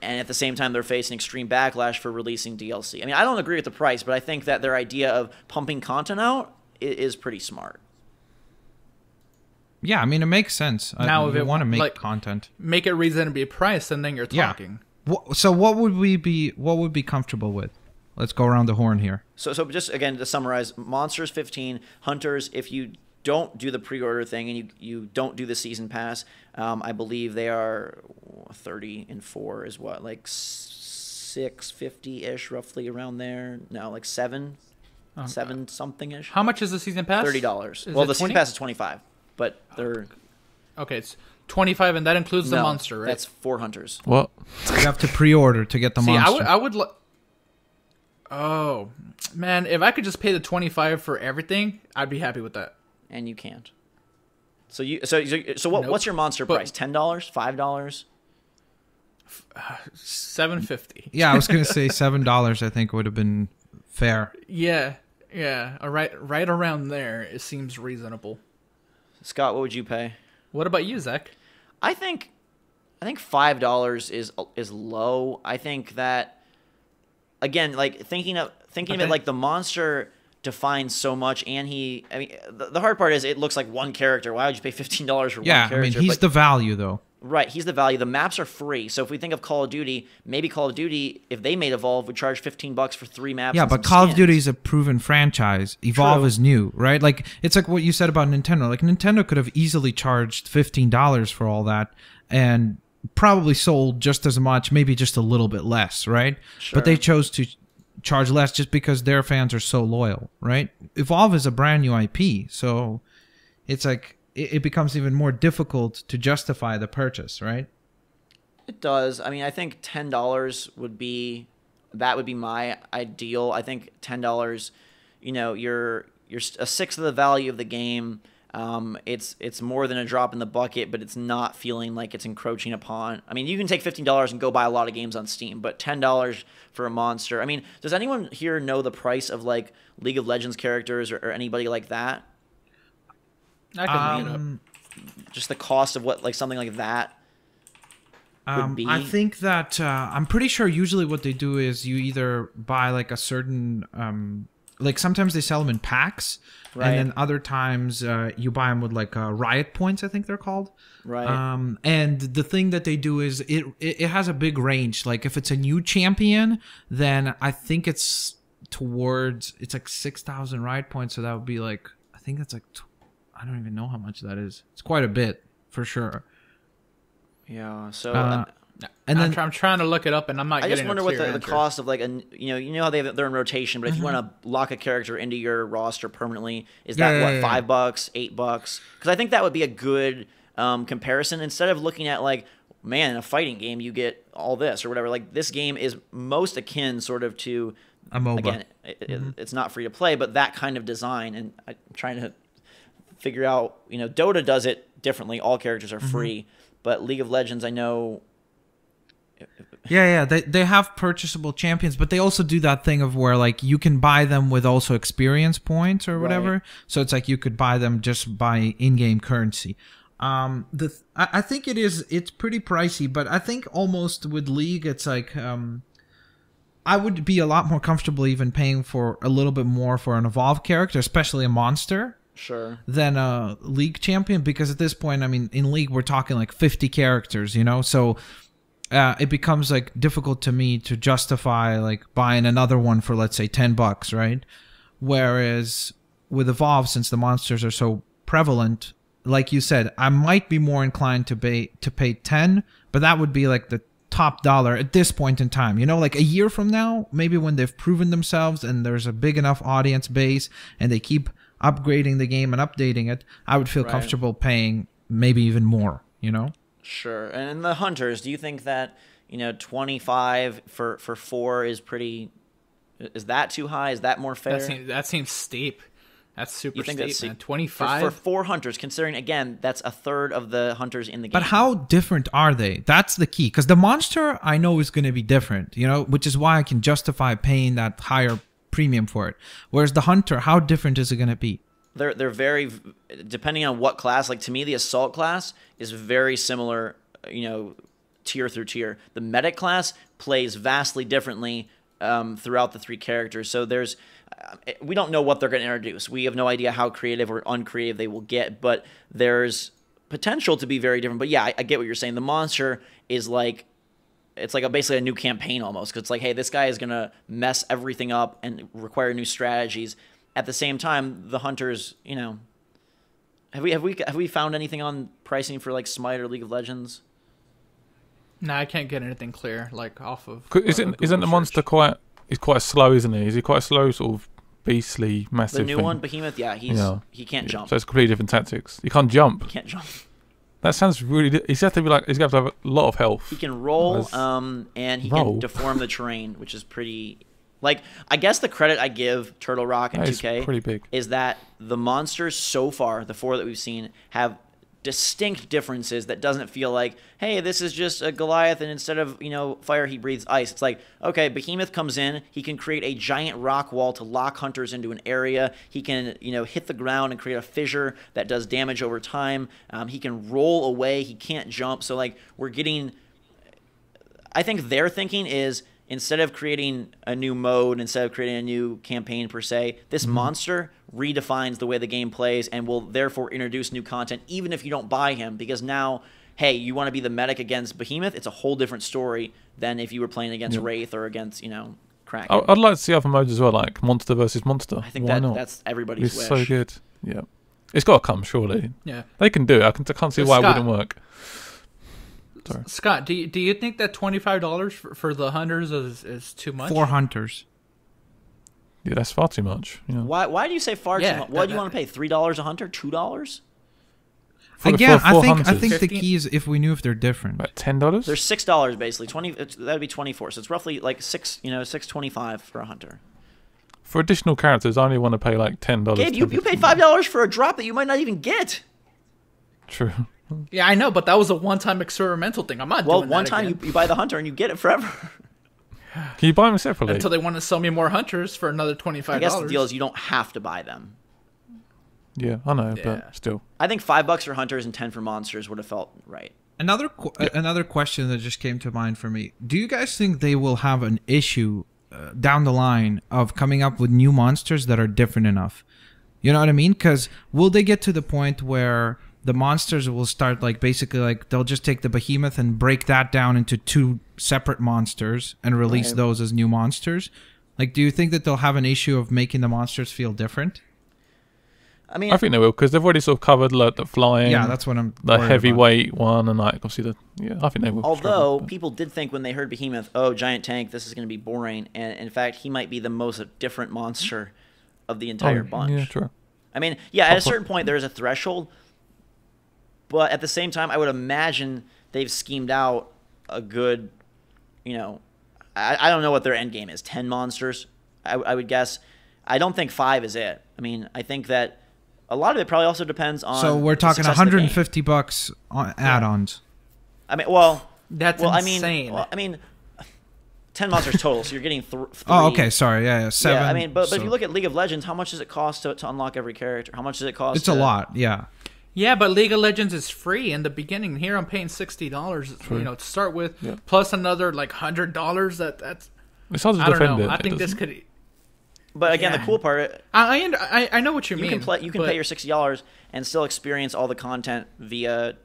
and at the same time they're facing extreme backlash for releasing DLC. I mean, I don't agree with the price, but I think that their idea of pumping content out is pretty smart. Yeah, I mean, it makes sense. Now, if you it want to make like, content, make it reasonably priced, and then you're talking. Yeah. So what would we be? What would be comfortable with? Let's go around the horn here. So just again to summarize, Monsters 15, Hunters. If you don't do the pre-order thing and you don't do the season pass, I believe they are 30 and 4 is what, like 650 ish, roughly around there. No, like 7 something ish. How much is the season pass? $30. Well, the season pass is 25, but they're okay. It's 25, and that includes the monster, right? That's 4 Hunters. What? You have to pre-order to get the monster. I would. Oh man, if I could just pay the 25 for everything, I'd be happy with that. And you can't. So what's your monster price? $10? $5? $7.50. Yeah, I was gonna say $7. I think would have been fair. Yeah. Right around there. It seems reasonable. Scott, what would you pay? What about you, Zach? I think $5 is low. I think that, again, like thinking of it, like the monster defines so much, and the hard part is it looks like one character. Why would you pay $15 for one character? Yeah, I mean, he's the value though. Right, he's the value. The maps are free. So if we think of Call of Duty, maybe Call of Duty, if they made Evolve, would charge $15 for 3 maps. Yeah, but Call of Duty is a proven franchise. Evolve is new, right? Like, it's like what you said about Nintendo. Like, Nintendo could have easily charged $15 for all that and probably sold just as much, maybe just a little bit less, right? Sure. But they chose to charge less just because their fans are so loyal, right? Evolve is a brand new IP, so it's like it becomes even more difficult to justify the purchase, right? It does. I mean, I think $10 would be my ideal. I think $10, you're a sixth of the value of the game. It's more than a drop in the bucket, but it's not feeling like it's encroaching upon. I mean, you can take $15 and go buy a lot of games on Steam, but $10 for a monster. I mean, does anyone here know the price of like League of Legends characters or anybody like that? I can look it up. Just the cost of what like something like that would be. I think that I'm pretty sure usually what they do is you either buy like a certain like sometimes they sell them in packs, right? And then other times you buy them with like riot points, I think they're called. Right. And the thing that they do is it has a big range. Like if it's a new champion, then I think it's like 6,000 riot points. So that would be like, I think that's like, I don't even know how much that is. It's quite a bit for sure. Yeah. So. And then I'm trying to look it up, and I'm not. I just wonder what the cost of like how they're in rotation, but if you want to lock a character into your roster permanently, is that $5, $8? Because I think that would be a good comparison instead of looking at like, man, in a fighting game you get all this or whatever. Like this game is most akin sort of to a MOBA. Again, it's not free to play, but that kind of design, and I'm trying to figure out. Dota does it differently. All characters are free, but League of Legends, I know. Yeah, they have purchasable champions, but they also do that thing of where like you can buy them with also experience points or whatever. Right. So it's like you could buy them just by in-game currency. I think it's pretty pricey, but I think almost with League, it's like I would be a lot more comfortable even paying for a little bit more for an Evolve character, especially a monster. Sure. Than a League champion, because at this point, I mean, in League we're talking like 50 characters, so it becomes like difficult to me to justify like buying another one for, let's say, $10, right? Whereas with Evolve, since the monsters are so prevalent, like you said, I might be more inclined to pay 10, but that would be like the top dollar at this point in time. Like a year from now, maybe when they've proven themselves and there's a big enough audience base and they keep upgrading the game and updating it, I would feel comfortable paying maybe even more, Sure. And the Hunters, do you think that, 25 for 4 is that too high? Is that more fair? That seems steep. That's super steep, that's man. 25? For 4 Hunters, considering, again, that's a third of the Hunters in the game. But how different are they? That's the key. Because the monster, I know, is going to be different, which is why I can justify paying that higher premium for it. Whereas the Hunter, how different is it going to be? They're very, depending on what class. Like to me, the Assault class is very similar, to tier through tier. The medic class plays vastly differently throughout the 3 characters. So we don't know what they're going to introduce. We have no idea how creative or uncreative they will get, but there's potential to be very different. But yeah, I get what you're saying. The monster is like, it's like basically a new campaign almost, because it's like, hey, this guy is going to mess everything up and require new strategies. At the same time, the hunters, have we found anything on pricing for like Smite or League of Legends? No, I can't get anything clear off of. Isn't the monster quite slow, isn't he? Is he quite a slow, sort of beastly, massive? The new thing? one, Behemoth, yeah, he can't jump. So it's completely different tactics. He can't jump. He can't jump. That sounds really. He's got to have a lot of health. He can roll, and he can deform the terrain, which is pretty. Like, I guess the credit I give Turtle Rock and 2K pretty big. Is that the monsters so far, the 4 that we've seen, have distinct differences that doesn't feel like, hey, this is just a Goliath and instead of, fire, he breathes ice. It's like, okay, Behemoth comes in, he can create a giant rock wall to lock hunters into an area. He can, hit the ground and create a fissure that does damage over time. He can roll away. He can't jump. So, like, I think their thinking is, instead of creating a new mode, instead of creating a new campaign per se, this monster redefines the way the game plays and will therefore introduce new content, even if you don't buy him. Because now, hey, you want to be the medic against Behemoth? It's a whole different story than if you were playing against Wraith or against, Kraken. I'd like to see other modes as well, like monster versus monster. I think that's everybody's wish. It's so good. Yeah, it's got to come, surely. Yeah, they can do it. I can't see why it wouldn't work. Sorry. Scott, do you think that $25 for the hunters is too much? 4 hunters. Yeah, that's far too much. Yeah. Why do you say far too much? What do you want to pay? $3 a hunter? $2? Again, I think the key is if we knew if they're different. About $10. They're $6 basically. That'd be 24. So it's roughly like $6.25 for a hunter. For additional characters, I only want to pay like $10. Gabe, you paid $5 for a drop that you might not even get. True. Yeah, I know, but that was a one-time experimental thing. I'm not doing that one time you buy the hunter and you get it forever. Can you buy them separately? Until they want to sell me more hunters for another $25. I guess the deal is you don't have to buy them. Yeah, I know, but still. I think $5 for hunters and 10 for monsters would have felt right. Another question that just came to mind for me. Do you guys think they will have an issue down the line of coming up with new monsters that are different enough? You know what I mean? Because will they get to the point where the monsters will start basically they'll just take the Behemoth and break that down into 2 separate monsters and release those as new monsters? Do you think that they'll have an issue of making the monsters feel different? I mean, I think they will, because they've already sort of covered the flying. Yeah, that's what I'm. The heavyweight one, and obviously I think they will. Although people did think when they heard Behemoth, oh, giant tank, this is going to be boring, and in fact, he might be the most different monster of the entire bunch. Yeah, true. I mean, at a certain point there is a threshold, but at the same time, I would imagine they've schemed out a good, I don't know what their end game is. 10 monsters, I would guess. I don't think 5 is it. I mean, I think that a lot of it probably also depends on. So we're talking $150 on add-ons. I mean, that's insane. I mean, 10 monsters total, so you're getting 3. Oh, okay, sorry, yeah, 7. Yeah, I mean, but if you look at League of Legends, how much does it cost to unlock every character? How much does it cost? It's a lot, yeah. Yeah, but League of Legends is free in the beginning. Here I'm paying $60, to start with, plus another $100. That's. It's hard to I defend don't know. it. I think this could. But again, the cool part, I know what you mean. You can pay your $60 and still experience all the content via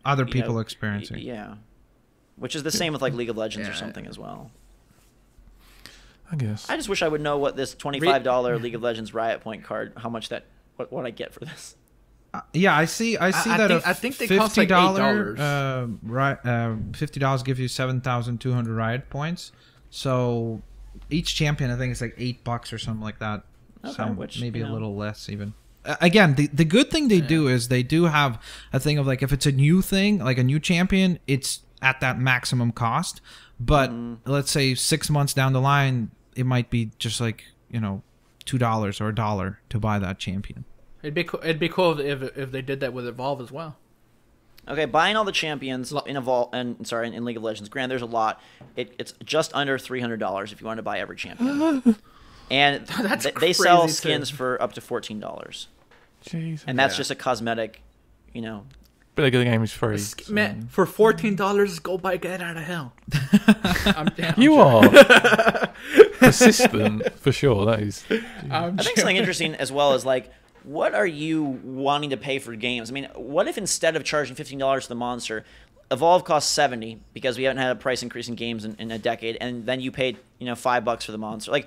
other people experiencing. Yeah, which is the same with League of Legends or something as well. I guess. I just wish I would know what this $25 League of Legends Riot Point card, how much what I get for this. Yeah, I see that. I think they cost $8. $50 gives you 7,200 Riot points. So each champion, I think, is $8 or something like that. Okay, so which, maybe a little less even. Again, the good thing they do is they do have a thing of if it's a new thing, a new champion, it's at that maximum cost. But let's say 6 months down the line, it might be just $2 or $1 to buy that champion. It'd be cool if they did that with Evolve as well. Okay, buying all the champions in Evolve in League of Legends. Granted, there's a lot. It's just under $300 if you want to buy every champion. And they sell skins for up to $14. Jeez. And that's just a cosmetic, But the game is free. Man, for $14, go buy Gat Out of Hell. I'm down. You are persistent for sure. That is. I think something interesting as well is like, what are you wanting to pay for games? I mean, what if instead of charging $15 for the monster, Evolve costs $70 because we haven't had a price increase in games in a decade, and then you paid $5 for the monster? Like,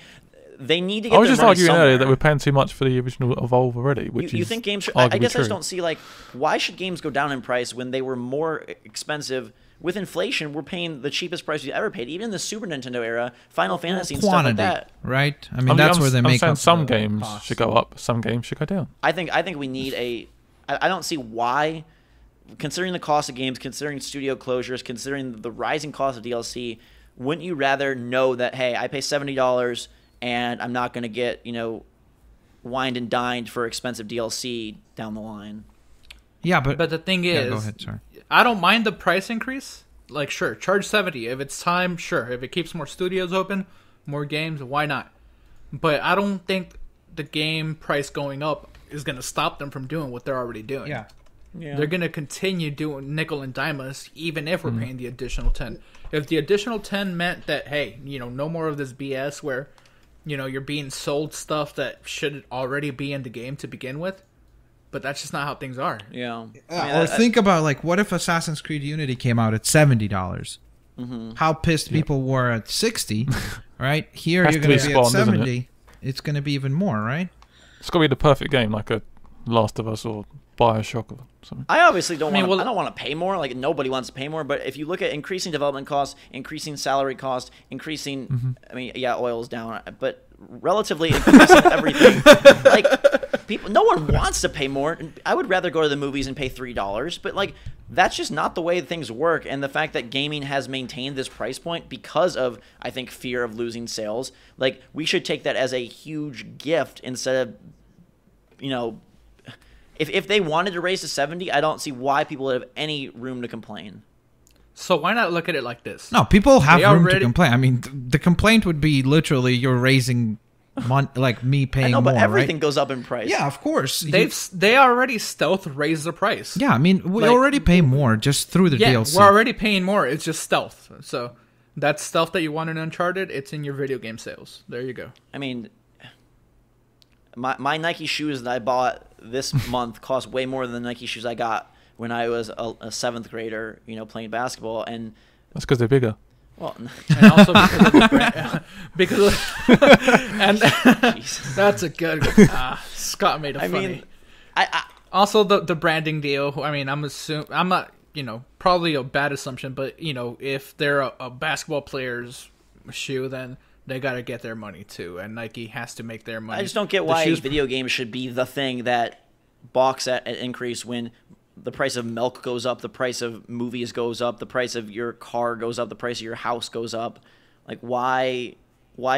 they need to get. I was just arguing somewhere. earlier that we're paying too much for the original Evolve already. Which you is think games should? I guess true. I just don't see like why should games go down in price when they were more expensive. With inflation, we're paying the cheapest price we've ever paid. Even in the Super Nintendo era, Final Fantasy and stuff like that. Right? I mean, that's where they make up. Some games should go up, some games should go down. I think we need a. I don't see why, considering the cost of games, considering studio closures, considering the rising cost of DLC, wouldn't you rather know that, hey, I pay $70 and I'm not going to get wined and dined for expensive DLC down the line? Yeah, but the thing is, go ahead, sorry. I don't mind the price increase. Like, sure, charge $70 if it's time. Sure, if it keeps more studios open, more games, why not? But I don't think the game price going up is going to stop them from doing what they're already doing. Yeah. They're going to continue doing nickel and dime us, even if we're paying the additional 10. If the additional 10 meant that, hey, no more of this BS where, you're being sold stuff that should already be in the game to begin with. But that's just not how things are. Yeah. Or think about, like, what if Assassin's Creed Unity came out at $70? Mm-hmm. How pissed people were at $60, right? Here, you're going to be at $70. It's going to be even more, right? It's got to be the perfect game, like a Last of Us or Bioshock or something. I obviously don't want. I don't want to pay more. Like, nobody wants to pay more. But if you look at increasing development costs, increasing salary costs, increasing, oil's down, but relatively increasing everything. Like, no one wants to pay more. I would rather go to the movies and pay $3. But like, that's just not the way things work. And the fact that gaming has maintained this price point because of, I think, fear of losing sales. Like, we should take that as a huge gift instead of, If they wanted to raise to 70, I don't see why people would have any room to complain. So why not look at it like this? No, people have room to complain. I mean, the complaint would be literally you're raising, like me paying more. But everything right? goes up in price. Yeah, of course. They already stealth raised the price. Yeah, I mean, we already pay more just through the DLC. We're already paying more. It's just stealth. So that stuff that you want in Uncharted, it's in your video game sales. There you go. I mean, my Nike shoes that I bought this month cost way more than the Nike shoes I got when I was a seventh grader, playing basketball. And that's because they're bigger. Well, and also because of the brand, and that's a good. Scott made it funny. I mean, I also the branding deal. I mean, I'm not, probably a bad assumption, but if they're a basketball player's shoe, then they got to get their money too, and Nike has to make their money. I just don't get why video games should be the thing that balks at an increase when the price of milk goes up, the price of movies goes up, the price of your car goes up, the price of your house goes up. Like, why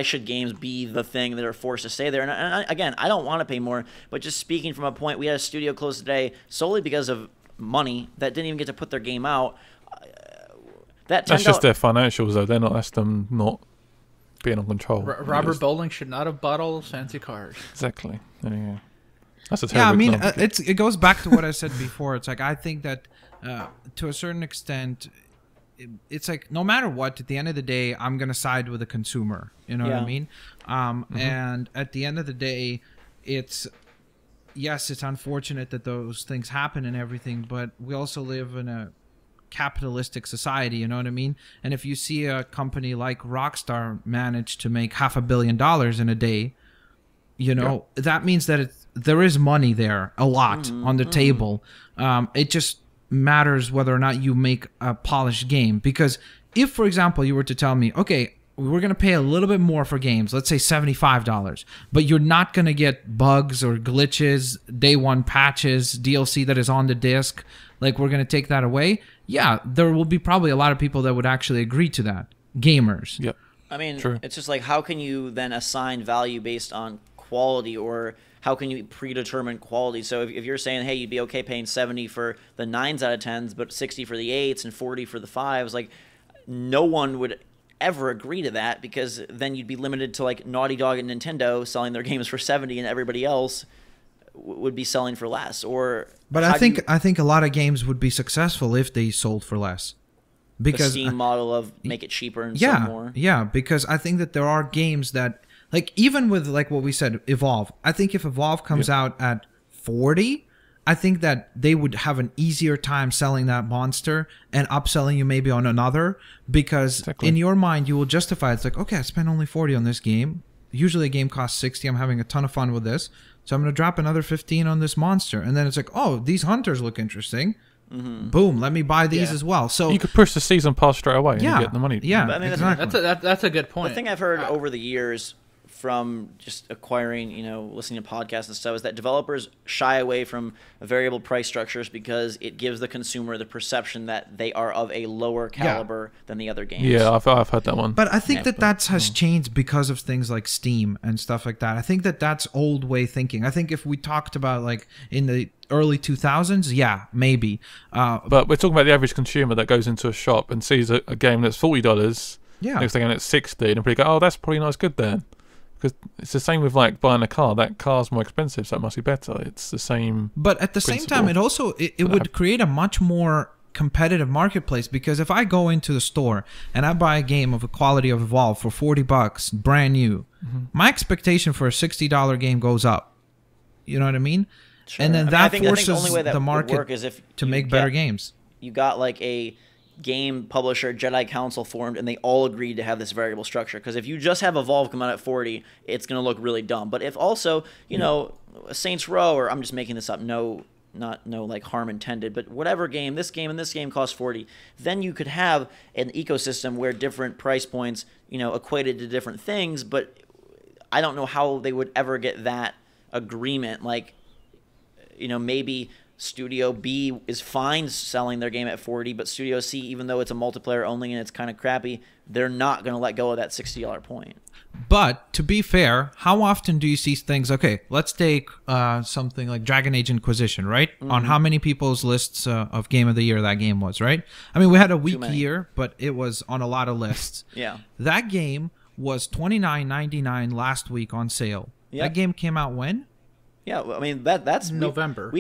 should games be the thing that are forced to stay there? And again, I don't want to pay more, but just speaking from a point, we had a studio close today solely because of money that didn't even get to put their game out. That's just their financials, though. That's them not being on control. Robert Bowling should not have bought all those fancy cars. Exactly. There you go. That's a terrible example. It goes back to what I said before. It's like, I think that to a certain extent, it's like, no matter what, at the end of the day, I'm going to side with the consumer. You know what I mean? And at the end of the day, it's unfortunate that those things happen and everything, but we also live in a capitalistic society, you know what I mean? And if you see a company like Rockstar manage to make $500 million in a day, that means that there is money there, a lot on the table. It just matters whether or not you make a polished game. Because if, for example, you were to tell me, okay, we're going to pay a little bit more for games, let's say $75, but you're not going to get bugs or glitches, day one patches, DLC that is on the disc, like, we're going to take that away. Yeah, there will be probably a lot of people that would actually agree to that. Gamers. Yep. I mean, True. It's just like, how can you then assign value based on quality, or how can you predetermine quality? So if you're saying, hey, you'd be okay paying 70 for the 9s out of 10s, but 60 for the 8s and 40 for the 5s, like, no one would ever agree to that, because then you'd be limited to like Naughty Dog and Nintendo selling their games for 70 and everybody else would be selling for less. Or but I think a lot of games would be successful if they sold for less. Because the Steam model of make it cheaper and sell more. Yeah, because I think that there are games that, like, even with, like, what we said, Evolve. I think if Evolve comes out at 40, I think that they would have an easier time selling that monster and upselling you maybe on another, because in your mind you will justify it's like, okay, I spent only 40 on this game. Usually a game costs 60. I'm having a ton of fun with this, so I'm going to drop another 15 on this monster. And then it's like, oh, these hunters look interesting. Boom, let me buy these as well. So you could push the season pass straight away and you get the money. Yeah, I mean, exactly. That's a good point. The thing I've heard over the years from just acquiring, listening to podcasts and stuff, is that developers shy away from variable price structures because it gives the consumer the perception that they are of a lower caliber than the other games. Yeah, I've heard that one. But I think that has changed because of things like Steam and stuff like that. I think that that's old way thinking. I think if we talked about, like, in the early 2000s, yeah, maybe. But we're talking about the average consumer that goes into a shop and sees a game that's $40. Yeah. Next thing, it's 60, and they go, "Oh, that's probably not as good then." Because it's the same with, like, buying a car. That car's more expensive, so it must be better. It's the same. But at the same time, it also it would create a much more competitive marketplace, because if I go into the store and I buy a game of the quality of Evolve for $40, brand new, my expectation for a $60 game goes up. You know what I mean? Sure. And then I think forces the only way that the would market work is if to make better games. You got, like, a game publisher Jedi Council formed and they all agreed to have this variable structure, because if you just have Evolve come out at 40, it's going to look really dumb. But if also Saints Row, or I'm just making this up, no like harm intended, but whatever game, this game and this game cost 40, then you could have an ecosystem where different price points equated to different things. But I don't know how they would ever get that agreement. Like, maybe Studio B is fine selling their game at 40, but Studio C, even though it's a multiplayer only and it's kind of crappy, they're not going to let go of that $60 point. But to be fair, how often do you see things? Okay, let's take something like Dragon Age Inquisition, right? On how many people's lists of Game of the Year that game was, right? I mean, we had a weak year, but it was on a lot of lists. Yeah. That game was $29.99 last week on sale. Yep. That game came out when? Yeah, I mean that's November.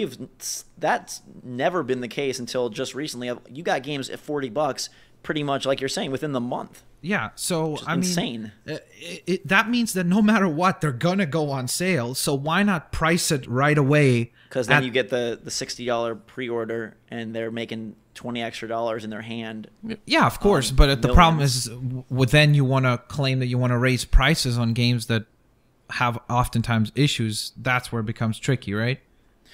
That's never been the case until just recently. You got games at $40, pretty much like you're saying, within the month. Yeah, so I mean, insane. That means that no matter what, they're gonna go on sale. So why not price it right away? Because then you get the $60 pre-order, and they're making $20 extra in their hand. Yeah, of course. But the problem is, then you want to claim that you want to raise prices on games that have oftentimes issues. That's where it becomes tricky, right?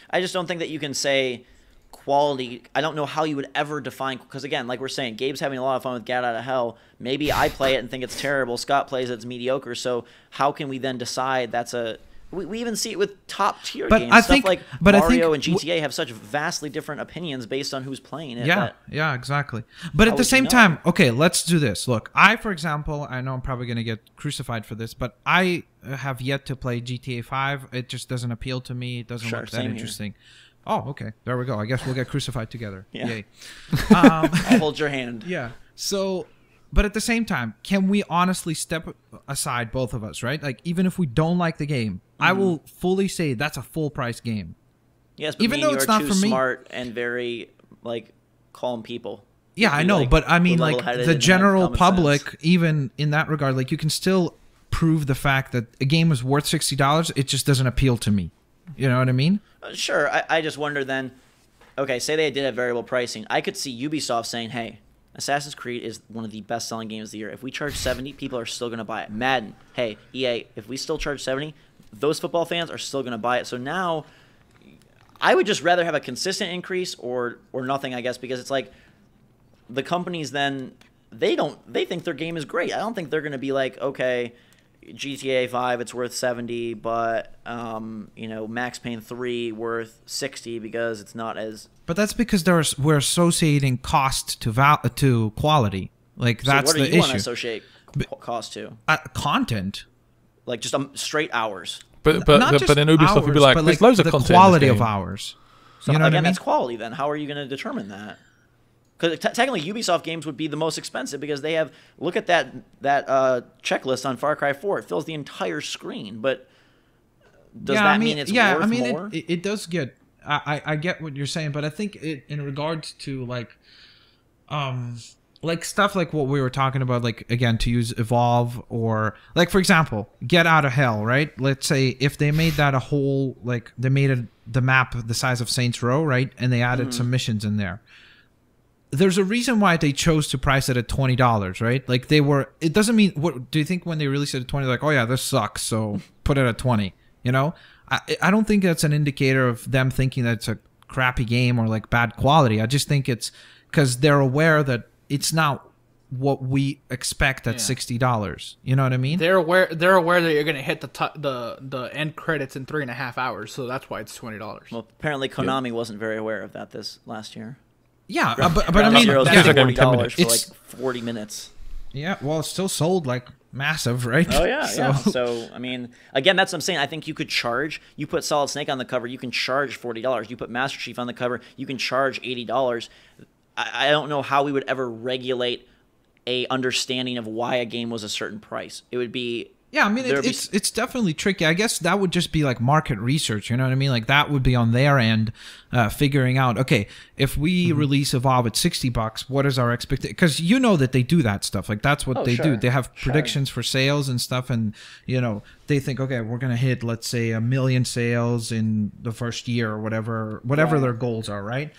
I just don't think that you can say quality. I don't know how you would ever define, because again, like we're saying, Gabe's having a lot of fun with Gat Out of Hell. Maybe I play it and think it's terrible. Scott plays it, it's mediocre. So how can we then decide that's a... We even see it with top tier games. Stuff like Mario and GTA have such vastly different opinions based on who's playing it. Yeah, exactly. But at the same time, okay, let's do this. Look, for example, I know I'm probably going to get crucified for this, but I have yet to play GTA 5. It just doesn't appeal to me. It doesn't look that interesting. Here. Oh, okay. There we go. I guess we'll get crucified together. Yeah. Yay. I'll hold your hand. Yeah. So... But at the same time, can we honestly step aside, both of us, right? Like, even if we don't like the game, I will fully say that's a full price game. Yes, but even though it's not for me, smart and very, like, calm people. Yeah, I know, but I mean, like, the general public, even in that regard, like, you can still prove the fact that a game is worth $60. It just doesn't appeal to me. You know what I mean? Sure. I just wonder then, okay, say they did have variable pricing. I could see Ubisoft saying, hey, Assassin's Creed is one of the best-selling games of the year. If we charge $70, people are still going to buy it. Madden, hey, EA, if we still charge $70, those football fans are still going to buy it. So now, I would just rather have a consistent increase or nothing, I guess, because it's like the companies then they think their game is great. I don't think they're going to be like, okay, GTA 5 it's worth 70, but Max Payne 3 worth 60 because it's not as. But that's because we're associating cost to quality. Like, that's the issue. So what do you want to associate cost to? Content. Like just straight hours. But then Ubisoft would be like, there's loads of content. The quality of hours. So you know again, that's quality. Then how are you going to determine that? Because technically, Ubisoft games would be the most expensive because they have. Look at that checklist on Far Cry 4. It fills the entire screen, but does that mean it's worth more? It does get. I get what you're saying, but I think in regards to like stuff like what we were talking about, like again to use Evolve or like for example, Get Out of Hell, right? Let's say if they made that a whole they made the map the size of Saints Row, right? And they added some missions in there. There's a reason why they chose to price it at $20, right? Like it doesn't mean, what do you think when they released it at 20, like, oh yeah, this sucks, so put it at 20, you know? I don't think that's an indicator of them thinking that it's a crappy game or like bad quality. I just think it's because they're aware that it's not what we expect at $60. You know what I mean? They're aware that you're going to hit the end credits in 3.5 hours, so that's why it's $20. Well, apparently Konami wasn't very aware of that this last year. Yeah, but I mean, Zero's like $40 for it's like 40 minutes. Yeah, well, it's still sold like massive, right? Oh yeah, yeah. So I mean, again, that's what I'm saying. I think you could charge. You put Solid Snake on the cover, you can charge $40. You put Master Chief on the cover, you can charge $80. I don't know how we would ever regulate a understanding of why a game was a certain price. It would be. Yeah, I mean, it's definitely tricky. I guess that would just be like market research, you know what I mean? Like that would be on their end, figuring out, okay, if we release Evolve at $60, what is our expectation? Because you know that they do that stuff. Like that's what they do. They have predictions for sales and stuff, and you know they think, okay, we're gonna hit, let's say, 1 million sales in the first year or whatever their goals are, right?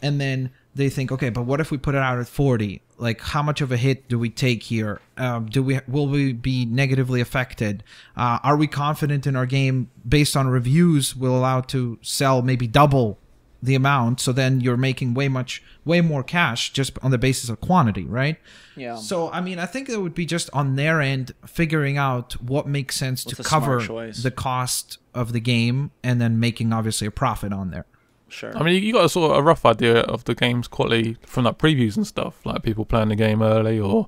And then they think, okay, but what if we put it out at 40? Like, how much of a hit do we take here? Will we be negatively affected? Are we confident in our game based on reviews will allow to sell maybe double the amount? So then you're making way more cash just on the basis of quantity, right? Yeah. So I mean, I think it would be just on their end figuring out what makes sense to cover the cost of the game, and then making obviously a profit on there. Sure. I mean, you got a sort of a rough idea of the game's quality from like previews and stuff, like people playing the game early, or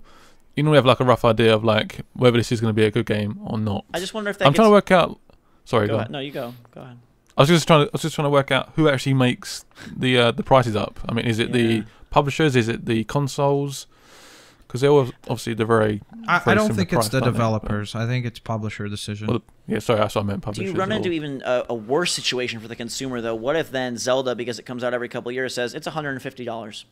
you normally have like a rough idea of like whether this is going to be a good game or not. I just wonder if that. I'm trying to work out. Sorry, go ahead. No, you go. Go ahead. I was just trying to work out who actually makes the prices up. I mean, is it the publishers? Is it the consoles? Because they're very. I don't think it's the developers. I think it's publisher decision. Well, yeah, sorry, that's what I meant. Publishers. Do you run into even a worse situation for the consumer though? What if then Zelda, because it comes out every couple of years, says it's $150?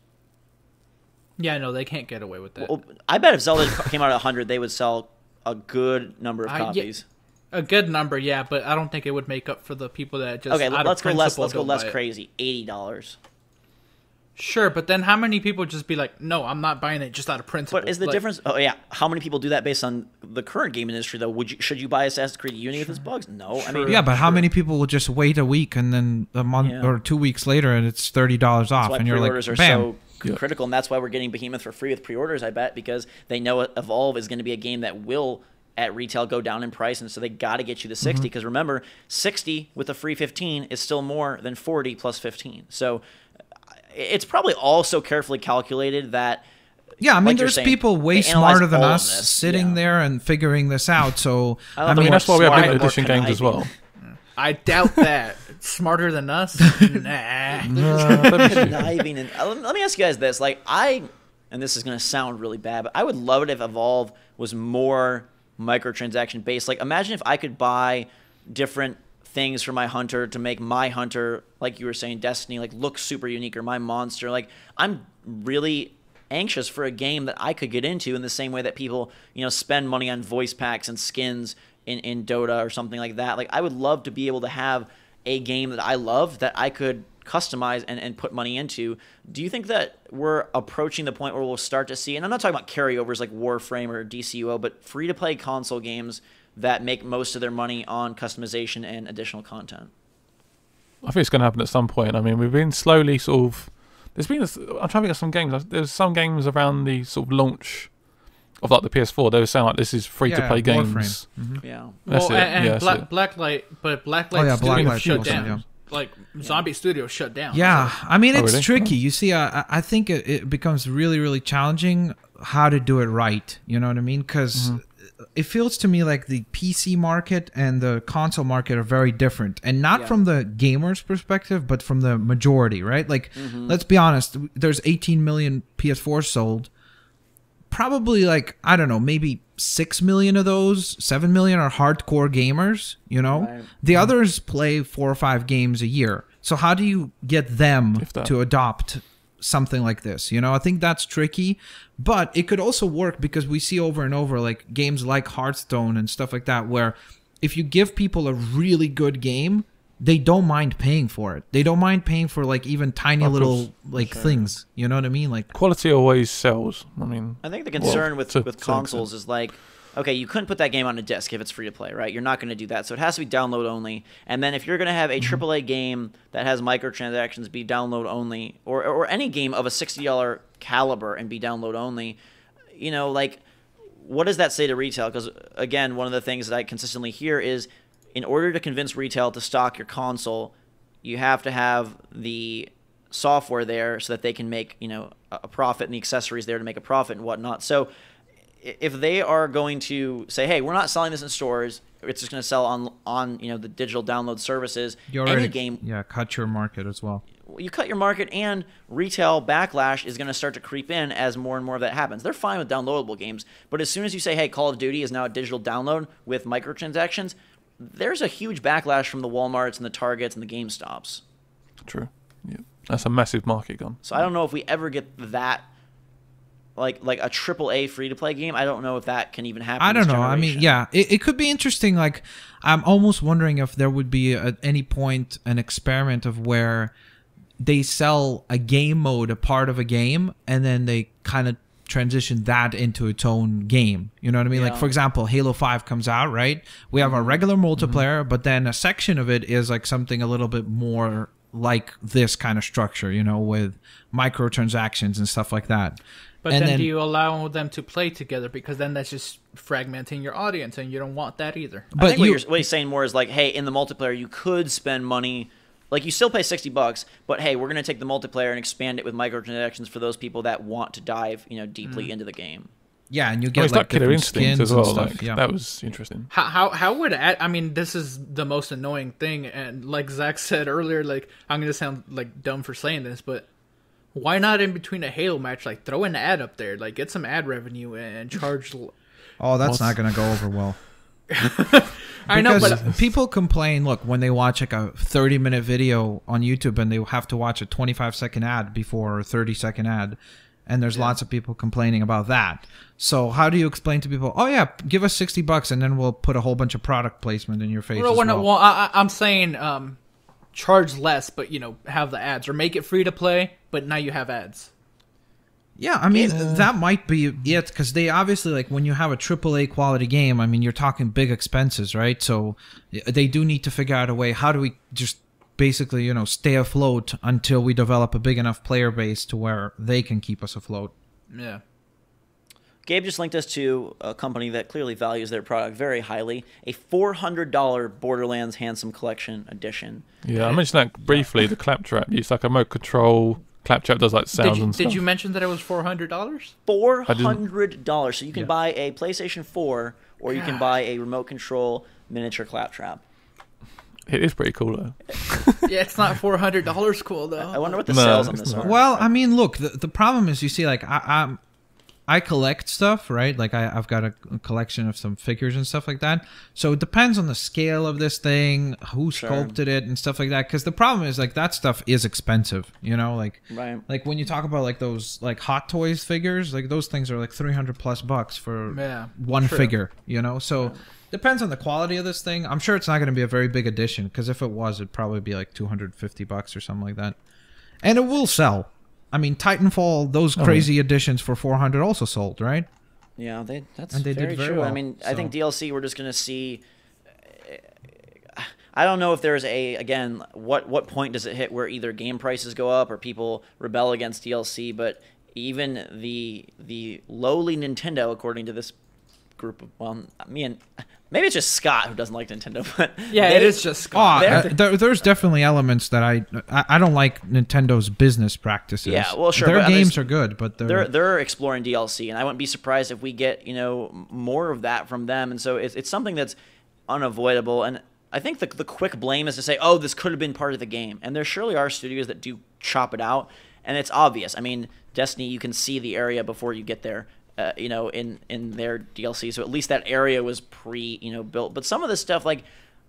Yeah, no, they can't get away with that. Well, I bet if Zelda came out at 100, they would sell a good number of copies. A good number, yeah, but I don't think it would make up for the people that just let's go less crazy. $80. Sure, but then how many people just be like, no, I'm not buying it just out of principle? But is the difference? Oh yeah, how many people do that based on the current game industry though? Should you buy Assassin's Creed Unity with its bugs? No, I mean, yeah, but how many people will just wait a week and then a month or 2 weeks later and it's $30 off, and you're like, are bam. So critical, and that's why we're getting Behemoth for free with pre-orders. I bet because they know Evolve is going to be a game that will at retail go down in price, and so they got to get you the 60. Because remember, 60 with a free 15 is still more than 40 plus 15. So it's probably all so carefully calculated that. Yeah, I mean, there's people way smarter than us sitting there and figuring this out. So I mean, that's why we have limited edition games as well. I doubt that. Smarter than us? Nah. Conniving. And let me ask you guys this: like, and this is going to sound really bad, but I would love it if Evolve was more microtransaction based. Like, imagine if I could buy different things for my hunter to make my hunter, like you were saying, Destiny, like look super unique, or my monster. Like, I'm really anxious for a game that I could get into in the same way that people, spend money on voice packs and skins in Dota or something like that. Like, I would love to be able to have a game that I love that I could customize and put money into. Do you think that we're approaching the point where we'll start to see, and I'm not talking about carryovers like Warframe or DCUO, but free-to-play console games that make most of their money on customization and additional content? I think it's going to happen at some point. I mean, we've been slowly sort of... I'm trying to think of some games. There's some games around the sort of launch of like the PS4. They were saying like this is free-to-play games. Mm-hmm. Yeah. That's Blacklight Studio shut down. Yeah. Like, Zombie Studio shut down. Yeah, so. I mean, it's really? tricky. You see, I think it becomes really, really challenging how to do it right. You know what I mean? Because it feels to me like the PC market and the console market are very different. And not from the gamer's perspective, but from the majority, right? Like, let's be honest. There's 18 million PS4s sold. probably like, I don't know, maybe 6 million of those, 7 million are hardcore gamers, you know? Right. The others play 4 or 5 games a year. So how do you get them to adopt something like this? You know, I think that's tricky, but it could also work because we see over and over like games like Hearthstone and stuff like that, where if you give people a really good game, they don't mind paying for it. They don't mind paying for like even tiny little like things. You know what I mean? Like quality always sells. I mean, I think the concern with consoles is like, okay, you couldn't put that game on a disc if it's free to play, right? You're not going to do that. So it has to be download only. And then if you're going to have a AAA game that has microtransactions be download only, or any game of a $60 caliber and be download only, you know, like, what does that say to retail? Because, again, one of the things that I consistently hear is in order to convince retail to stock your console, you have to have the software there so that they can make, you know, a profit, and the accessories there to make a profit and whatnot. So if they are going to say, hey, we're not selling this in stores, it's just going to sell on you know, the digital download services, any game, cut your market as well. You cut your market, and retail backlash is going to start to creep in as more and more of that happens. They're fine with downloadable games, but as soon as you say, hey, Call of Duty is now a digital download with microtransactions, there's a huge backlash from the Walmarts and the Targets and the GameStops. True. Yeah, that's a massive market gone. So I don't know if we ever get that, like a AAA free-to-play game. I don't know if that can even happen. I don't know. I mean, yeah, it could be interesting. Like, I'm almost wondering if there would be at any point an experiment of where they sell a game mode, a part of a game, and then they kind of transition that into its own game. You know what I mean? Yeah. Like, for example, Halo 5 comes out, right? We have our regular multiplayer, but then a section of it is like something a little bit more like this kind of structure, you know, with microtransactions and stuff like that. But then do you allow them to play together? Because then that's just fragmenting your audience, and you don't want that either. But I think what he's saying more is like, hey, in the multiplayer, you could spend money. Like, you still pay $60, but hey, we're going to take the multiplayer and expand it with microtransactions for those people that want to dive, you know, deeply into the game. Yeah, and you get like Killer Instinct as well. Stuff, like, that was interesting. How would I mean, this is the most annoying thing, and like Zach said earlier, like, I'm going to sound like dumb for saying this, but why not in between a Halo match, like, throw an ad up there, like, get some ad revenue and charge. Oh, that's not going to go over well. I know, but people complain, look, when they watch like a 30-minute video on YouTube and they have to watch a 25-second ad before a 30-second ad, and there's lots of people complaining about that. So how do you explain to people, oh yeah, give us $60 and then we'll put a whole bunch of product placement in your face as well? I'm saying charge less, but, you know, have the ads, or make it free to play, but now you have ads. Yeah, I mean, that might be it, because they obviously, like, when you have a AAA quality game, I mean, you're talking big expenses, right? So they do need to figure out a way, how do we just basically, you know, stay afloat until we develop a big enough player base to where they can keep us afloat. Yeah. Gabe just linked us to a company that clearly values their product very highly, a $400 Borderlands Handsome Collection Edition. Yeah, I mentioned that briefly, the claptrap. It's like a remote control. Claptrap does like sounds and stuff. Did you mention that it was $400? $400. So you can buy a PlayStation 4, or you can buy a remote control miniature claptrap. It is pretty cool, though. Yeah, it's not $400 cool, though. I wonder what the sales on this are. Well, I mean, look, the problem is, you see, like, I collect stuff, right? Like, I've got a collection of some figures and stuff like that. So it depends on the scale of this thing, who sculpted it and stuff like that. Because the problem is, like, that stuff is expensive, you know? Like, like when you talk about, like, those, like, Hot Toys figures, like, those things are, like, $300+ for one figure, you know? So depends on the quality of this thing. I'm sure it's not going to be a very big edition, because if it was, it'd probably be, like, $250 or something like that. And it will sell. I mean, Titanfall, those crazy editions for $400 also sold, right? Yeah, that's and they very did very true. well, I mean, I think DLC, we're just going to see. I don't know if there's again, what point does it hit where either game prices go up or people rebel against DLC, but even the lowly Nintendo, according to this group of, well, maybe it's just Scott who doesn't like Nintendo, but it is just Scott. There's definitely elements that I don't like Nintendo's business practices. Yeah, well, sure. Their games are good, but they're exploring DLC, and I wouldn't be surprised if we get, you know, more of that from them. And so it's something that's unavoidable. And I think the quick blame is to say, oh, this could have been part of the game. And there surely are studios that do chop it out, and it's obvious. I mean, Destiny, you can see the area before you get there. in their DLC. So at least that area was built. But some of this stuff, like,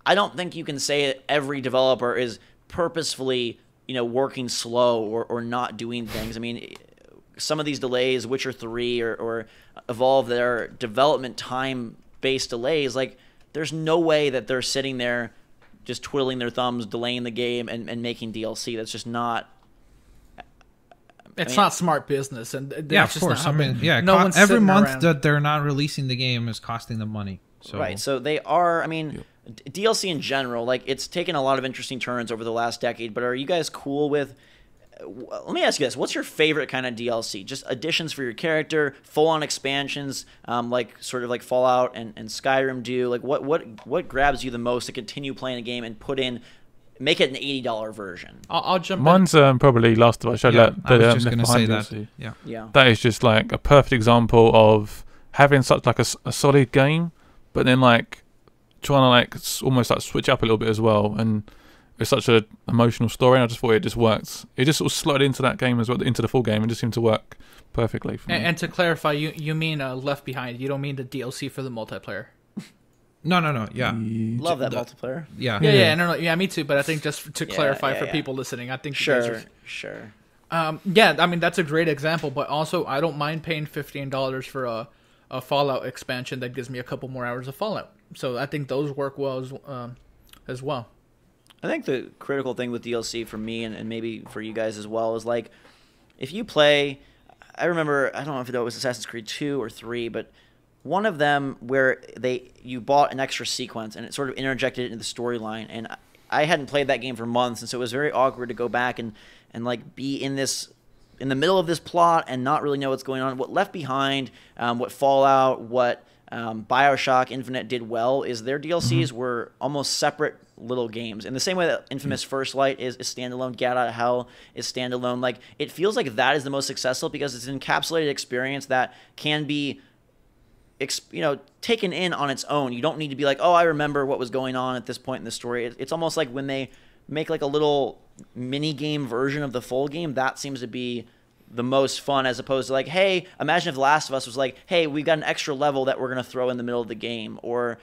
I don't think you can say that every developer is purposefully, working slow or not doing things. I mean, some of these delays, Witcher 3 or Evolve, that are development time-based delays, like, there's no way that they're sitting there just twiddling their thumbs, delaying the game, and making DLC. That's just not... It's not smart business, and of course. One's every month around. that they're not releasing the game is costing them money. So. Right, so they are. I mean, DLC in general, like, it's taken a lot of interesting turns over the last decade. But are you guys cool with? Let me ask you this: what's your favorite kind of DLC? Just additions for your character, full-on expansions, like sort of like Fallout and Skyrim do. Like, what grabs you the most to continue playing a game and make it an $80 version? I'll jump Mine's probably Last of Us. I was just going to say that. DLC. Yeah. That is just like a perfect example of having such like a solid game, but then like trying to like almost like switch up a little bit as well. And it's such an emotional story, and I just thought it just worked. It just sort of slotted into that game as well, into the full game, and just seemed to work perfectly for me. And to clarify, you mean Left Behind? You don't mean the DLC for the multiplayer? No, yeah. Love that multiplayer. Yeah, me too. But I think just to clarify for people listening, I think sure. I mean, that's a great example. But also, I don't mind paying $15 for a Fallout expansion that gives me a couple more hours of Fallout. So I think those work well as well. I think the critical thing with DLC for me and maybe for you guys as well is, like, if you play, I remember, I don't know if it was Assassin's Creed 2 or 3, but one of them where you bought an extra sequence and it sort of interjected into the storyline, and I hadn't played that game for months, and so it was very awkward to go back and like be in the middle of this plot and not really know what's going on. What Left Behind, what Fallout, what BioShock Infinite did well is their DLCs were almost separate little games. In the same way that Infamous First Light is standalone, Gat Out of Hell is standalone. Like, it feels like that is the most successful because it's an encapsulated experience that can be taken in on its own. You don't need to be like, oh, I remember what was going on at this point in the story. It's almost like when they make like a little mini game version of the full game, that seems to be the most fun, as opposed to like, hey, imagine if The Last of Us was like, hey, we've got an extra level that we're going to throw in the middle of the game, or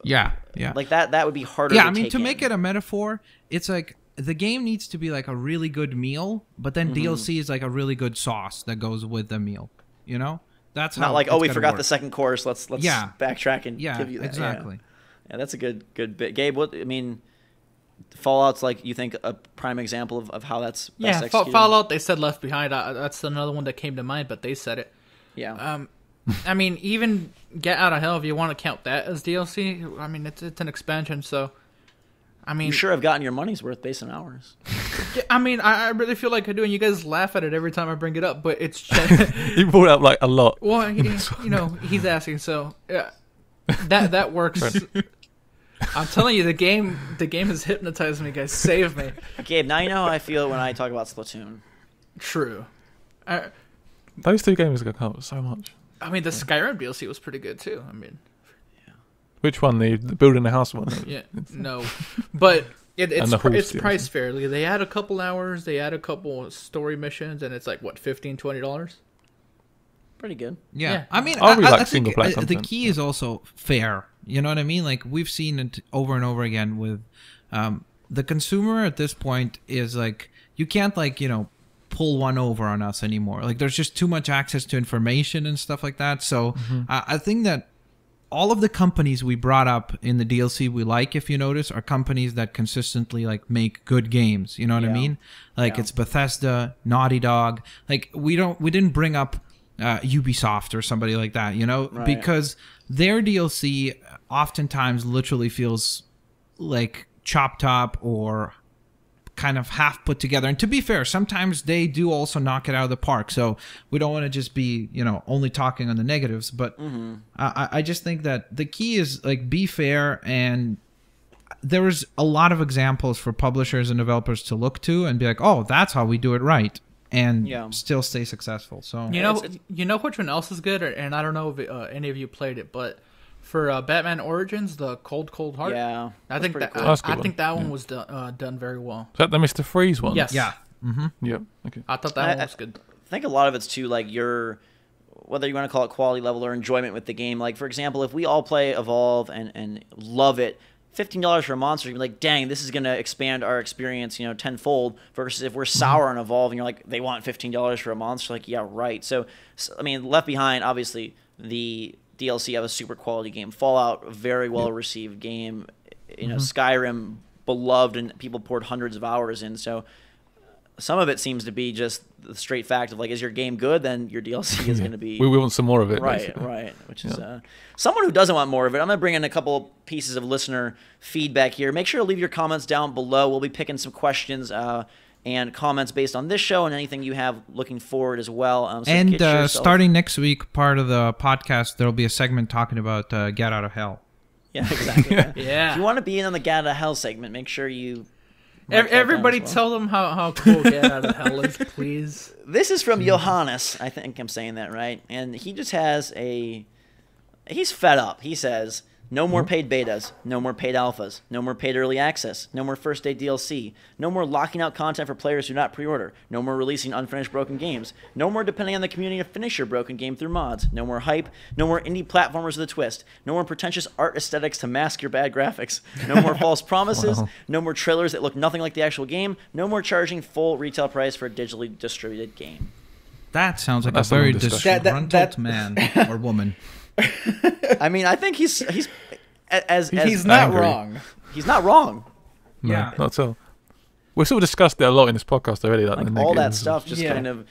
like that would be harder to make it a metaphor, it's like the game needs to be like a really good meal, but then DLC is like a really good sauce that goes with the meal, That's how. Not like, oh, we forgot the second course. Let's backtrack and give you that. Exactly. Yeah, that's a good bit. Gabe, what I mean, Fallout's like, you think, a prime example of how that's best executed? Fallout. They said Left Behind. That's another one that came to mind, but they said it. Yeah. I mean, even Get Out of Hell, if you want to count that as DLC, I mean, it's an expansion. So, I mean, you sure have gotten your money's worth based on hours. I mean, I really feel like I do, and you guys laugh at it every time I bring it up, but it's just... You brought it up like a lot. Well, he's asking, so that works. I'm telling you, the game has hypnotized me, guys. Save me. Gabe, now you know how I feel when I talk about Splatoon. True. Those two games are going to so much. I mean, the Skyrim DLC was pretty good too. I mean, which one? The building the house one? Yeah, no, but it's priced fairly. They add a couple hours, they add a couple story missions, and it's like what, $15-$20. Pretty good. Yeah. I mean, I think the key is also fair. You know what I mean? Like, we've seen it over and over again with the consumer at this point is like, you can't pull one over on us anymore. Like, there's just too much access to information and stuff like that. So I think that all of the companies we brought up in the DLC we like, if you notice, are companies that consistently make good games. You know what I mean? Like, it's Bethesda, Naughty Dog. Like, we didn't bring up Ubisoft or somebody like that, right. Because their DLC oftentimes literally feels like chopped up or kind of half put together. And to be fair, sometimes they do also knock it out of the park. So we don't want to just be, only talking on the negatives. But I just think that the key is be fair. And there's a lot of examples for publishers and developers to look to and be like, oh, that's how we do it right. And still stay successful. So you know which one else is good, and I don't know if any of you played it, but for Batman Origins, the Cold Heart. Yeah, I think that cool. I think that one was done very well. Is that the Mr. Freeze one? Yes. Yeah. Yep. Okay. I thought that one was good. I think a lot of it's too whether you want to call it quality level or enjoyment with the game. Like, for example, if we all play Evolve and love it, $15 for a monster, you're like, dang, this is going to expand our experience, tenfold, versus if we're sour on Evolve and you're like, they want $15 for a monster, like, yeah, right. So, I mean, Left Behind, obviously, the DLC of a super quality game. Fallout, a very well-received game. Skyrim, beloved, and people poured hundreds of hours in, so some of it seems to be just the straight fact of, like, is your game good, then your DLC is going to be... We want some more of it. Right, basically. right. Which is someone who doesn't want more of it. I'm going to bring in a couple pieces of listener feedback here. Make sure to leave your comments down below. We'll be picking some questions and comments based on this show and anything you have looking forward as well. So starting next week, part of the podcast, there'll be a segment talking about Gat Out of Hell. Yeah, exactly. Yeah. If you want to be in on the Gat Out of Hell segment, make sure you... Everybody tell them how cool Gat Out of Hell is, please. This is from Johannes. I think I'm saying that right. And he just has he's fed up. He says, no more paid betas, no more paid alphas, no more paid early access, no more first day DLC, no more locking out content for players who do not pre-order, no more releasing unfinished broken games, no more depending on the community to finish your broken game through mods, no more hype, no more indie platformers with a twist, no more pretentious art aesthetics to mask your bad graphics, no more false promises, no more trailers that look nothing like the actual game, no more charging full retail price for a digitally distributed game. That sounds like a very disgruntled man or woman. I mean, I think he's not angry. wrong. He's not wrong. No, Yeah. not so. We've sort of discussed it a lot in this podcast already. Like the all that negatives stuff, just kind of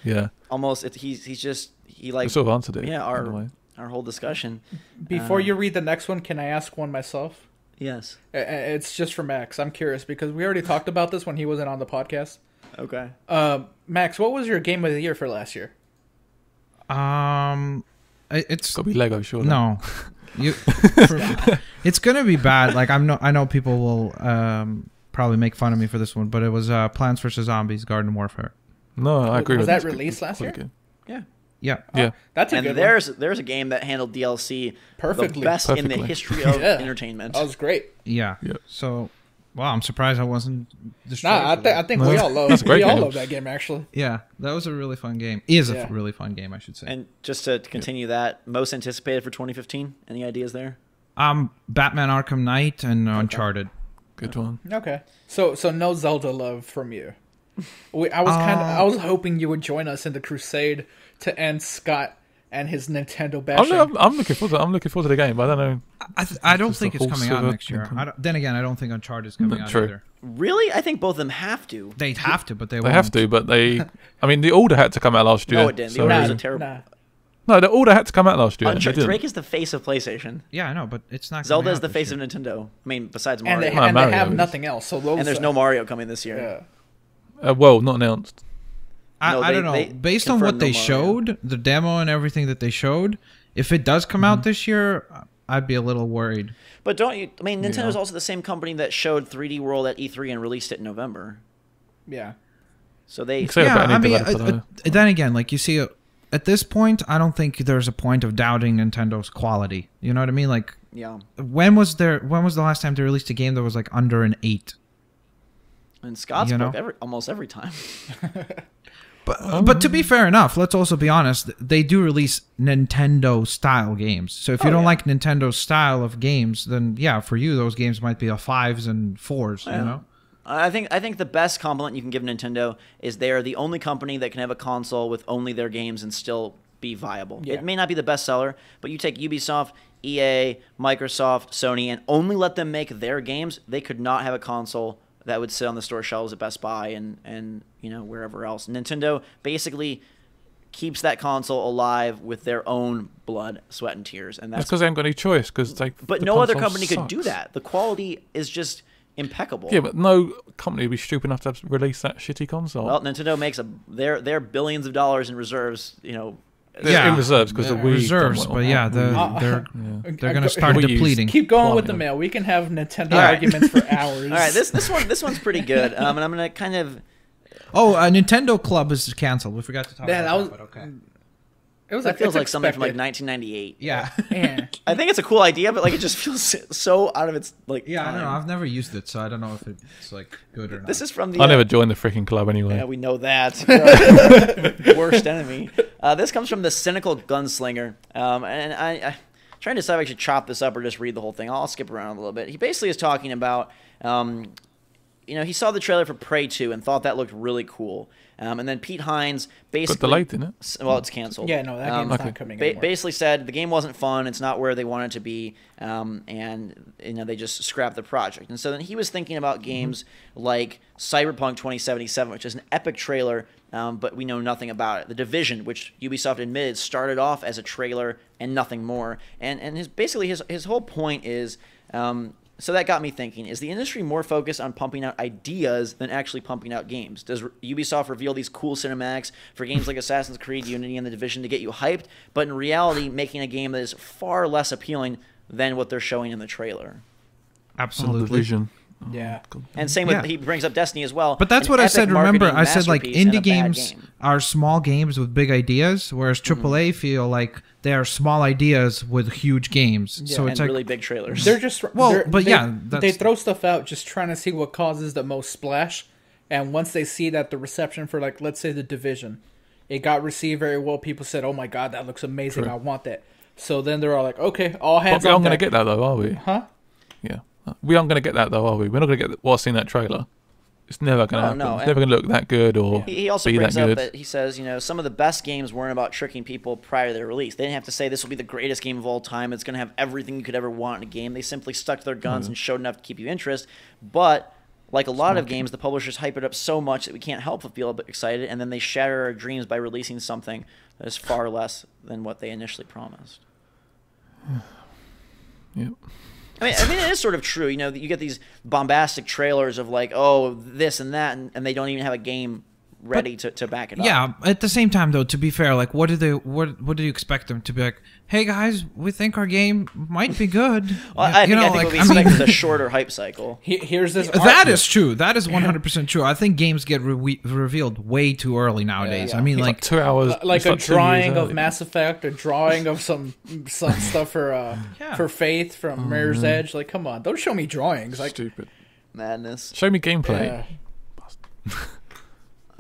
almost. He we sort of answered it. Yeah, in a way. our whole discussion. Before you read the next one, can I ask one myself? Yes. It's just for Max. I'm curious because we already talked about this when he wasn't on the podcast. Okay. Max, what was your game of the year for last year? It's got to be Lego, surely. No, it's gonna be bad. Like I know people will probably make fun of me for this one, but it was Plants vs Zombies: Garden Warfare. No, I agree. Was with that released last year? good. Yeah. Yeah. Yeah. That's a And good there's a game that handled DLC Perfectly. the best in the Perfectly. history of Yeah. entertainment. one. That was great. Yeah. Yeah. So, wow, I'm surprised I wasn't destroyed. Nah, for that. I think we all love That's a great game. love that game actually. Yeah, that was a really fun game. Is Yeah. a really fun game, I should say. And just to continue that, most anticipated for 2015. Any ideas there? Batman: Arkham Knight and Uncharted. Good one. Okay. So no Zelda love from you. I was hoping you would join us in the crusade to end Scott and his Nintendo bashing. I'm looking forward to. I'm looking forward to the game, but I don't know. I don't think Just it's a coming whole out server next year. thing. Then again, I don't think Uncharted is coming out True. either. Really? I think both of them have to. They have to, but they They won't. have to, but they. I mean, the order had to come out last year. No, it didn't. The so- order was Nah, a terrible. nah. No, the order had to come out last year. and they didn't. Drake is the face of PlayStation. Yeah, I know, but it's not. Zelda coming is out the this face year. of Nintendo. I mean, besides And Mario. they, Well, and they Mario have is. nothing else. So those And there's no Mario coming this year. Yeah. Well, not announced. No, I don't they know. Based on confirmed what they no Mario. showed, the demo and everything that they showed, if it does come out this year, I'd be a little worried. But don't you? I mean, Nintendo's also the same company that showed 3D World at E3 and released it in November. Yeah. So they. Say about any developer, though. Then again, like you see, at this point, I don't think there's a point of doubting Nintendo's quality. You know what I mean? Like, Yeah. when was the last time they released a game that was like under an 8? And Scott's You know? broke almost every time. But to be fair enough, let's also be honest. They do release Nintendo style games. So if you don't like Nintendo's style of games, then yeah, for you those games might be a 5s and 4s. Yeah. You know. I think the best compliment you can give Nintendo is they are the only company that can have a console with only their games and still be viable. Yeah. It may not be the best seller, but you take Ubisoft, EA, Microsoft, Sony, and only let them make their games, they could not have a console that would sit on the store shelves at Best Buy and wherever else. Nintendo basically keeps that console alive with their own blood, sweat, and tears, and That's that's. because they haven't got any choice. But no other company could do that. The quality is just impeccable. Yeah, but no company would be stupid enough to release that shitty console. Well, Nintendo makes their billions of dollars in reserves. They're in reserves because the Wii reserves, done well. but yeah, they're going to start Wii U's depleting. Keep going with Plummet. the mail. We can have Nintendo All right. arguments for hours. All right, this one's pretty good, and I'm gonna kind of. Oh, Nintendo Club is canceled. We forgot to talk Yeah, about that was. that, but okay. It was. That feels it's like something from like expected. 1998. Yeah. Yeah. I think it's a cool idea, but like it just feels so out of its like. Yeah, I time. don't know. I've never used it, so I don't know if it's like good or not. This is from the. I never joined the freaking club anyway. Yeah, we know that. Worst enemy. This comes from the Cynical Gunslinger, and I trying to decide if I should chop this up or just read the whole thing. I'll skip around a little bit. He basically is talking about, he saw the trailer for Prey 2 and thought that looked really cool. And then Pete Hines basically... Got delayed, didn't it? Well, it's canceled. Yeah, no, that game's not coming anymore. Basically said the game wasn't fun, it's not where they wanted to be, and they just scrapped the project. And so then he was thinking about games like Cyberpunk 2077, which is an epic trailer, but we know nothing about it. The Division, which Ubisoft admitted started off as a trailer and nothing more. And his whole point is... so that got me thinking, is the industry more focused on pumping out ideas than actually pumping out games? Does Ubisoft reveal these cool cinematics for games like Assassin's Creed, Unity, and The Division to get you hyped, but in reality making a game that is far less appealing than what they're showing in the trailer? Absolutely. Division. Yeah. And same with, he brings up Destiny as well. But that's what I said, remember, I said like indie games are small games with big ideas, whereas AAA feel like they are small ideas with huge games. Yeah, so it's like really big trailers. They're just they throw stuff out just trying to see what causes the most splash, and once they see that the reception for, like, let's say The Division, it got received very well, people said, "Oh my god, that looks amazing! True. I want that." So then they're all like, "Okay, all hands But we on aren't going deck." to get that though, are we? Huh? Yeah. We aren't going to get that though, are we? We're not going to get what's in that trailer. It's never going to happen. No. It's never going to look that good or he also be brings that up good. that he says, some of the best games weren't about tricking people prior to their release. They didn't have to say this will be the greatest game of all time. It's going to have everything you could ever want in a game. They simply stuck to their guns and showed enough to keep you interested. But like a lot of games, the publishers hype it up so much that we can't help but feel a bit excited, and then they shatter our dreams by releasing something that is far less than what they initially promised. Yep. I mean, it is sort of true. You get these bombastic trailers of like, oh, this and that, and they don't even have a game ready to back it up. Yeah, at the same time, though, to be fair, like, what do you expect them to be like? Hey guys, we think our game might be good. Well, I think what we expect is a shorter hype cycle. Here's this. That is true. That is 100% true. I think games get revealed way too early nowadays. Yeah. I mean, like 2 hours, like a drawing of Mass Effect, a drawing of some stuff for Faith from Mirror's Edge. Like, come on, don't show me drawings. Like, stupid madness. Show me gameplay. Yeah.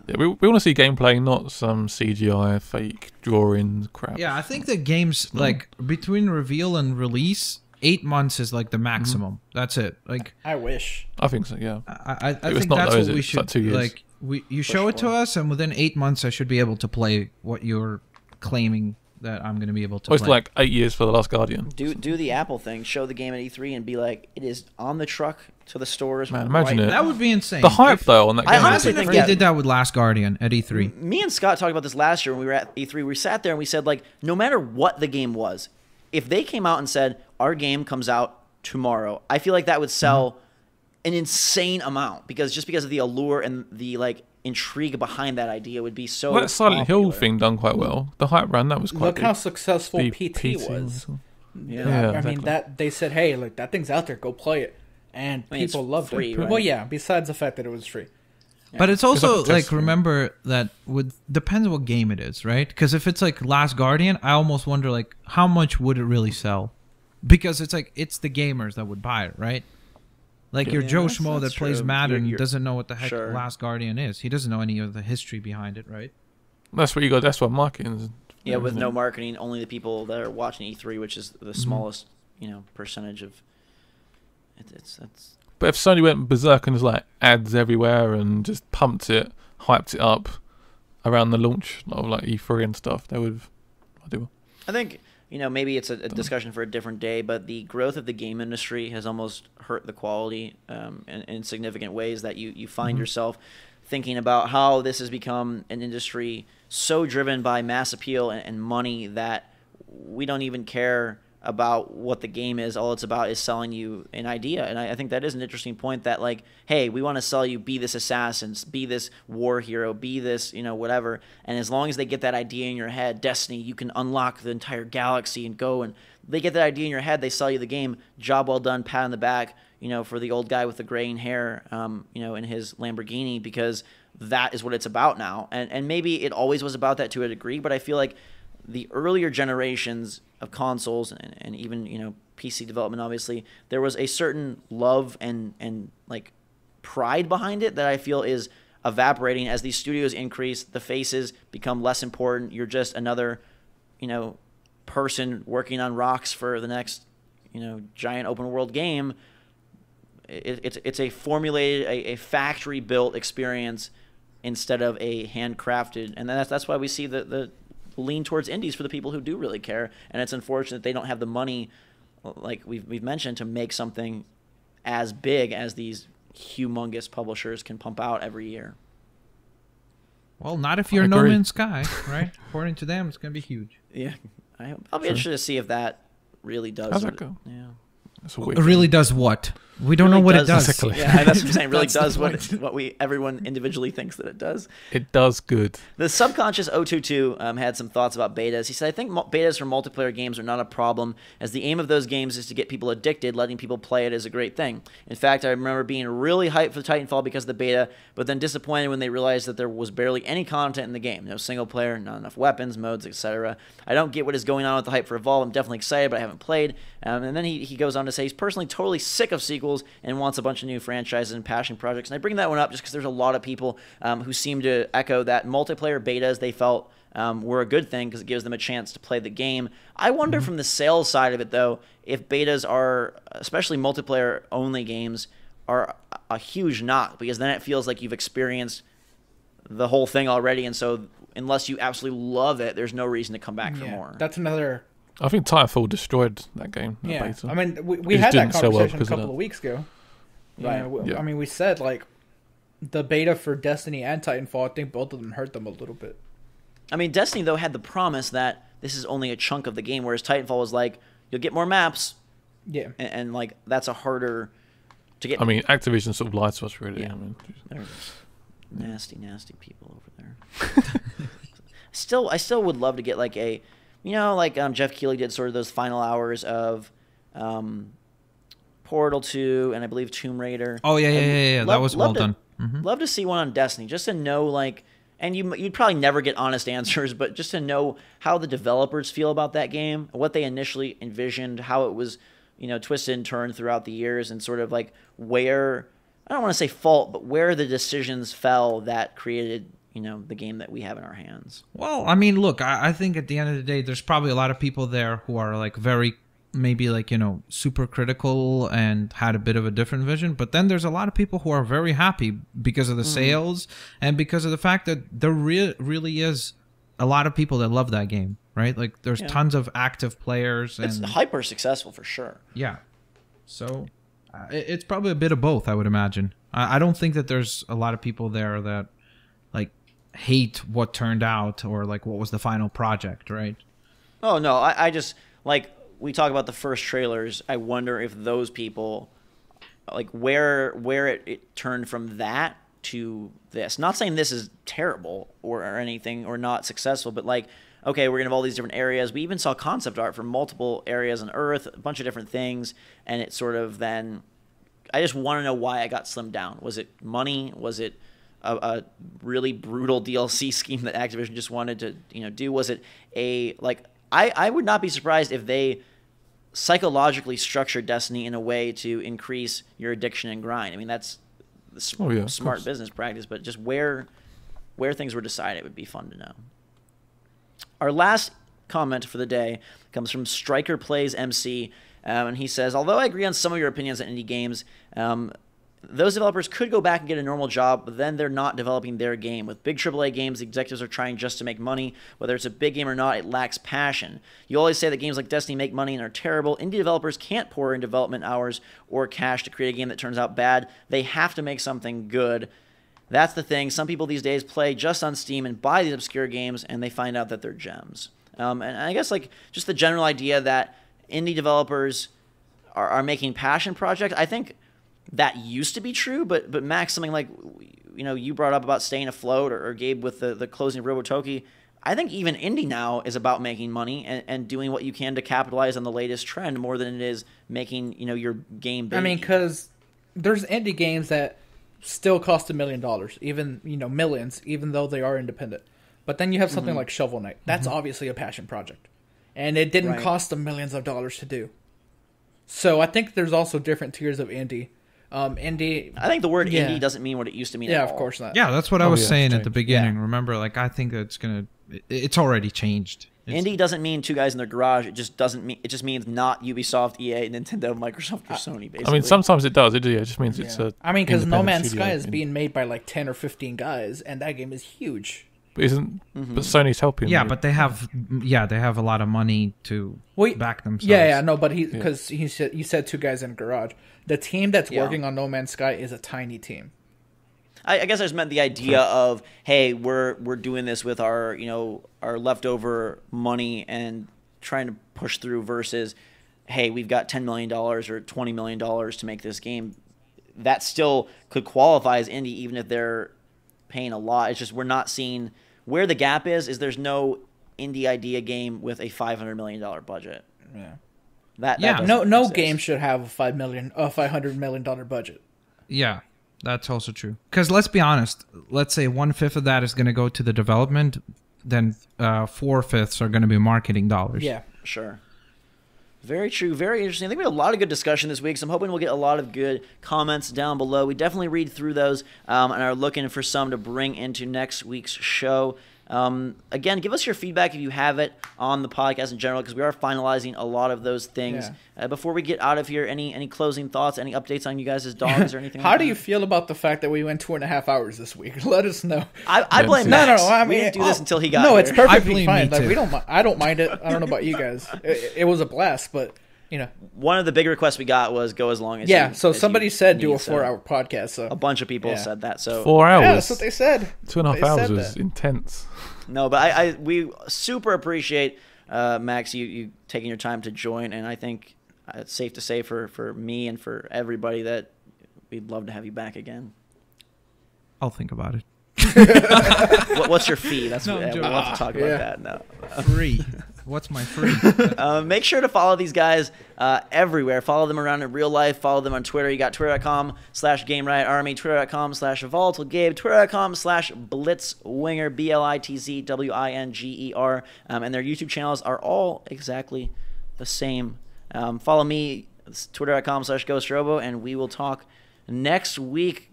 Yeah, we want to see gameplay, not some CGI fake drawing crap. Yeah, I think that games like between reveal and release, 8 months is like the maximum. That's it. Like, I wish. I think so. Yeah, I It's think not that's though, what is it? we It's should like 2 years. like. You show it to us, and within 8 months, I should be able to play what you're claiming that I'm going to be able to. it's play. like 8 years for The Last Guardian. Do the Apple thing. Show the game at E3 and be like, it is on the truck to the stores. Man, imagine it. That would be insane. The hype though on that I game. honestly Imagine think if they did that with Last Guardian at E3. Me and Scott talked about this last year when we were at E3. We sat there and we said, like, no matter what the game was, if they came out and said, our game comes out tomorrow, I feel like that would sell an insane amount because of the allure and the, like, intrigue behind that idea would be so Well, that Silent popular. Hill thing done quite well. The hype run, that was quite Look good. how successful PT PT was. Yeah. Yeah, I mean, exactly. that they said, hey, look, that thing's out there, go play it, and I mean, people it's loved free, it. right? Well, yeah. Besides the fact that it was free. But it's also It's like a like test, remember that depends what game it is, right? Because if it's like Last Guardian, I almost wonder like how much would it really sell? Because it's like it's the gamers that would buy it, right? Like your Yeah, Joe that's- Schmo that's that plays true. Madden You're- doesn't know what the heck Sure. Last Guardian is. He doesn't know any of the history behind it, right? That's what you got. That's what marketing is. Yeah, with no marketing, only the people that are watching E3, which is Mm-hmm. the smallest, percentage of. It's But if Sony went berserk and just like ads everywhere and just pumped it, hyped it up around the launch of like E3 and stuff, they would. I do. I think maybe it's a discussion for a different day, but the growth of the game industry has almost hurt the quality in significant ways that you find yourself thinking about how this has become an industry so driven by mass appeal and money that we don't even care about what the game is. All it's about is selling you an idea. And I think that is an interesting point that, like, hey, we want to sell you, be this assassin, be this war hero, be this, whatever. And as long as they get that idea in your head, Destiny, you can unlock the entire galaxy and go, and they get that idea in your head, they sell you the game. Job well done, pat on the back, for the old guy with the graying hair, in his Lamborghini, because that is what it's about now. And maybe it always was about that to a degree, but I feel like the earlier generations of consoles and even PC development, obviously, there was a certain love and like pride behind it that I feel is evaporating as these studios increase. The faces become less important. You're just another, person working on rocks for the next, giant open world game. It's a formulated, a factory built experience instead of a handcrafted, and that's why we see the lean towards indies for the people who do really care. And it's unfortunate they don't have the money, like we've mentioned, to make something as big as these humongous publishers can pump out every year. Well, not if you're No Man's Sky, right? According to them, it's going to be huge. Yeah, I'll be interested to see if that really does. How's that go? Yeah. It really does what? We don't know what it does. Exactly. Yeah, that's what I'm saying. It really does what everyone individually thinks that it does. It does good. The Subconscious 022 had some thoughts about betas. He said, I think betas for multiplayer games are not a problem, as the aim of those games is to get people addicted. Letting people play it is a great thing. In fact, I remember being really hyped for Titanfall because of the beta, but then disappointed when they realized that there was barely any content in the game. No single player, not enough weapons, modes, etc. I don't get what is going on with the hype for Evolve. I'm definitely excited, but I haven't played. And then he goes on to say he's personally totally sick of sequels and wants a bunch of new franchises and passion projects. And I bring that one up just because there's a lot of people who seem to echo that multiplayer betas they felt were a good thing because it gives them a chance to play the game. I wonder from the sales side of it, though, if betas are, especially multiplayer-only games, are a huge knock, because then it feels like you've experienced the whole thing already, and so unless you absolutely love it, there's no reason to come back for more. That's another... I think Titanfall destroyed that game. That beta. I mean, we had that conversation a couple of weeks ago. Right. I mean, we said, like, the beta for Destiny and Titanfall, I think both of them hurt them a little bit. I mean, Destiny, though, had the promise that this is only a chunk of the game, whereas Titanfall was like, you'll get more maps. Yeah. And like, that's a harder to get. I mean, Activision sort of lied to us, really. Yeah. I mean, nasty people over there. I still would love to get, like, a... Jeff Keighley did sort of those final hours of Portal 2 and I believe Tomb Raider. Oh, yeah. That was well done. Love to see one on Destiny, just to know, like, and you'd probably never get honest answers, but just to know how the developers feel about that game, what they initially envisioned, how it was, twisted and turned throughout the years, and sort of like where, I don't want to say fault, but where the decisions fell that created the game that we have in our hands. Well, I mean, look, I think at the end of the day, there's probably a lot of people there who are like very, maybe like, super critical and had a bit of a different vision. But then there's a lot of people who are very happy because of the sales and because of the fact that there really is a lot of people that love that game, right? Like there's tons of active players. It's hyper successful for sure. Yeah. So it's probably a bit of both, I would imagine. I don't think that there's a lot of people there that like hate what turned out or like what was the final project, right? Oh no, I just, like, we talk about the first trailers, I wonder if those people, like, where it turned from that to this. Not saying this is terrible or anything or not successful, but like, okay, we're gonna have all these different areas. We even saw concept art for multiple areas on Earth, a bunch of different things, and it sort of then, I just want to know why it got slimmed down. Was it money? Was it a really brutal DLC scheme that Activision just wanted to do? Was it I would not be surprised if they psychologically structured Destiny in a way to increase your addiction and grind. I mean, that's the smart business practice, but just where things were decided would be fun to know. Our last comment for the day comes from Striker Plays MC, and he says, although I agree on some of your opinions on indie games, those developers could go back and get a normal job, but then they're not developing their game. With big AAA games, the executives are trying just to make money. Whether it's a big game or not, it lacks passion. You always say that games like Destiny make money and are terrible. Indie developers can't pour in development hours or cash to create a game that turns out bad. They have to make something good. That's the thing. Some people these days play just on Steam and buy these obscure games, and they find out that they're gems. And I guess, like, just the general idea that indie developers are making passion projects, I think that used to be true, but Max, something like, you brought up about staying afloat, or Gabe with the closing of Robotoki, I think even indie now is about making money and doing what you can to capitalize on the latest trend more than it is making, your game big. I mean, because there's indie games that still cost $1 million, even, millions, even though they are independent. But then you have something like Shovel Knight. That's obviously a passion project. And it didn't cost them millions of dollars to do. So I think there's also different tiers of indie, Indie. I think the word indie doesn't mean what it used to mean. Yeah, at all. of course not. Yeah, that's what I was saying at the beginning. Yeah. Remember, like I think it's already changed. Indie doesn't mean two guys in their garage. It just doesn't mean. It just means not Ubisoft, EA, Nintendo, Microsoft, or Sony. Basically. I mean, sometimes it does. It just means it's a. I mean, because No independent Man's studio Sky is in- being made by like 10 or 15 guys, and that game is huge. But isn't but Sony's helping? Yeah, with- but they have a lot of money to back themselves. Yeah, no, but because you said two guys in a garage. The team that's working on No Man's Sky is a tiny team. I guess I just meant the idea of, hey, we're doing this with our our leftover money and trying to push through versus, hey, we've got $10 million or $20 million to make this game. That still could qualify as indie even if they're paying a lot. It's just we're not seeing where the gap is there's no indie idea game with a $500 million budget. Yeah. That no exist. game should have a $500 million budget. Yeah, that's also true. Because let's be honest, let's say 1/5 of that is going to go to the development, then 4/5 are going to be marketing dollars. Yeah, sure. Very true. Very interesting. I think we had a lot of good discussion this week, so I'm hoping we'll get a lot of good comments down below. We definitely read through those and are looking for some to bring into next week's show. Again, give us your feedback if you have it on the podcast in general, because we are finalizing a lot of those things. Yeah. Before we get out of here, any closing thoughts, any updates on you guys' dogs or anything? How do you feel about the fact that we went 2.5 hours this week? Let us know. I blame Max. No, I mean, we didn't do this until he got No, here. it's perfectly blame fine. me Like too. we don't. I don't mind it. I don't know about you guys. It was a blast, but one of the big requests we got was go as long as So as somebody you said do need, a 4-hour podcast. So a bunch of people said that. So 4 hours. yeah, that's what they said. 2.5 They hours said was that. intense. No, but we super appreciate Max you taking your time to join, and I think it's safe to say for me and for everybody that we'd love to have you back again. I'll think about it. What's your fee? That's No, what I'm we'll joking. have to talk about that. No. Free. What's my free? Make sure to follow these guys everywhere. Follow them around in real life. Follow them on Twitter. You got twitter.com/GameRiotArmy, twitter.com/VaultLGabe, twitter.com/Blitzwinger, BLITZWINGER. And their YouTube channels are all exactly the same. Follow me, twitter.com/GhostRobo, and we will talk next week.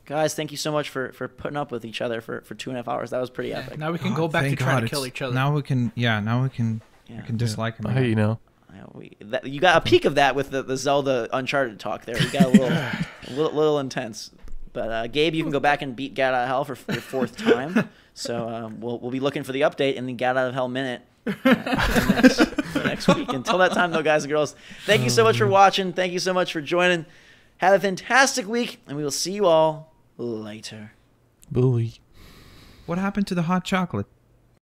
Guys, thank you so much for putting up with each other for 2.5 hours. That was pretty epic. Now we can go back to Thank trying God, to kill it's- each other. Now we can dislike him. I hate you now. You got a peek of that with the Zelda Uncharted talk there. You got a little intense. But Gabe, you can go back and beat Gat Out of Hell for your 4th time. So we'll be looking for the update in the Gat Out of Hell minute next week. Until that time, though, guys and girls, thank you so much for watching. Thank you so much for joining. Have a fantastic week, and we will see you all later. Bully. What happened to the hot chocolate?